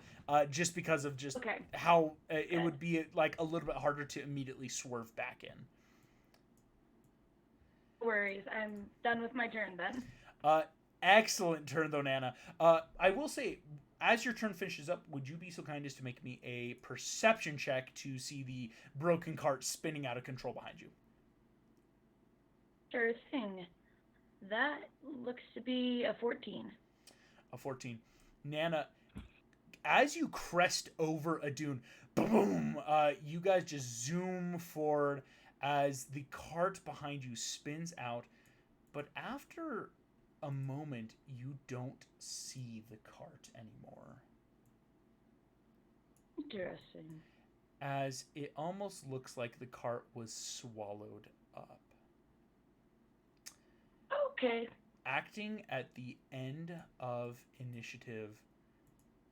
just because of just Okay. how it would be like a little bit harder to immediately swerve back in. No worries. I'm done with my turn then. Excellent turn though, Nana. I will say, as your turn finishes up, would you be so kind as to make me a perception check to see the broken cart spinning out of control behind you? Sure thing. That looks to be a 14. A 14. Nana, as you crest over a dune, boom! You guys just zoom forward as the cart behind you spins out. But after a moment, you don't see the cart anymore. Interesting. As it almost looks like the cart was swallowed up. Okay. Acting at the end of initiative,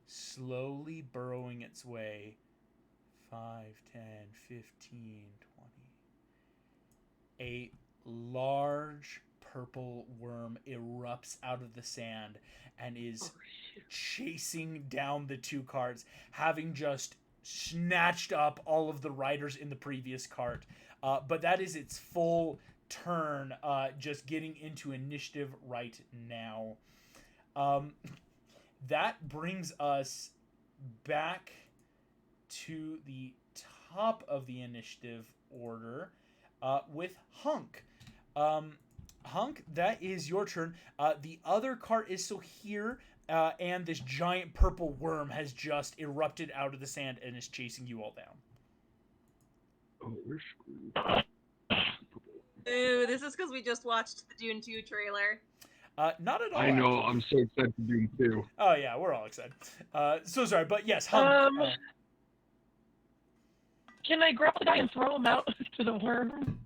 slowly burrowing its way, 5, 10, 15, 20. A large purple worm erupts out of the sand and is chasing down the two carts, having just snatched up all of the riders in the previous cart. But that is its full turn, just getting into initiative right now. That brings us back to the top of the initiative order with Hunk. Hunk, that is your turn. The other cart is still here, and this giant purple worm has just erupted out of the sand and is chasing you all down. Oh, we're screwed. Ooh, this is because we just watched the Dune 2 trailer. Not at all. I know, actually. I'm so excited to do too. Oh yeah, we're all excited. So sorry, but yes, Hunk. Can I grab the guy and throw him out to the worm?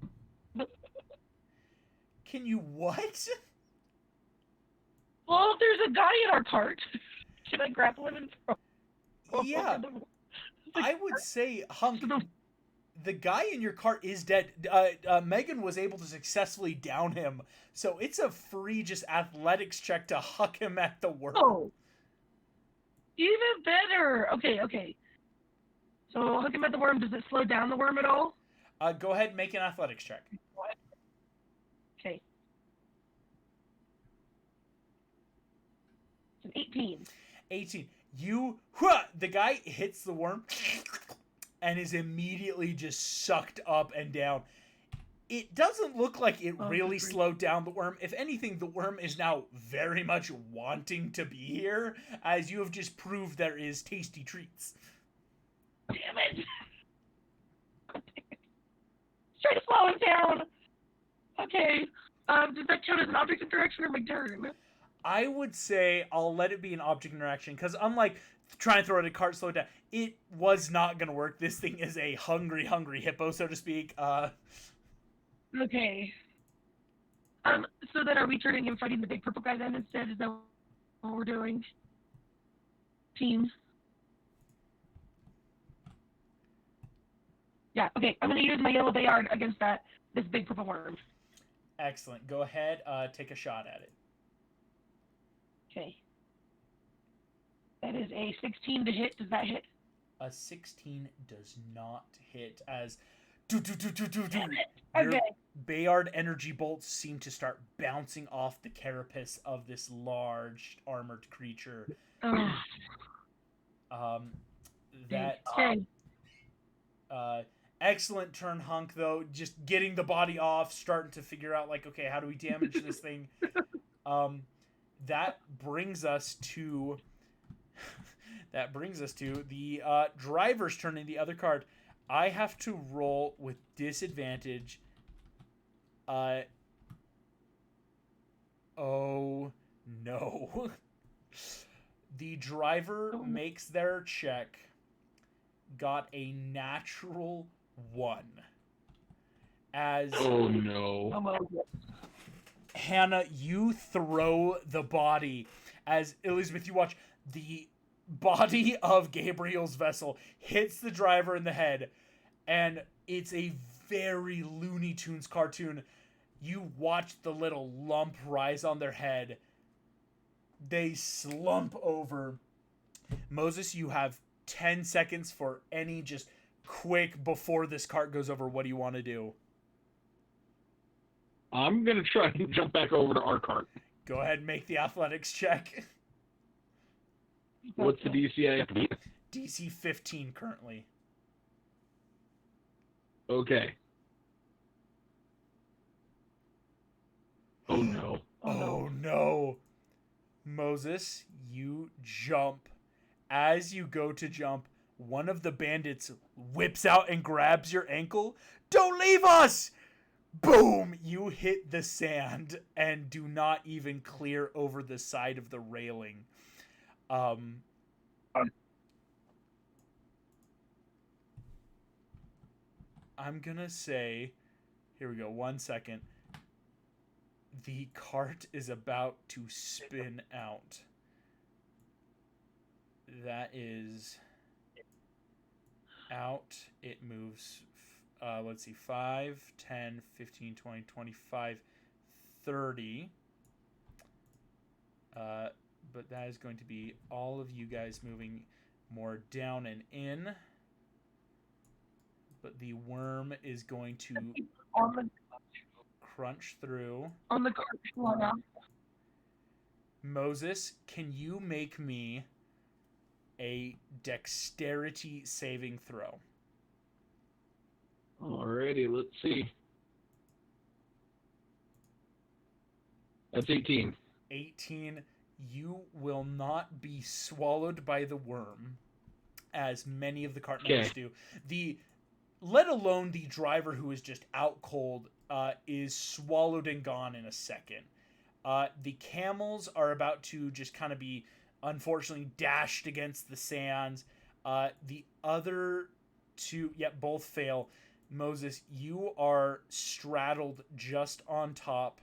Can you what? Well, there's a guy in our cart. Can I grapple him and throw him? Yeah, I would say, Hunk, to the the guy in your cart is dead. Megan was able to successfully down him, so it's a free just athletics check to huck him at the worm. Oh, even better. Okay. So hook him at the worm. Does it slow down the worm at all? Go ahead and make an athletics check. Okay. It's an 18. 18. The guy hits the worm and is immediately just sucked up and down. It doesn't look like it really slowed down the worm. If anything, the worm is now very much wanting to be here, as you have just proved there is tasty treats. Damn it! Try to slow him down. Okay. Does that count as an object interaction or my turn? I would say I'll let it be an object interaction, because unlike trying to throw it at a cart, slow it down, it was not going to work. This thing is a hungry hippo, so to speak. Okay. So then are we turning and fighting the big purple guy then instead? Is that what we're doing? Team. Yeah, okay. I'm going to use my yellow Bayard against this big purple worm. Excellent. Go ahead, take a shot at it. Okay. That is a 16 to hit. Does that hit? A 16 does not hit, as Okay. your Bayard energy bolts seem to start bouncing off the carapace of this large armored creature. Okay. Excellent turn, Hunk, though. Just getting the body off, starting to figure out, like, okay, how do we damage this thing? That brings us to the driver's turn in the other card. I have to roll with disadvantage. Oh no. The driver makes their check. got a natural 1. As Oh no. Hannah, you throw the body. As Elizabeth, you watch the body of Gabriel's vessel hits the driver in the head, and it's a very Looney Tunes cartoon. You watch the little lump rise on their head. They slump over. Moses, you have 10 seconds for any just quick before this cart goes over. What do you want to do? I'm going to try and jump back over to our cart. Go ahead and make the athletics check. What's the DC I have to beat? DC 15 currently. Okay. Oh no. Oh no. Moses, you jump. As you go to jump, one of the bandits whips out and grabs your ankle. Don't leave us! Boom! You hit the sand and do not even clear over the side of the railing. I'm gonna say, here we go, 1 second. The cart is about to spin out. That is out. It moves, let's see, 5, 10, 15, 20, 25, 30. But that is going to be all of you guys moving more down and in. But the worm is going to crunch through. On the cart. Moses, can you make me a dexterity saving throw? Alrighty, let's see. That's 18. 18. You will not be swallowed by the worm, as many of the cart members do. Let alone the driver, who is just out cold, is swallowed and gone in a second. The camels are about to just kind of be, unfortunately, dashed against the sands. The other two, both fail. Moses, you are straddled just on top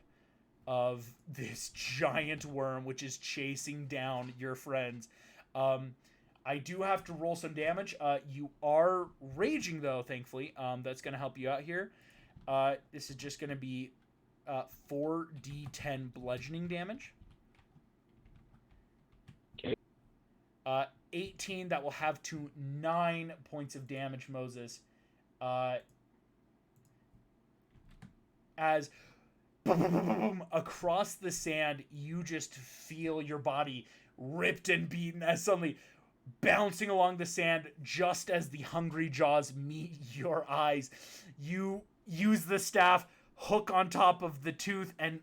of this giant worm, which is chasing down your friends. I do have to roll some damage. You are raging, though, thankfully. That's going to help you out here. This is just going to be 4d10 bludgeoning damage. Okay. 18, that will have to 9 points of damage, Moses. As across the sand, you just feel your body ripped and beaten as suddenly bouncing along the sand just as the hungry jaws meet your eyes. You use the staff, hook on top of the tooth, and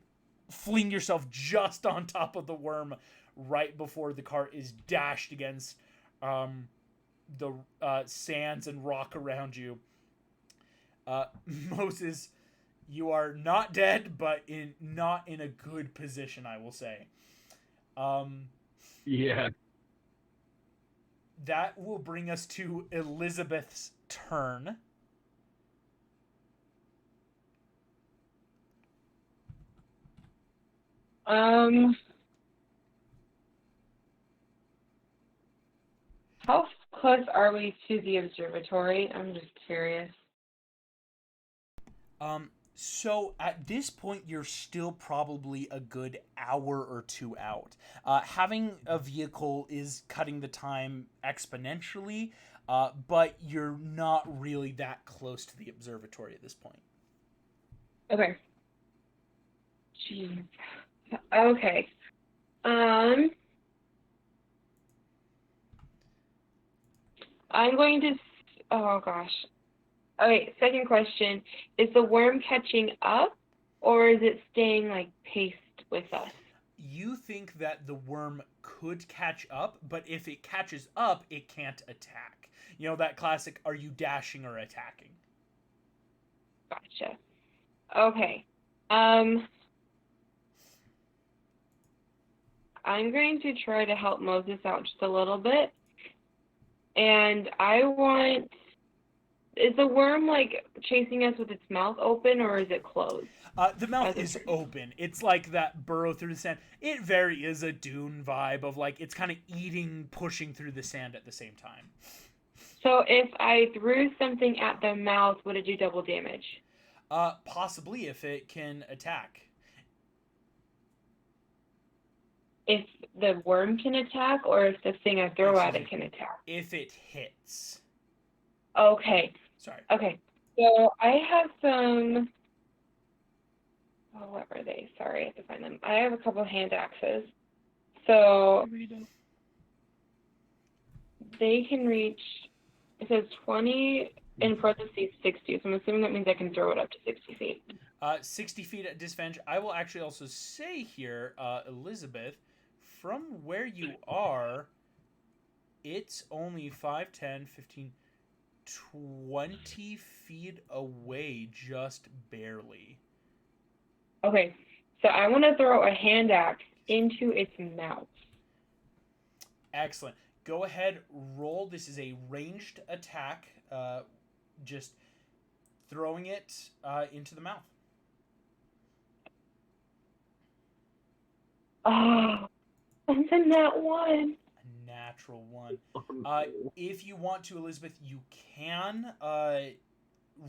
fling yourself just on top of the worm right before the cart is dashed against the sands and rock around you. Moses, you are not dead, but not in a good position, I will say. Yeah. That will bring us to Elizabeth's turn. How close are we to the observatory? I'm just curious. So at this point, you're still probably a good hour or two out. Having a vehicle is cutting the time exponentially, but you're not really that close to the observatory at this point. Okay. Jeez. Okay. I'm going to. Oh gosh. Okay. Second question: is the worm catching up, or is it staying like paced with us? You think that the worm could catch up, but if it catches up, it can't attack. You know that classic: are you dashing or attacking? Gotcha. Okay. I'm going to try to help Moses out just a little bit. And I want... Is the worm, like, chasing us with its mouth open, or is it closed? The mouth is open. It's like that burrow through the sand. It very is a Dune vibe of, like, it's kind of eating, pushing through the sand at the same time. So if I threw something at the mouth, would it do double damage? Possibly, if it can attack. If the worm can attack, or if the thing I throw at it can attack? If it hits. Okay. Sorry. Okay. So I have some... Oh, what were they? Sorry, I have to find them. I have a couple hand axes. So they can reach... It says 20, in parentheses 60, so I'm assuming that means I can throw it up to 60 feet. 60 feet at disadvantage. I will actually also say here, Elizabeth, from where you are, it's only 5, 10, 15, 20 feet away, just barely. Okay, so I want to throw a hand axe into its mouth. Excellent. Go ahead, roll. This is a ranged attack. Just throwing it into the mouth. Oh, that's a nat 1. A natural 1. If you want to, Elizabeth, you can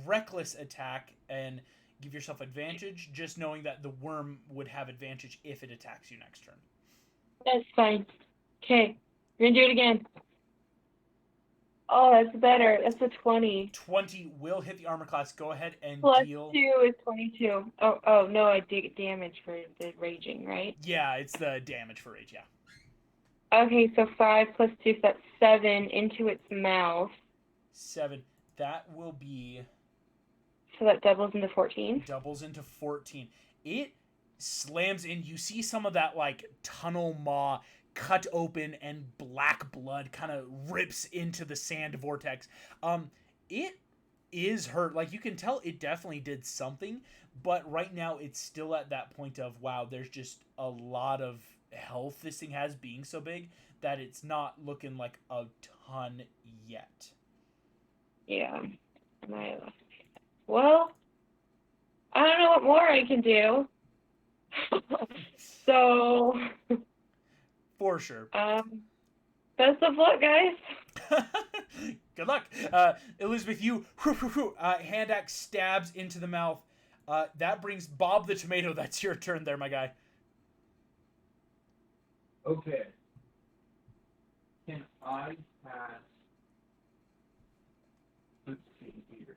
reckless attack and give yourself advantage, just knowing that the worm would have advantage if it attacks you next turn. That's fine. Okay, we're going to do it again. Oh, that's better. That's a 20. 20 will hit the armor class. Go ahead and Plus deal... 2 is 22. Oh, no, I did damage for the raging, right? Yeah, it's the damage for rage, yeah. Okay, so 5 plus 2, so that's 7 into its mouth. 7. That will be... So that doubles into 14? Doubles into 14. It slams in. You see some of that, like, tunnel maw cut open and black blood kind of rips into the sand vortex. It is hurt. Like, you can tell it definitely did something, but right now it's still at that point of, wow, there's just a lot of health this thing has being so big that it's not looking like a ton yet. Yeah. Well, I don't know what more I can do. So... For sure. Best of luck, guys. Good luck. Elizabeth, you hand axe stabs into the mouth. That brings Bob the Tomato. That's your turn there, my guy. Okay. Can I cast... Let's see here.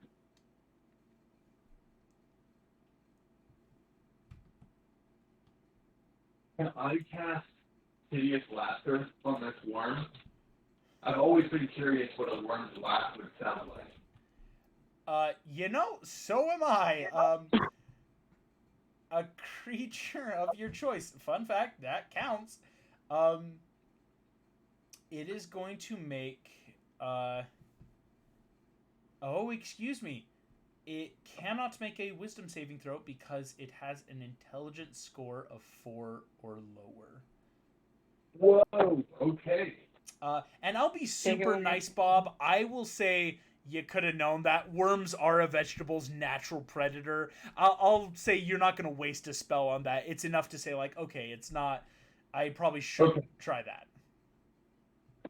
Can I cast hideous laughter on this worm? I've always been curious what a worm's laugh would sound like. So am I. A creature of your choice. Fun fact, that counts. It is going to make... excuse me. It cannot make a wisdom saving throw because it has an intelligence score of 4 or lower. Whoa, okay. And I'll be super nice, Bob. I will say you could have known that. Worms are a vegetable's natural predator. I'll say you're not going to waste a spell on that. It's enough to say, like, okay, it's not... I probably should try that.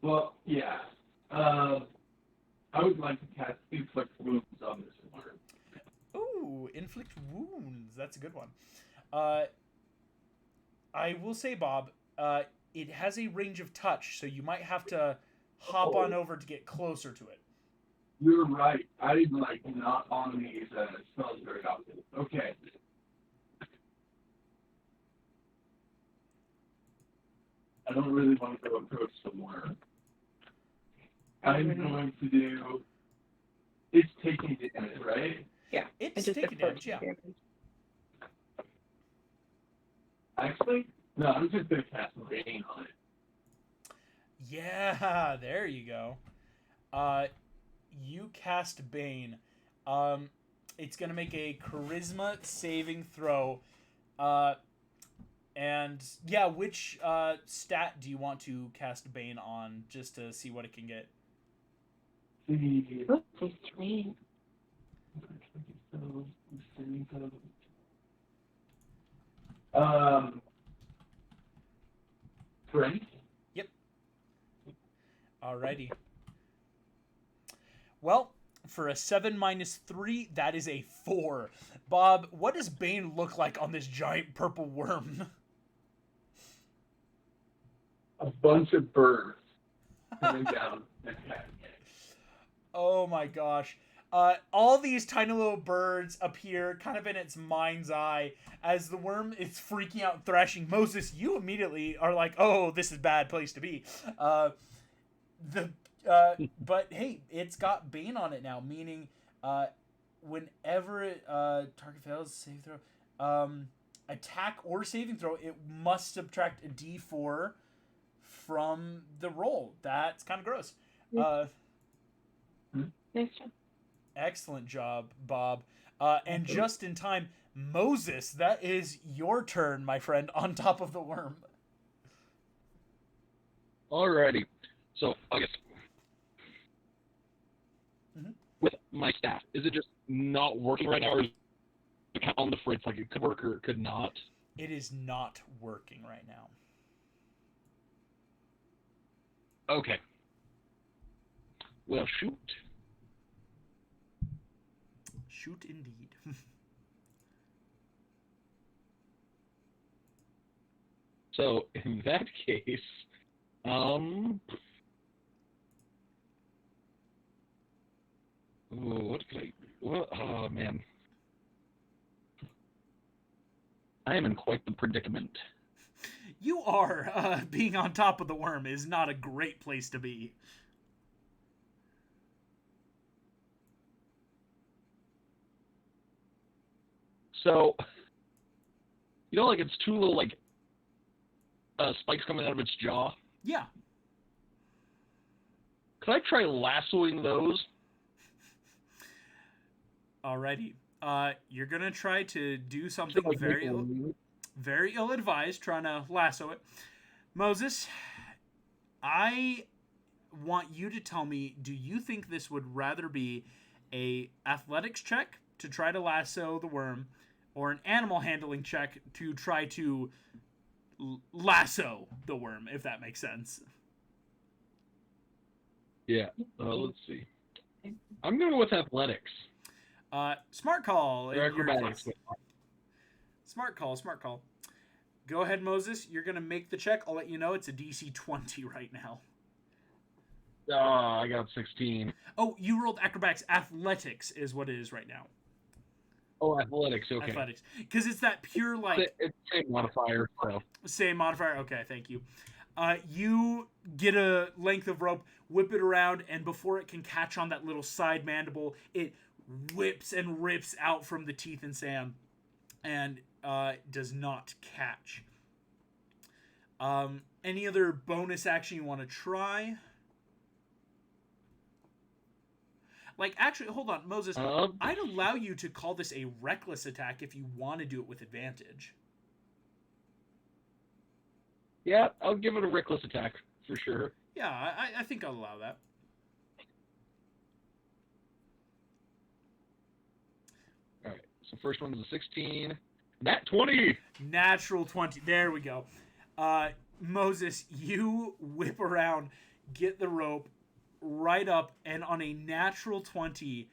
Well, yeah. I would like to cast Inflict Wounds on this worm. Ooh, Inflict Wounds. That's a good one. I will say, Bob, it has a range of touch, so you might have to hop on over to get closer to it. You're right. I'm, not on these spells very often. Okay. I don't really want to go approach the worm. I'm going to do... It's taking damage, right? Yeah. It's taking damage, yeah. Actually, no, I'm just going to cast Bane on it. Yeah, there you go. You cast Bane. It's going to make a charisma saving throw. And, yeah, which stat do you want to cast Bane on, just to see what it can get? see. Let's say 3. Strength. Yep. Alrighty. Well, for a 7 minus 3, that is a 4. Bob, what does Bane look like on this giant purple worm? A bunch of birds coming down. Oh my gosh. All these tiny little birds appear kind of in its mind's eye as the worm is freaking out and thrashing. Moses, you immediately are like, oh, this is a bad place to be. But hey, it's got Bane on it now, meaning whenever target fails save throw, attack or saving throw, it must subtract a d4 from the roll. That's kind of gross. Nice job. Excellent job, Bob. And just in time, Moses, that is your turn, my friend, on top of the worm. Alrighty. So, I guess with my staff, is it just not working right now, or is it on the fritz, like it could work or it could not? It is not working right now. Okay. Well, shoot. Shoot indeed. So, in that case, what could I... Well, oh, man. I am in quite the predicament. You are. Being on top of the worm is not a great place to be. So, you know, like it's two little, like, spikes coming out of its jaw? Yeah. Could I try lassoing those? Alrighty. You're gonna try to do something Like, very ill-advised, trying to lasso it. Moses, I want you to tell me, do you think this would rather be a athletics check to try to lasso the worm, or an animal handling check to try to lasso the worm, if that makes sense? Yeah. Let's see. I'm going with athletics. Smart call. Or acrobatics. Smart call. Go ahead, Moses. You're going to make the check. I'll let you know it's a DC 20 right now. I got 16. Oh, you rolled acrobatics. Athletics is what it is right now. Oh, athletics, okay. Athletics. Because it's that pure, like... It's the same modifier, so... Same modifier? Okay, thank you. You get a length of rope, whip it around, and before it can catch on that little side mandible, it whips and rips out from the teeth and sand, and does not catch. Any other bonus action you want to try? Like, actually, hold on, Moses. I'd allow you to call this a reckless attack if you want to do it with advantage. Yeah, I'll give it a reckless attack, for sure. Yeah, I think I'll allow that. Alright, so first one is a 16. Nat 20! Natural 20. There we go. Moses, you whip around, get the rope right up, and on a natural 20,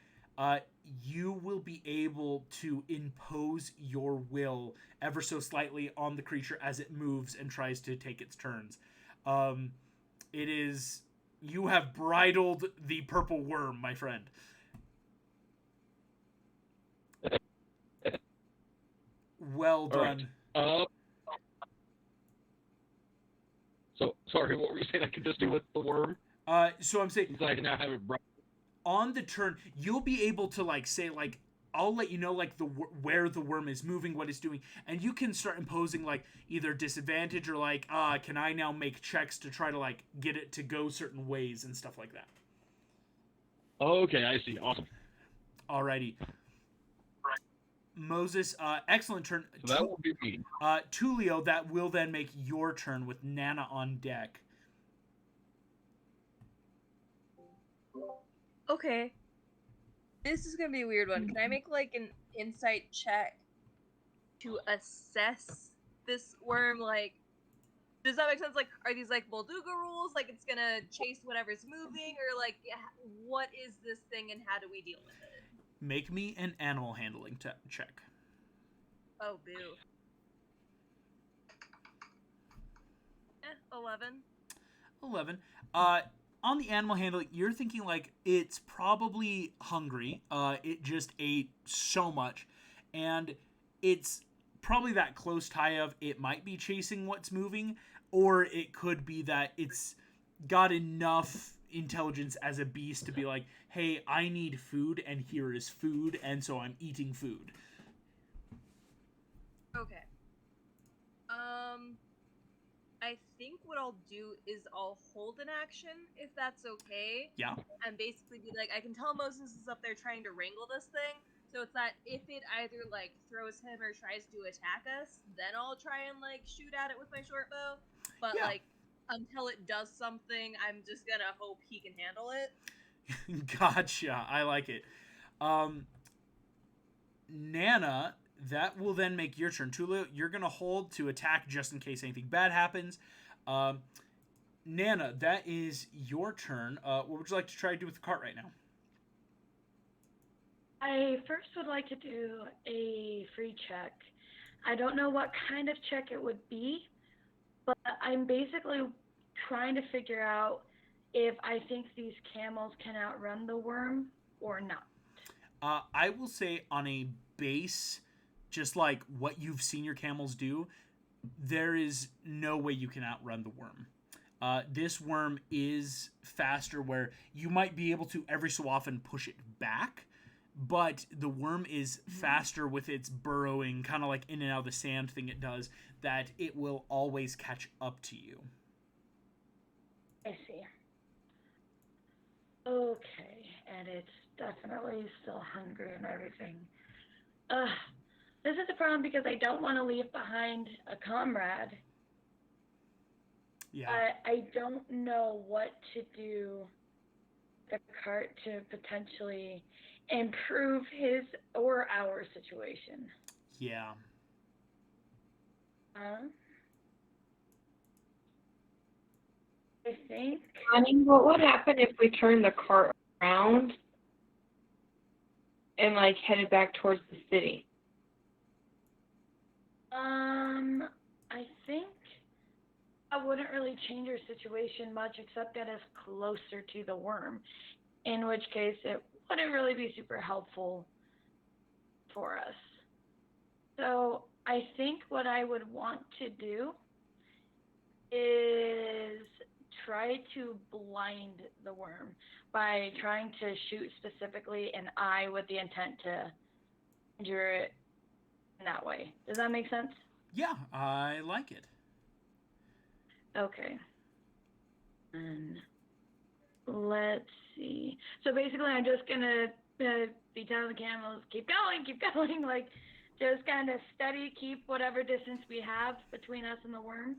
you will be able to impose your will ever so slightly on the creature as it moves and tries to take its turns. You have bridled the purple worm, my friend. Well done. Right. So, sorry, what were you saying I could just do with the worm? So I'm saying... I can now have it brought... On the turn, you'll be able to, like, say, like, I'll let you know, like, where the worm is moving, what it's doing, and you can start imposing, like, either disadvantage or, like, can I now make checks to try to, like, get it to go certain ways and stuff like that. Okay, I see. Awesome. Alrighty. Moses, excellent turn. So that will be me. Tulio, that will then make your turn with Nana on deck. Okay. This is gonna be a weird one. Can I make like an insight check to assess this worm? Like, does that make sense? Like, are these like Molduga rules? Like, it's gonna chase whatever's moving, or like, what is this thing and how do we deal with it? Make me an animal handling check. Oh, boo. 11. 11. On the animal handling, you're thinking like it's probably hungry. It just ate so much, and it's probably that close tie of it might be chasing what's moving, or it could be that it's got enough intelligence as a beast to be like, hey, I need food, and here is food, and so I'm eating food. Okay. I think what I'll do is I'll hold an action, if that's okay. Yeah. And basically be like, I can tell Moses is up there trying to wrangle this thing, so it's that if it either, like, throws him or tries to attack us, then I'll try and, like, shoot at it with my short bow. But, Yeah. like, until it does something, I'm just gonna hope he can handle it. Gotcha. I like it. Nana, that will then make your turn. Tulu, you're going to hold to attack just in case anything bad happens. Nana, that is your turn. What would you like to try to do with the cart right now? I first would like to do a free check. I don't know what kind of check it would be, but I'm basically trying to figure out if I think these camels can outrun the worm or not. I will say on a base, just like what you've seen your camels do, there is no way you can outrun the worm. This worm is faster where you might be able to every so often push it back, but the worm is faster with its burrowing, kind of like in and out of the sand thing it does, that it will always catch up to you. I see. Okay, and it's definitely still hungry and everything. This is a problem because I don't want to leave behind a comrade. Yeah. I don't know what to do with the cart to potentially improve his or our situation. Yeah. I think. I mean, what would happen if we turned the cart around and like headed back towards the city? I think I wouldn't really change our situation much except get us closer to the worm, in which case it wouldn't really be super helpful for us. So I think what I would want to do is try to blind the worm by trying to shoot specifically an eye with the intent to injure it in that way. Does that make sense? Yeah, I like it. Okay. And let's see. So basically I'm just going to be telling the camels, keep going, like just kind of steady, keep whatever distance we have between us and the worm.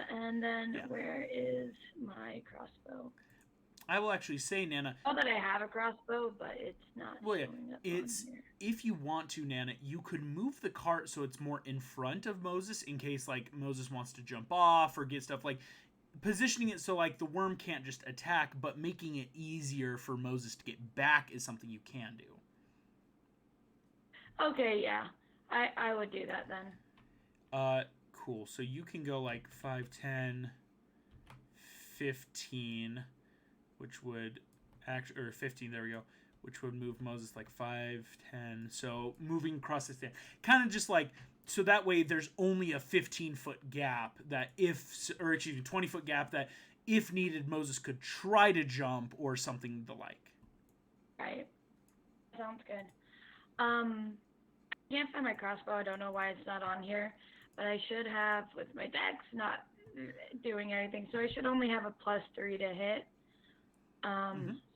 And then where is my crossbow? I will actually say, Nana. Not that I have a crossbow, but it's not showing up it's on here. If you want to, Nana, you could move the cart so it's more in front of Moses in case like Moses wants to jump off or get stuff, like positioning it so like the worm can't just attack, but making it easier for Moses to get back is something you can do. Okay, yeah. I would do that then. Cool. So you can go like 5, 10, 15, which would actually, or 15, there we go, which would move Moses like 5, 10. So moving across the stand, kind of just like, so that way there's only a 15-foot gap that if, or excuse me, 20-foot gap that if needed, Moses could try to jump or something the like. Right. Sounds good. I can't find my crossbow. I don't know why it's not on here, but I should have, with my dex not doing anything, so I should only have a +3 to hit.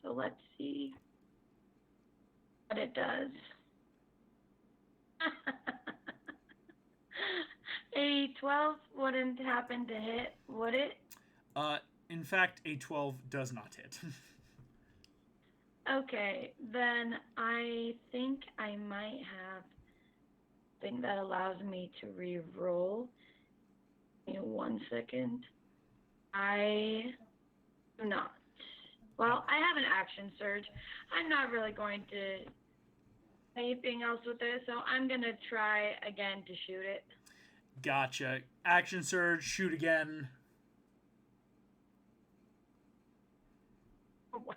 So let's see what it does. A 12 wouldn't happen to hit, would it? In fact, a 12 does not hit. Okay, then I think I might have a thing that allows me to re-roll. Give me 1 second. I do not. Well, I have an action surge. I'm not really going to do anything else with it, so I'm going to try again to shoot it. Gotcha. Action surge, shoot again. Wow,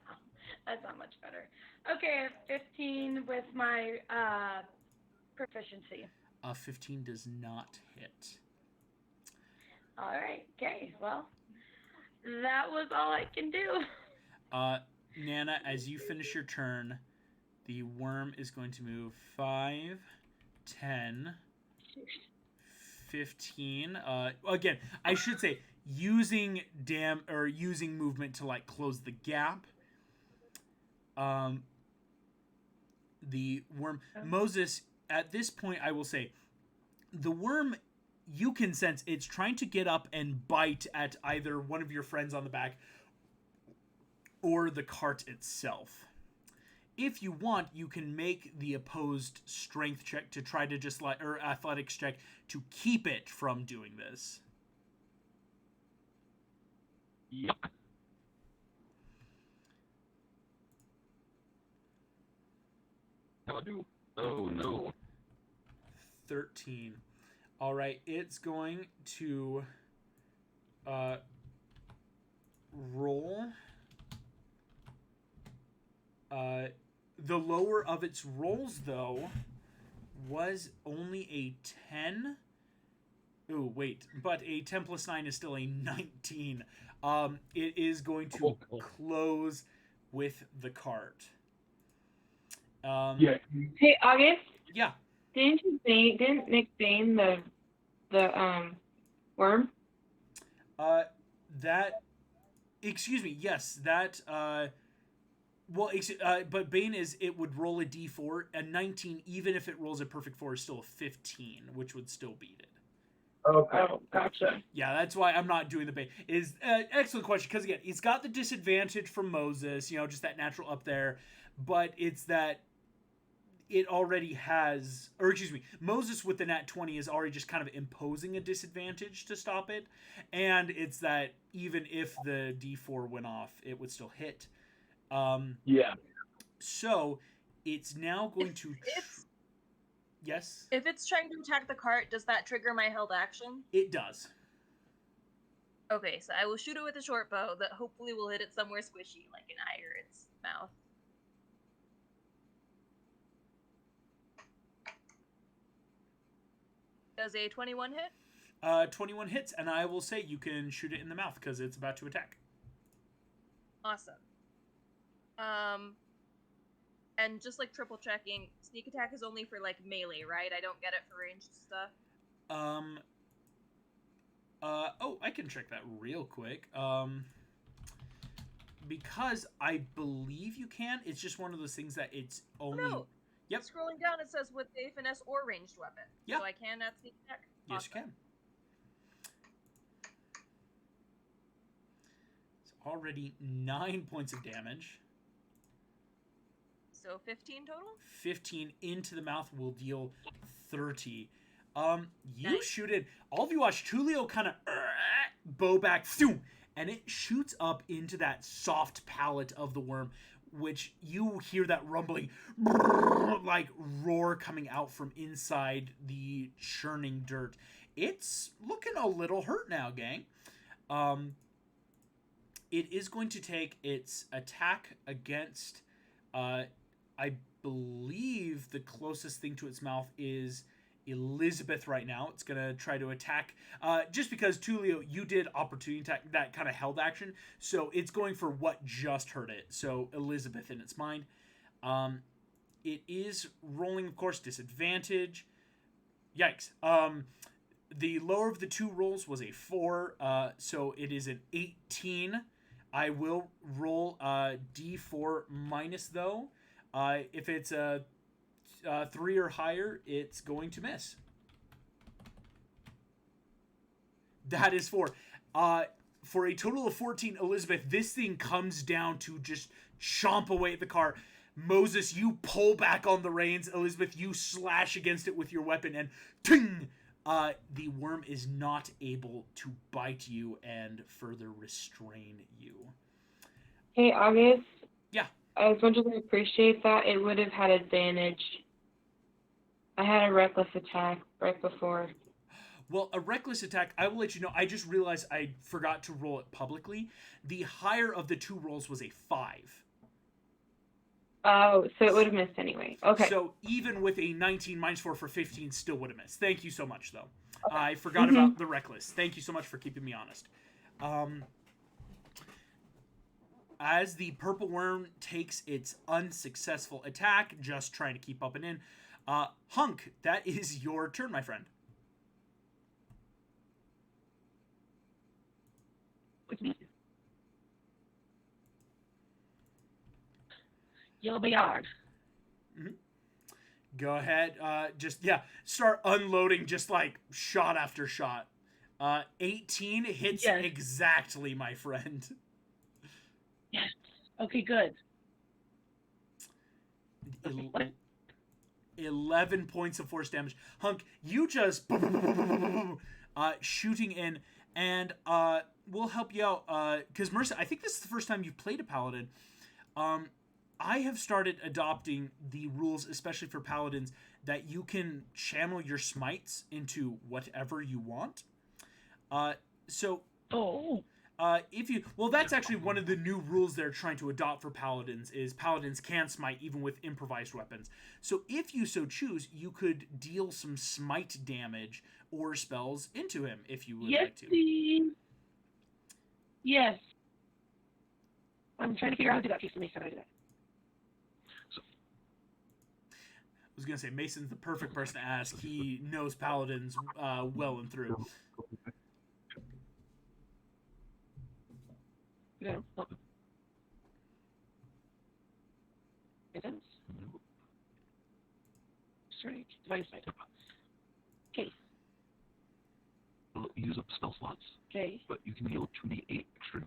that's not much better. Okay, 15 with my proficiency. 15 does not hit. All right, okay, well, that was all I can do. Nana, as you finish your turn, the worm is going to move 5, 10, 15. Again, I should say using using movement to like close the gap. The worm, Moses, at this point I will say the worm, you can sense it's trying to get up and bite at either one of your friends on the back or the cart itself. If you want, you can make the opposed strength check to try to just or athletics check to keep it from doing this. Yep. How I do? Oh no. 13. All right, it's going to roll. The lower of its rolls, though, was only a 10. Oh, wait, but a 10 plus 9 is still a 19. It is going to close with the cart. Yeah. Hey, August. Yeah. Didn't Nick bane the worm? Excuse me. Yes, that. But Bane it would roll a d4. A 19, even if it rolls a perfect 4, is still a 15, which would still beat it. Okay. Oh, gotcha. Yeah, that's why I'm not doing the Bane. Is excellent question, because again, it's got the disadvantage from Moses, just that natural up there, but it's that it already has, or excuse me, Moses with the nat 20 is already just kind of imposing a disadvantage to stop it, and it's that even if the d4 went off, it would still hit. Yeah. So it's now going to. Yes. If it's trying to attack the cart, does that trigger my held action? It does. Okay, so I will shoot it with a short bow that hopefully will hit it somewhere squishy, like an eye or its mouth. Does a 21 hit? 21 hits, and I will say you can shoot it in the mouth because it's about to attack. Awesome. And just like triple checking, sneak attack is only for like melee, right? I don't get it for ranged stuff. I can check that real quick. Because I believe you can. It's just one of those things that it's only. Oh, no. Yep. Scrolling down, it says with a finesse or ranged weapon. Yeah. So I can at sneak attack. Yes, Awesome. you can. It's already 9 points of damage. So 15 total? 15 into the mouth will deal 30. You Nice. shoot it. All of you watch Tulio kind of bow back, and it shoots up into that soft palate of the worm, which you hear that rumbling, like roar coming out from inside the churning dirt. It's looking a little hurt now, gang. It is going to take its attack against, I believe the closest thing to its mouth is Elizabeth right now. It's going to try to attack, just because, Tulio, you did opportunity attack, that kind of held action, so it's going for what just hurt it. So Elizabeth in its mind. It is rolling, of course, disadvantage. Yikes. The lower of the two rolls was a 4, so it is an 18. I will roll D4 minus, though. If it's a 3 or higher, it's going to miss. That is 4. For a total of 14, Elizabeth, this thing comes down to just chomp away at the car. Moses, you pull back on the reins. Elizabeth, you slash against it with your weapon, and ting! The worm is not able to bite you and further restrain you. Hey, August. Yeah. As much as I appreciate that, it would have had advantage. I had a reckless attack right before. Well, a reckless attack, I will let you know, I just realized I forgot to roll it publicly. The higher of the two rolls was a 5. Oh, so it would have missed anyway. Okay. So even with a 19 minus 4 for 15 still would have missed. Thank you so much, though. Okay. I forgot about the reckless. Thank you so much for keeping me honest. As the purple worm takes its unsuccessful attack, just trying to keep up and in, Hunk, that is your turn, my friend. You'll be hard. Mm-hmm. Go ahead. Start unloading just like shot after shot. 18 hits exactly, my friend. Yes. Okay, good. 11 points of force damage. Hunk, you just shooting in, and we'll help you out. Because Marissa, I think this is the first time you've played a paladin. I have started adopting the rules, especially for paladins, that you can channel your smites into whatever you want. That's actually one of the new rules they're trying to adopt for paladins, is paladins can smite even with improvised weapons. So if you so choose, you could deal some smite damage or spells into him if you would like to. Please. Yes. I'm trying to figure out how to do that piece. Let me see how to do that. I was going to say, Mason's the perfect person to ask. He knows paladins well and through. Yeah. Oh. Intense. Straight. Divine Sight. Okay. Use up spell slots. Okay. But you can heal 2d8 extra.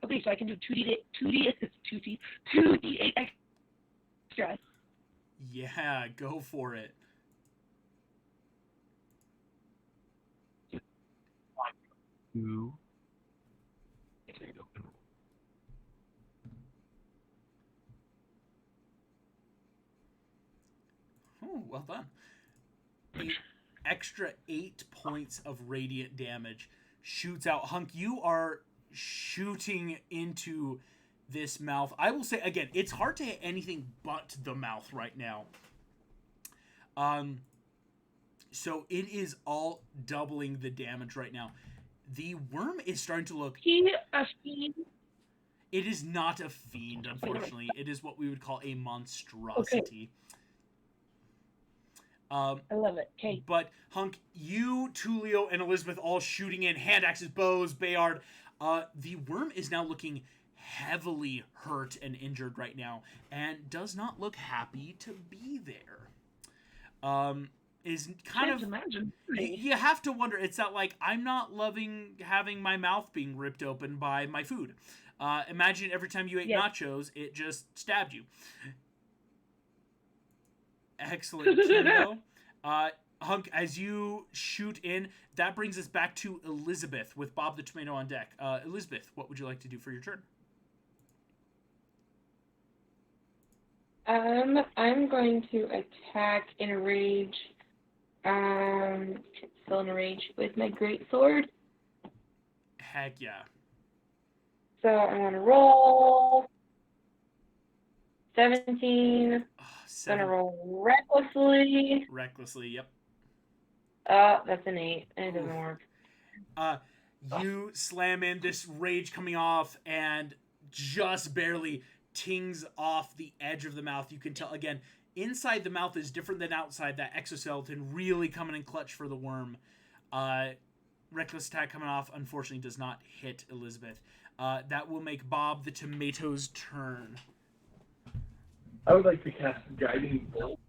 Okay, so I can do 2d8 extra. Yeah, go for it. Two. There you go. Oh, well done. The extra 8 points of radiant damage shoots out. Hunk, you are shooting into this mouth. I will say, again, it's hard to hit anything but the mouth right now. So it is all doubling the damage right now. The worm is starting to look... A fiend? It is not a fiend, unfortunately. It is what we would call a monstrosity. Okay. I love it. Okay. But, Hunk, you, Tulio, and Elizabeth all shooting in hand axes, bows, Bayard. The worm is now looking heavily hurt and injured right now, and does not look happy to be there. Is kind Can't of imagine. You have to wonder. It's that like, I'm not loving having my mouth being ripped open by my food. Imagine every time you ate nachos, it just stabbed you. Excellent, Kendo. Hunk, as you shoot in, that brings us back to Elizabeth with Bob the Tomato on deck. Elizabeth, what would you like to do for your turn? I'm going to attack in a rage. Still in a rage with my great sword. Heck yeah. So I'm going to roll 17. I'm going to roll recklessly. Recklessly, yep. That's an 8, and it doesn't work. You slam in, this rage coming off, and just barely tings off the edge of the mouth. You can tell, again, inside the mouth is different than outside. That exoskeleton really coming in clutch for the worm. Reckless attack coming off, unfortunately, does not hit Elizabeth. That will make Bob the Tomato's turn. I would like to cast Guiding Bolt.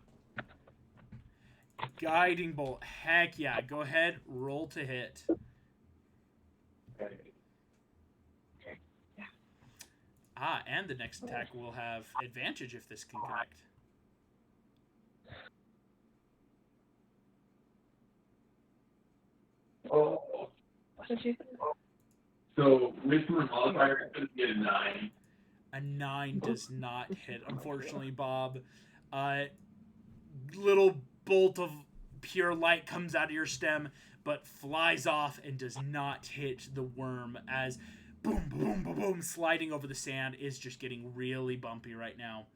Guiding Bolt. Heck yeah. Go ahead. Roll to hit. Okay. And the next attack will have advantage if this can connect. Oh. What did you? So with my modifier, it's going to get a 9. A 9 does not hit, unfortunately, Bob. Little bolt of pure light comes out of your stem, but flies off and does not hit the worm as boom, boom, boom, boom, sliding over the sand is just getting really bumpy right now.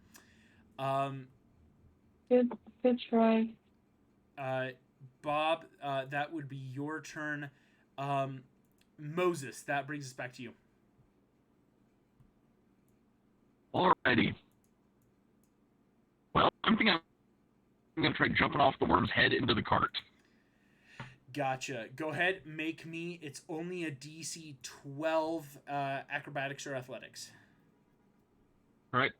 Good try. Bob, that would be your turn. Moses, that brings us back to you. Alrighty. Well, I'm thinking I'm going to try jumping off the worm's head into the cart. Gotcha. Go ahead, make me. It's only a DC 12 acrobatics or athletics. Alright.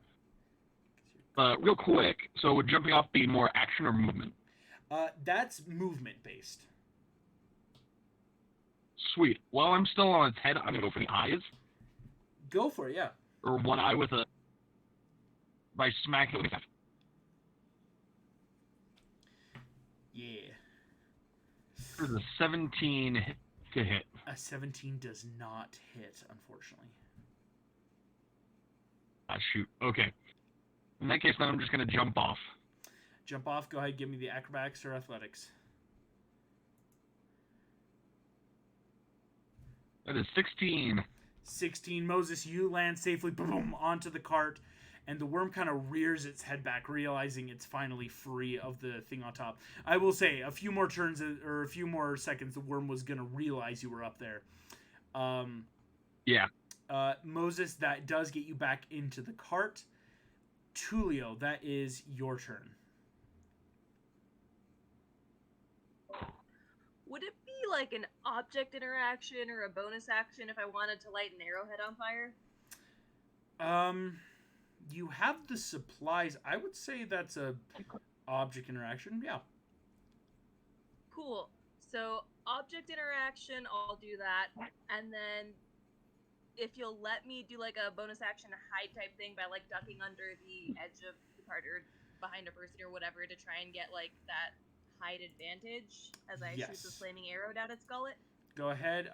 Real quick, so would jumping off be more action or movement? That's movement based. Sweet. While I'm still on its head, I'm going to go for the eyes. Go for it, yeah. Or one eye with a... by smacking it with that. Yeah. For the 17 to hit. A 17 does not hit, unfortunately. Shoot. Okay. In that case, then I'm just going to jump off. Jump off. Go ahead, give me the acrobatics or athletics. That is 16. 16. Moses, you land safely boom, onto the cart, and the worm kind of rears its head back, realizing it's finally free of the thing on top. I will say, a few more turns, or a few more seconds, the worm was going to realize you were up there. Yeah. Moses, that does get you back into the cart. Tulio, that is your turn. Would it be like an object interaction or a bonus action if I wanted to light an arrowhead on fire? You have the supplies. I would say that's a object interaction. Yeah. Cool. So object interaction, I'll do that, and then if you'll let me do like a bonus action hide type thing by like ducking under the edge of the cart or behind a person or whatever to try and get like that hide advantage as I shoot the flaming arrow down its gullet. Go ahead.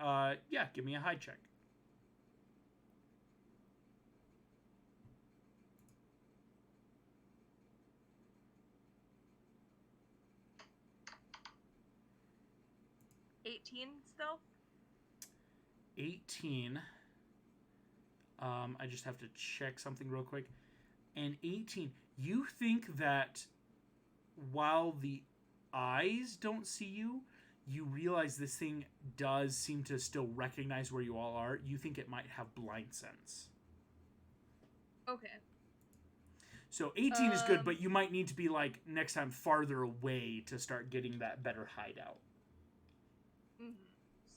Yeah, give me a hide check. Still? 18. I just have to check something real quick. And 18. You think that while the eyes don't see you, you realize this thing does seem to still recognize where you all are. You think it might have blind sense. Okay. So 18 is good, but you might need to be like next time farther away to start getting that better hideout. Mm-hmm.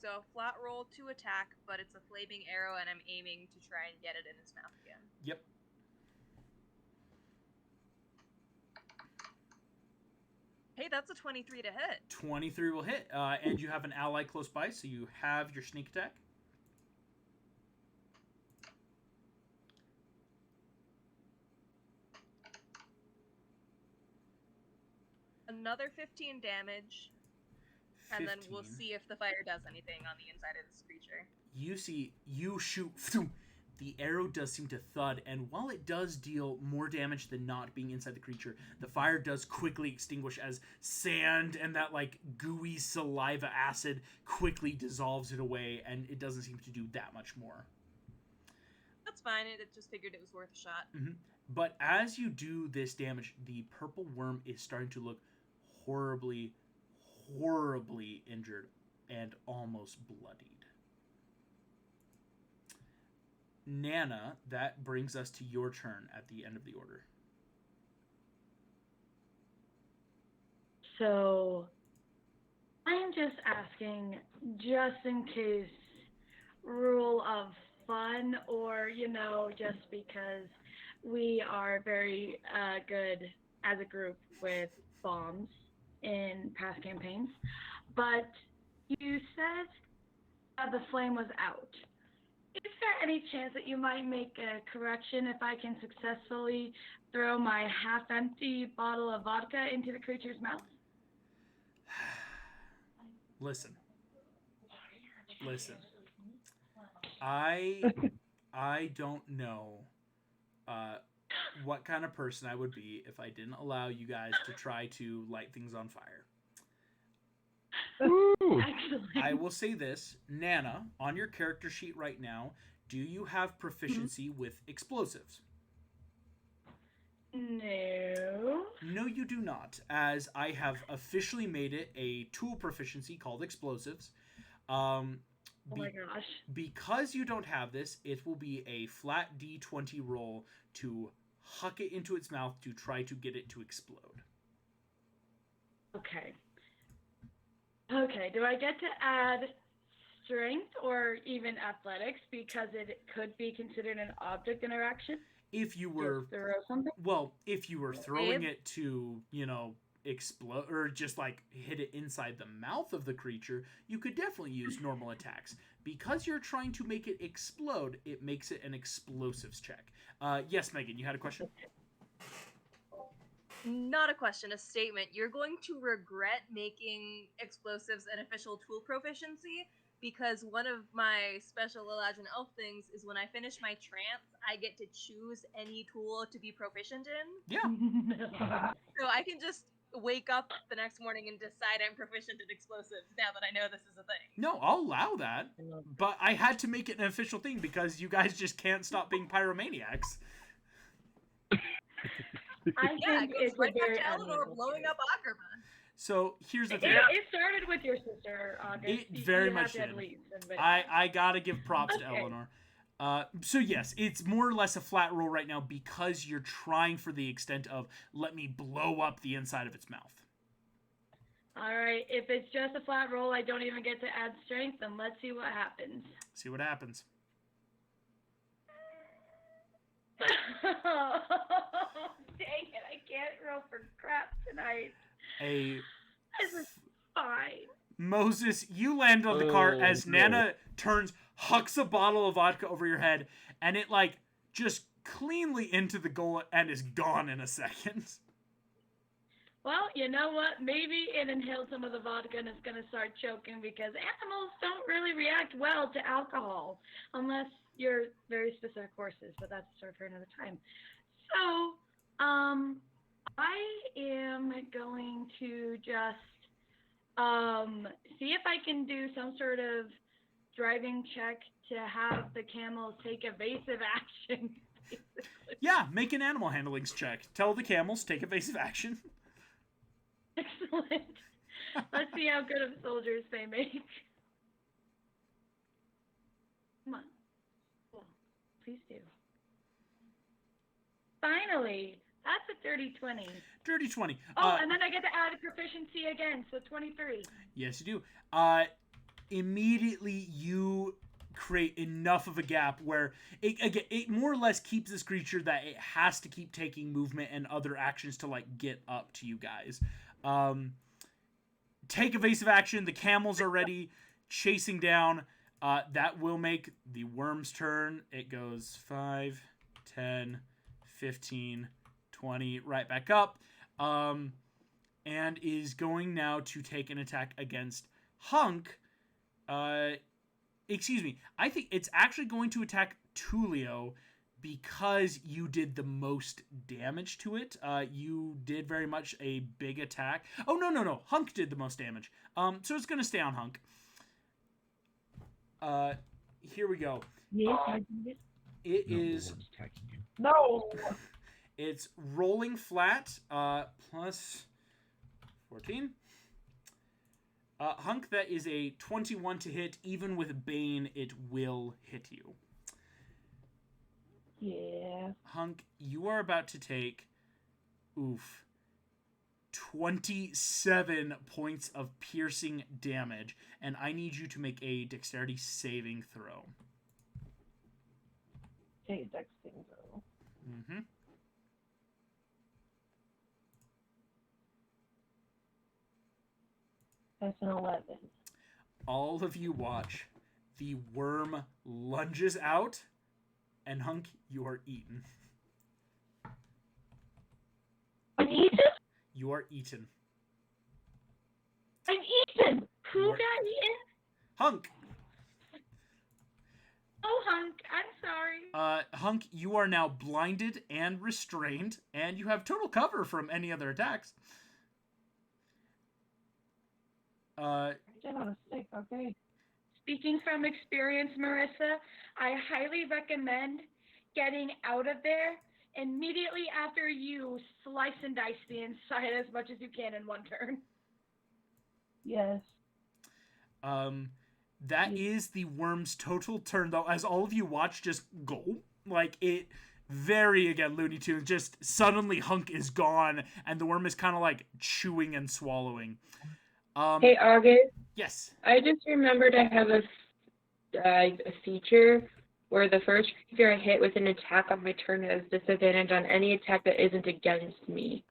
So flat roll to attack, but it's a flaming arrow and I'm aiming to try and get it in his mouth again. Yep. Hey, that's a 23 to hit. 23 will hit. And you have an ally close by, so you have your sneak attack. Another 15 damage. 15. And then we'll see if the fire does anything on the inside of this creature. You shoot. The arrow does seem to thud, and while it does deal more damage than not being inside the creature, the fire does quickly extinguish as sand and that like gooey saliva acid quickly dissolves it away, and it doesn't seem to do that much more. That's fine. It just figured it was worth a shot. Mm-hmm. But as you do this damage, the purple worm is starting to look horribly, horribly injured and almost bloodied. Nana, that brings us to your turn at the end of the order. So, I'm just asking, just in case, rule of fun, or, just because we are very good as a group with bombs in past campaigns. But you said the flame was out. Is there any chance that you might make a correction if I can successfully throw my half-empty bottle of vodka into the creature's mouth? Listen. I don't know what kind of person I would be if I didn't allow you guys to try to light things on fire. Woo! Excellent. I will say this, Nana, on your character sheet right now, do you have proficiency with explosives? No. No, you do not, as I have officially made it a tool proficiency called explosives. Oh my gosh. Because you don't have this, it will be a flat D20 roll to huck it into its mouth to try to get it to explode. Okay. Okay, do I get to add strength or even athletics because it could be considered an object interaction? If you were throw something? Well, if you were throwing it to, explode or just like hit it inside the mouth of the creature, you could definitely use normal attacks. Because you're trying to make it explode, it makes it an explosives check. Yes, Megan, you had a question? Not a question, a statement. You're going to regret making explosives an official tool proficiency, because one of my special Elijah Elf things is when I finish my trance, I get to choose any tool to be proficient in. Yeah. So I can just wake up the next morning and decide I'm proficient in explosives now that I know this is a thing. No, I'll allow that. But I had to make it an official thing because you guys just can't stop being pyromaniacs. Yeah, it goes right back to Eleanor blowing up Ackerman. So here's the thing. It started with your sister, August. It very much did. I gotta give props to Eleanor. So yes, it's more or less a flat roll right now because you're trying for the extent of let me blow up the inside of its mouth. Alright, if it's just a flat roll, I don't even get to add strength, then let's see what happens. See what happens. Dang it, I can't roll for crap tonight. This is fine. Moses, you land on the cart as Nana turns, hucks a bottle of vodka over your head, and it just cleanly into the gullet and is gone in a second. Well, you know what? Maybe it inhaled some of the vodka and it's going to start choking because animals don't really react well to alcohol unless you're very specific horses, but that's a story for another time. So, I am going to just see if I can do some sort of driving check to have the camels take evasive action. Yeah, make an animal handlings check. Tell the camels, take evasive action. Excellent. Let's see how good of soldiers they make. Come on. Well, please do. Finally. That's a dirty 20. Dirty 20. And then I get to add a proficiency again, so 23. Yes, you do. Immediately you create enough of a gap where it more or less keeps this creature that it has to keep taking movement and other actions to get up to you guys. Take evasive action. The camels are ready, chasing down. That will make the worm's turn. It goes 5, 10, 15, 20, right back up. And is going now to take an attack against Hunk. Excuse me. I think it's actually going to attack Tulio because you did the most damage to it. You did very much a big attack. Oh, no. Hunk did the most damage. So it's going to stay on Hunk. Here we go. Yes, I did it. It is... No! It's rolling flat, plus 14. Hunk, that is a 21 to hit. Even with Bane, it will hit you. Yeah. Hunk, you are about to take, 27 points of piercing damage, and I need you to make a dexterity saving throw. Okay, dex saving throw. Mm-hmm. That's an 11. All of you watch The worm lunges out, and Hunk, you are eaten. I'm eaten? You are eaten. I'm eaten! Who What? got eaten? Hunk! Oh, Hunk, I'm sorry. Hunk, you are now blinded and restrained, and you have total cover from any other attacks. I did on a stick, okay. Speaking from experience, Marissa, I highly recommend getting out of there immediately after you slice and dice the inside as much as you can in one turn. Yes. That is the worm's total turn, though, as all of you watch just go. Like, it very, again, Looney Tunes, just suddenly Hunk is gone, and the worm is kind of, like, chewing and swallowing. Hey, August. Yes. I just remembered I have a feature where the first creature I hit with an attack on my turn has disadvantage on any attack that isn't against me.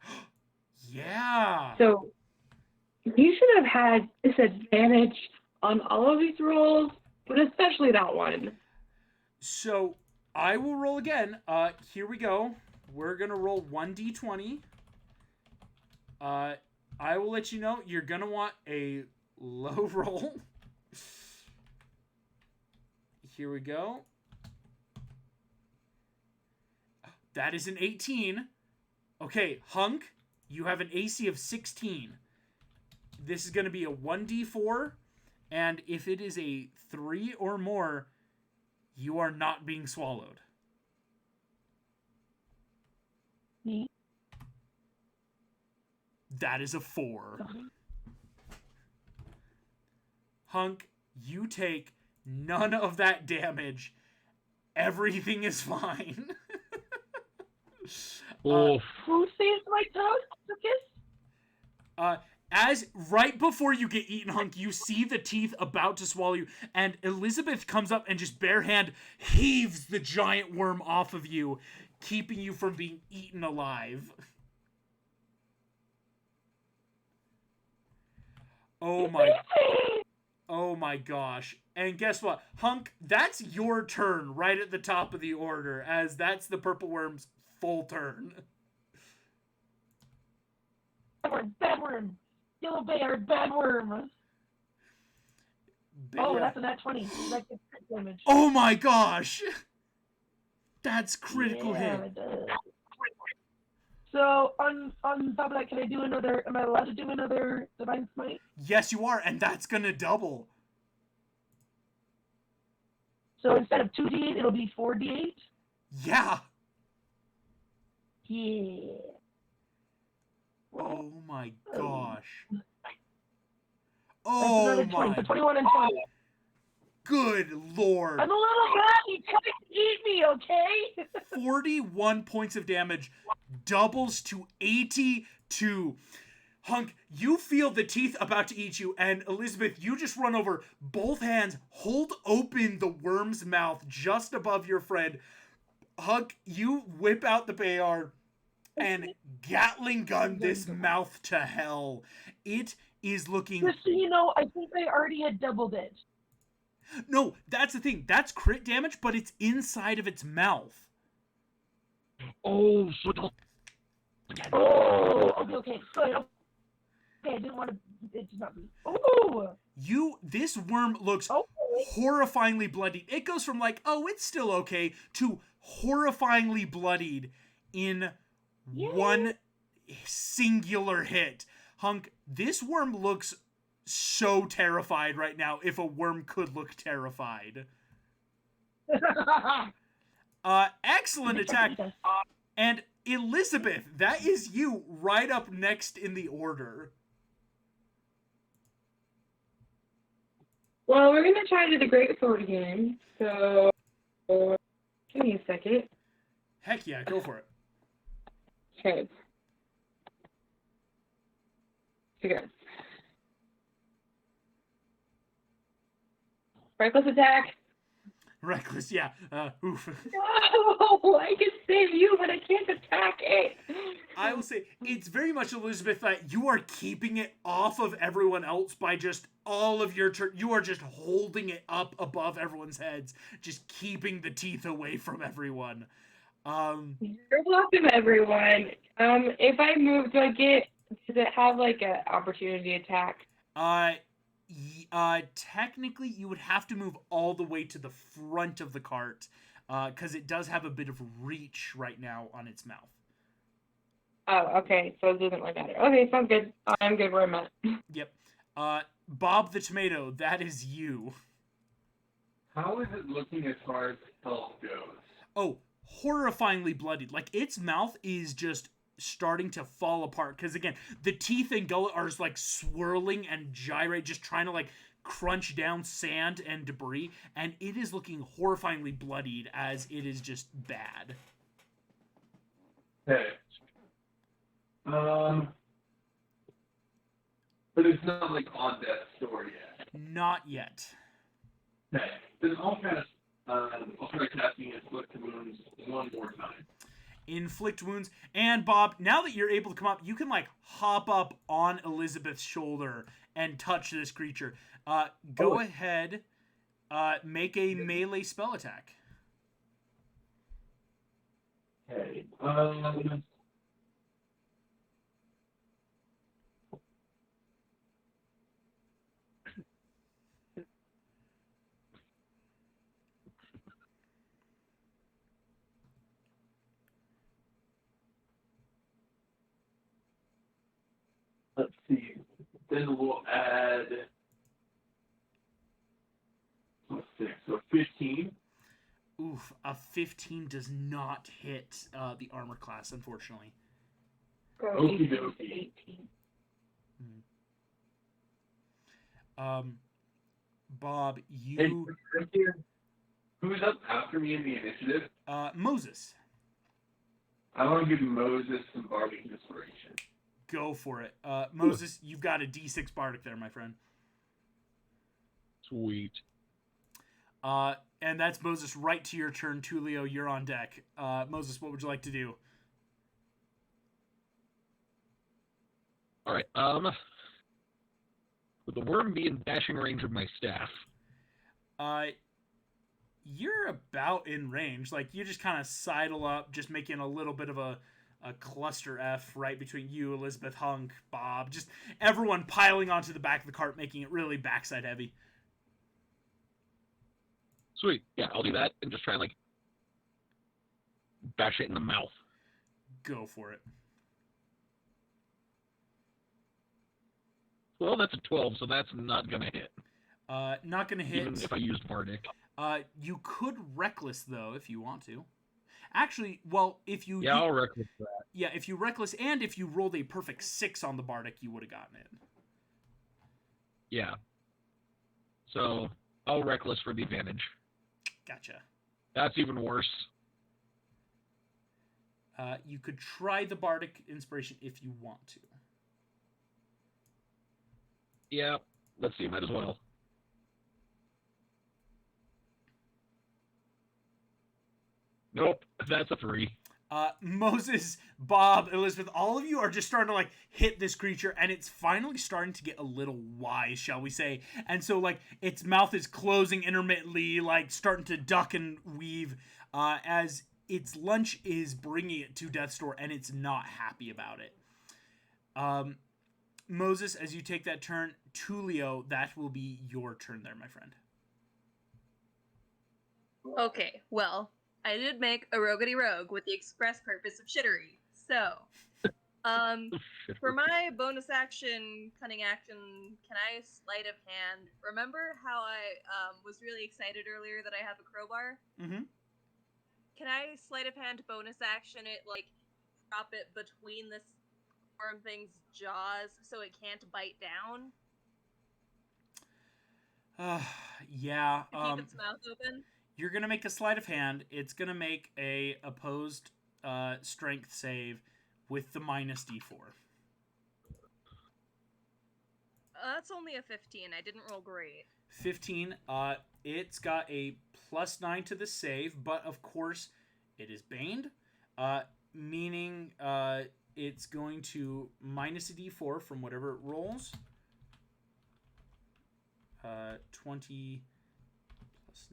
Yeah. So, you should have had disadvantage on all of these rolls, but especially that one. So, I will roll again. Here we go. We're going to roll 1d20. I will let you know you're going to want a low roll. Here we go. That is an 18. Okay, Hunk, you have an AC of 16. This is going to be a 1d4, and if it is a 3 or more, you are not being swallowed. Neat. That is a 4. Hunk, you take none of that damage. Everything is fine. Oh, Who saves my toast, Lucas? As right before you get eaten, Hunk, you see the teeth about to swallow you, and Elizabeth comes up and just bare hand heaves the giant worm off of you, keeping you from being eaten alive. Oh my gosh. And guess what? Hunk, that's your turn right at the top of the order, as that's the purple worm's full turn. Bad worm. Yellow bear, bad worm. Oh, that's a nat 20. That gets crit damage. Oh my gosh! That's critical Yeah, hit. it does. So, on top of that, can I do another, am I allowed to do another Divine Smite? Yes, you are, and that's gonna double. So instead of 2d8, it'll be 4d8? Yeah. Yeah. Oh my gosh. That's Oh another 20, my. so 21 and 20. Good lord. I'm a little rat, you can't eat me, okay? 41 points of damage doubles to 82. Hunk, you feel the teeth about to eat you, and Elizabeth, you just run over, both hands hold open the worm's mouth just above your friend. Hunk, you whip out the Bayard and Gatling gun this mouth to hell. It is looking... Just so you know, I think I already had doubled it. No, that's the thing. That's crit damage, but it's inside of its mouth. oh, so don't. Oh, okay, good. Okay, I didn't want to, it did not be. Oh! This worm looks horrifyingly bloodied. It goes from like, oh, it's still okay, to horrifyingly bloodied in one singular hit. Hunk, this worm looks so terrified right now, if a worm could look terrified. Excellent attack. And Elizabeth, that is you right up next in the order. Well, we're going to try to do the Great Sword again, so give me a second. Heck yeah, go for it. Okay. Here goes. Reckless attack. Reckless, yeah. Oof. No, I can save you, but I can't attack it. I will say, it's very much, Elizabeth, that you are keeping it off of everyone else by just all of your turn, you are just holding it up above everyone's heads, just keeping the teeth away from everyone. You're welcome, everyone. If I move, does it have like an opportunity attack? Technically, you would have to move all the way to the front of the cart, because it does have a bit of reach right now on its mouth. Oh, okay. So it doesn't really matter. Okay, sounds good. I'm good where I'm at. Yep. Bob the Tomato, that is you. How is it looking as far as health goes? Oh, horrifyingly bloodied. Like, its mouth is just starting to fall apart. Because, again, the teeth and gullet are just, like, swirling and gyrate, just trying to, like, crunch down sand and debris. And it is looking horrifyingly bloodied as it is just bad. Okay. But it's not, like, on death's door yet. Not yet. Okay. Then I'll try casting Inflict Wounds one more time. Inflict Wounds. And Bob, now that you're able to come up, you can, like, hop up on Elizabeth's shoulder and touch this creature. Go ahead, make a melee spell attack. Okay. Let's see. Then we'll add. Let's see. So 15. Oof, a 15 does not hit the armor class, unfortunately. Okie dokie. Bob, you... Hey, who's up after me in the initiative? Moses. I want to give Moses some bardic inspiration. Go for it. Moses, you've got a D6 bardic there, my friend. Sweet. And that's Moses right to your turn. Tulio, you're on deck. Moses, what would you like to do? All right. With the worm be in dashing range of my staff. You're about in range. Like, you just kind of sidle up, just making a little bit of a cluster F right between you, Elizabeth, Hunk, Bob. Just everyone piling onto the back of the cart, making it really backside heavy. Sweet. Yeah, I'll do that and just try and, like, bash it in the mouth. Go for it. Well, that's a 12, so that's not going to hit. Not going to hit. Even if I used Bardic. You could Reckless, though, if you want to. Actually, well, if you... Yeah, I'll Reckless that. Yeah, if you Reckless, and if you rolled a perfect 6 on the Bardic, you would have gotten it. Yeah. So, I'll Reckless for the advantage. Gotcha. That's even worse. You could try the Bardic Inspiration if you want to. Yeah, let's see, might as well. Nope, that's a 3. Moses, Bob, Elizabeth, all of you are just starting to, like, hit this creature, and it's finally starting to get a little wise, shall we say. And so, like, its mouth is closing intermittently, like, starting to duck and weave, as its lunch is bringing it to death's door, and it's not happy about it. Moses, as you take that turn, Tulio, that will be your turn there, my friend. Okay, well, I did make a roguety rogue with the express purpose of shittery. So, for my bonus action, cunning action, can I sleight of hand? Remember how I was really excited earlier that I have a crowbar? Mm-hmm. Can I sleight of hand bonus action it, like, drop it between this worm thing's jaws so it can't bite down? Yeah. To keep its mouth open? You're going to make a sleight of hand. It's going to make a opposed strength save with the minus D4. That's only a 15. I didn't roll great. 15. It's got a +9 to the save, but of course it is baned, meaning it's going to minus a D4 from whatever it rolls. 20 plus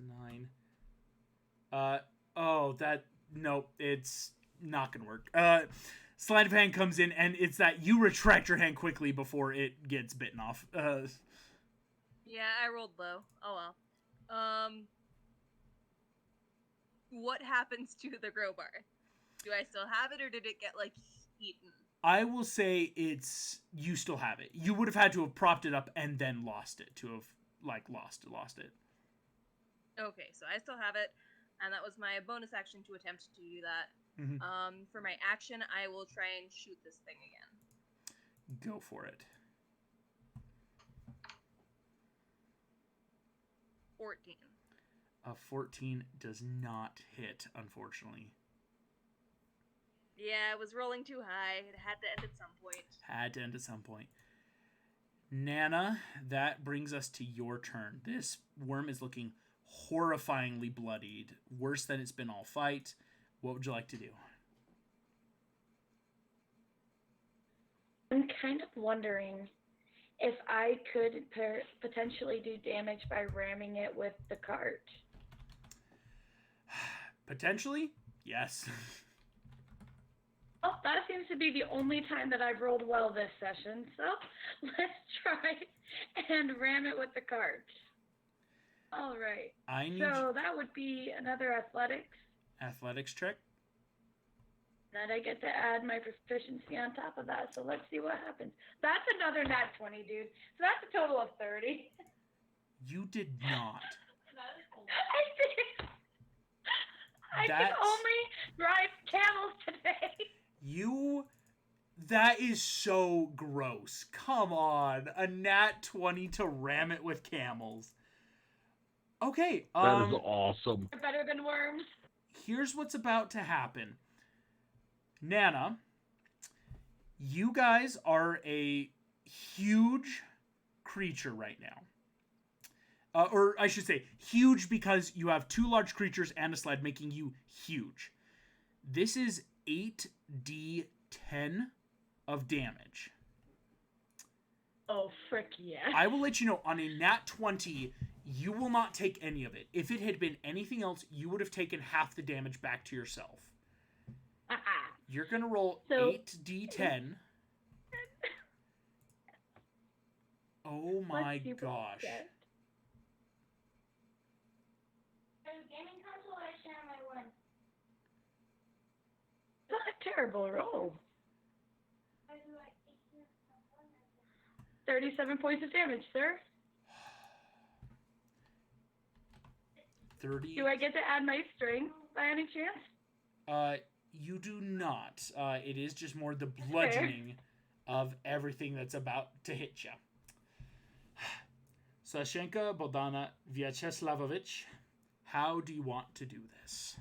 9. Nope, it's not gonna work. Sleight of hand comes in, and it's that you retract your hand quickly before it gets bitten off. Yeah, I rolled low. Oh well. What happens to the crowbar? Do I still have it, or did it get, like, eaten? I will say you still have it. You would have had to have propped it up and then lost it to have, like, lost it. Okay, so I still have it, and that was my bonus action to attempt to do that. Mm-hmm. For my action, I will try and shoot this thing again. Go for it. 14. A 14 does not hit, unfortunately. Yeah, it was rolling too high. It had to end at some point. Nana, that brings us to your turn. This worm is looking horrifyingly bloodied, worse than it's been all fight. What would you like to do? I'm kind of wondering if I could potentially do damage by ramming it with the cart. Potentially, yes. Well, that seems to be the only time that I've rolled well this session, so let's try and ram it with the cart. All right. So that would be another athletics. Athletics check. Then I get to add my proficiency on top of that, so let's see what happens. That's another nat 20, dude. So that's a total of 30. You did not. I did. I can only drive camels today. That is so gross. Come on. A nat 20 to ram it with camels. Okay. That is awesome. They're better than worms. Here's what's about to happen. Nana, you guys are a huge creature right now. Or I should say, huge because you have 2 large creatures and a sled, making you huge. This is 8d10 of damage. Oh, frick yeah. I will let you know, on a nat 20, you will not take any of it. If it had been anything else, you would have taken half the damage back to yourself. You're going to roll 8d10. Oh my gosh. Gaming console, I share my one. Not a terrible roll. 37 points of damage, sir. 30. Do I get to add my strength by any chance? You do not. It is just more the bludgeoning of everything that's about to hit you. Sashenka Bodana Vyacheslavovich, how do you want to do this?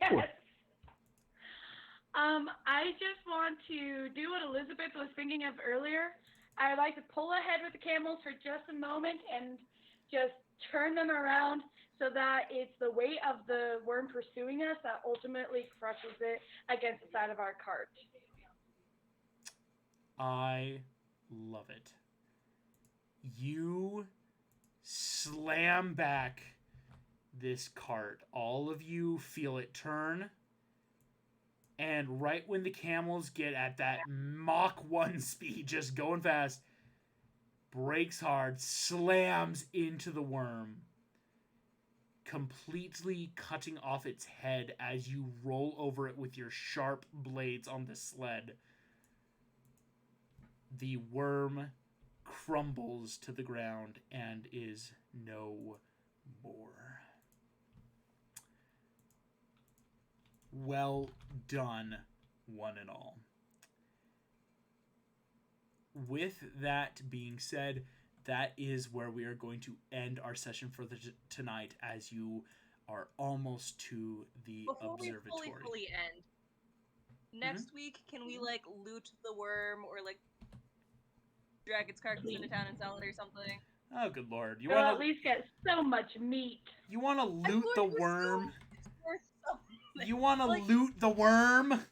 Yes. I just want to do what Elizabeth was thinking of earlier. I'd like to pull ahead with the camels for just a moment and just turn them around so that it's the weight of the worm pursuing us that ultimately crushes it against the side of our cart. I love it. You slam back this cart. All of you feel it turn. And right when the camels get at that Mach 1 speed, just going fast, brakes hard, slams into the worm, completely cutting off its head as you roll over it with your sharp blades on the sled. The worm crumbles to the ground and is no more. Well done, one and all. With that being said, that is where we are going to end our session for tonight, as you are almost to the observatory. Before we fully end, next week, can we, like, loot the worm or, like, drag its carcass into town and sell it or something? Oh, good lord. We'll at least get so much meat. You want to loot the worm? You want to loot the worm?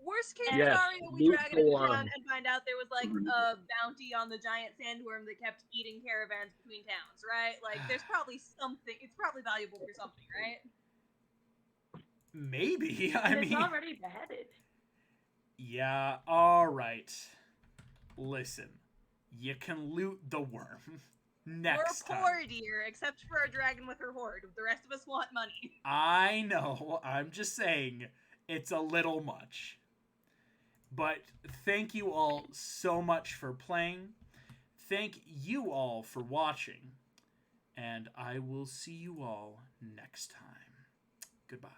Worth Worst case Yes, scenario, we loot drag it into the town worm. and find out there was like a bounty on the giant sandworm that kept eating caravans between towns, right? Like, there's probably something. It's probably valuable for something, right? Maybe. I And it's mean, already beheaded. yeah. All right. Listen, you can loot the worm next We're time. poor, dear, except for our dragon with her horde. The rest of us want money. I know. I'm just saying, it's a little much. But thank you all so much for playing. Thank you all for watching. And I will see you all next time. Goodbye.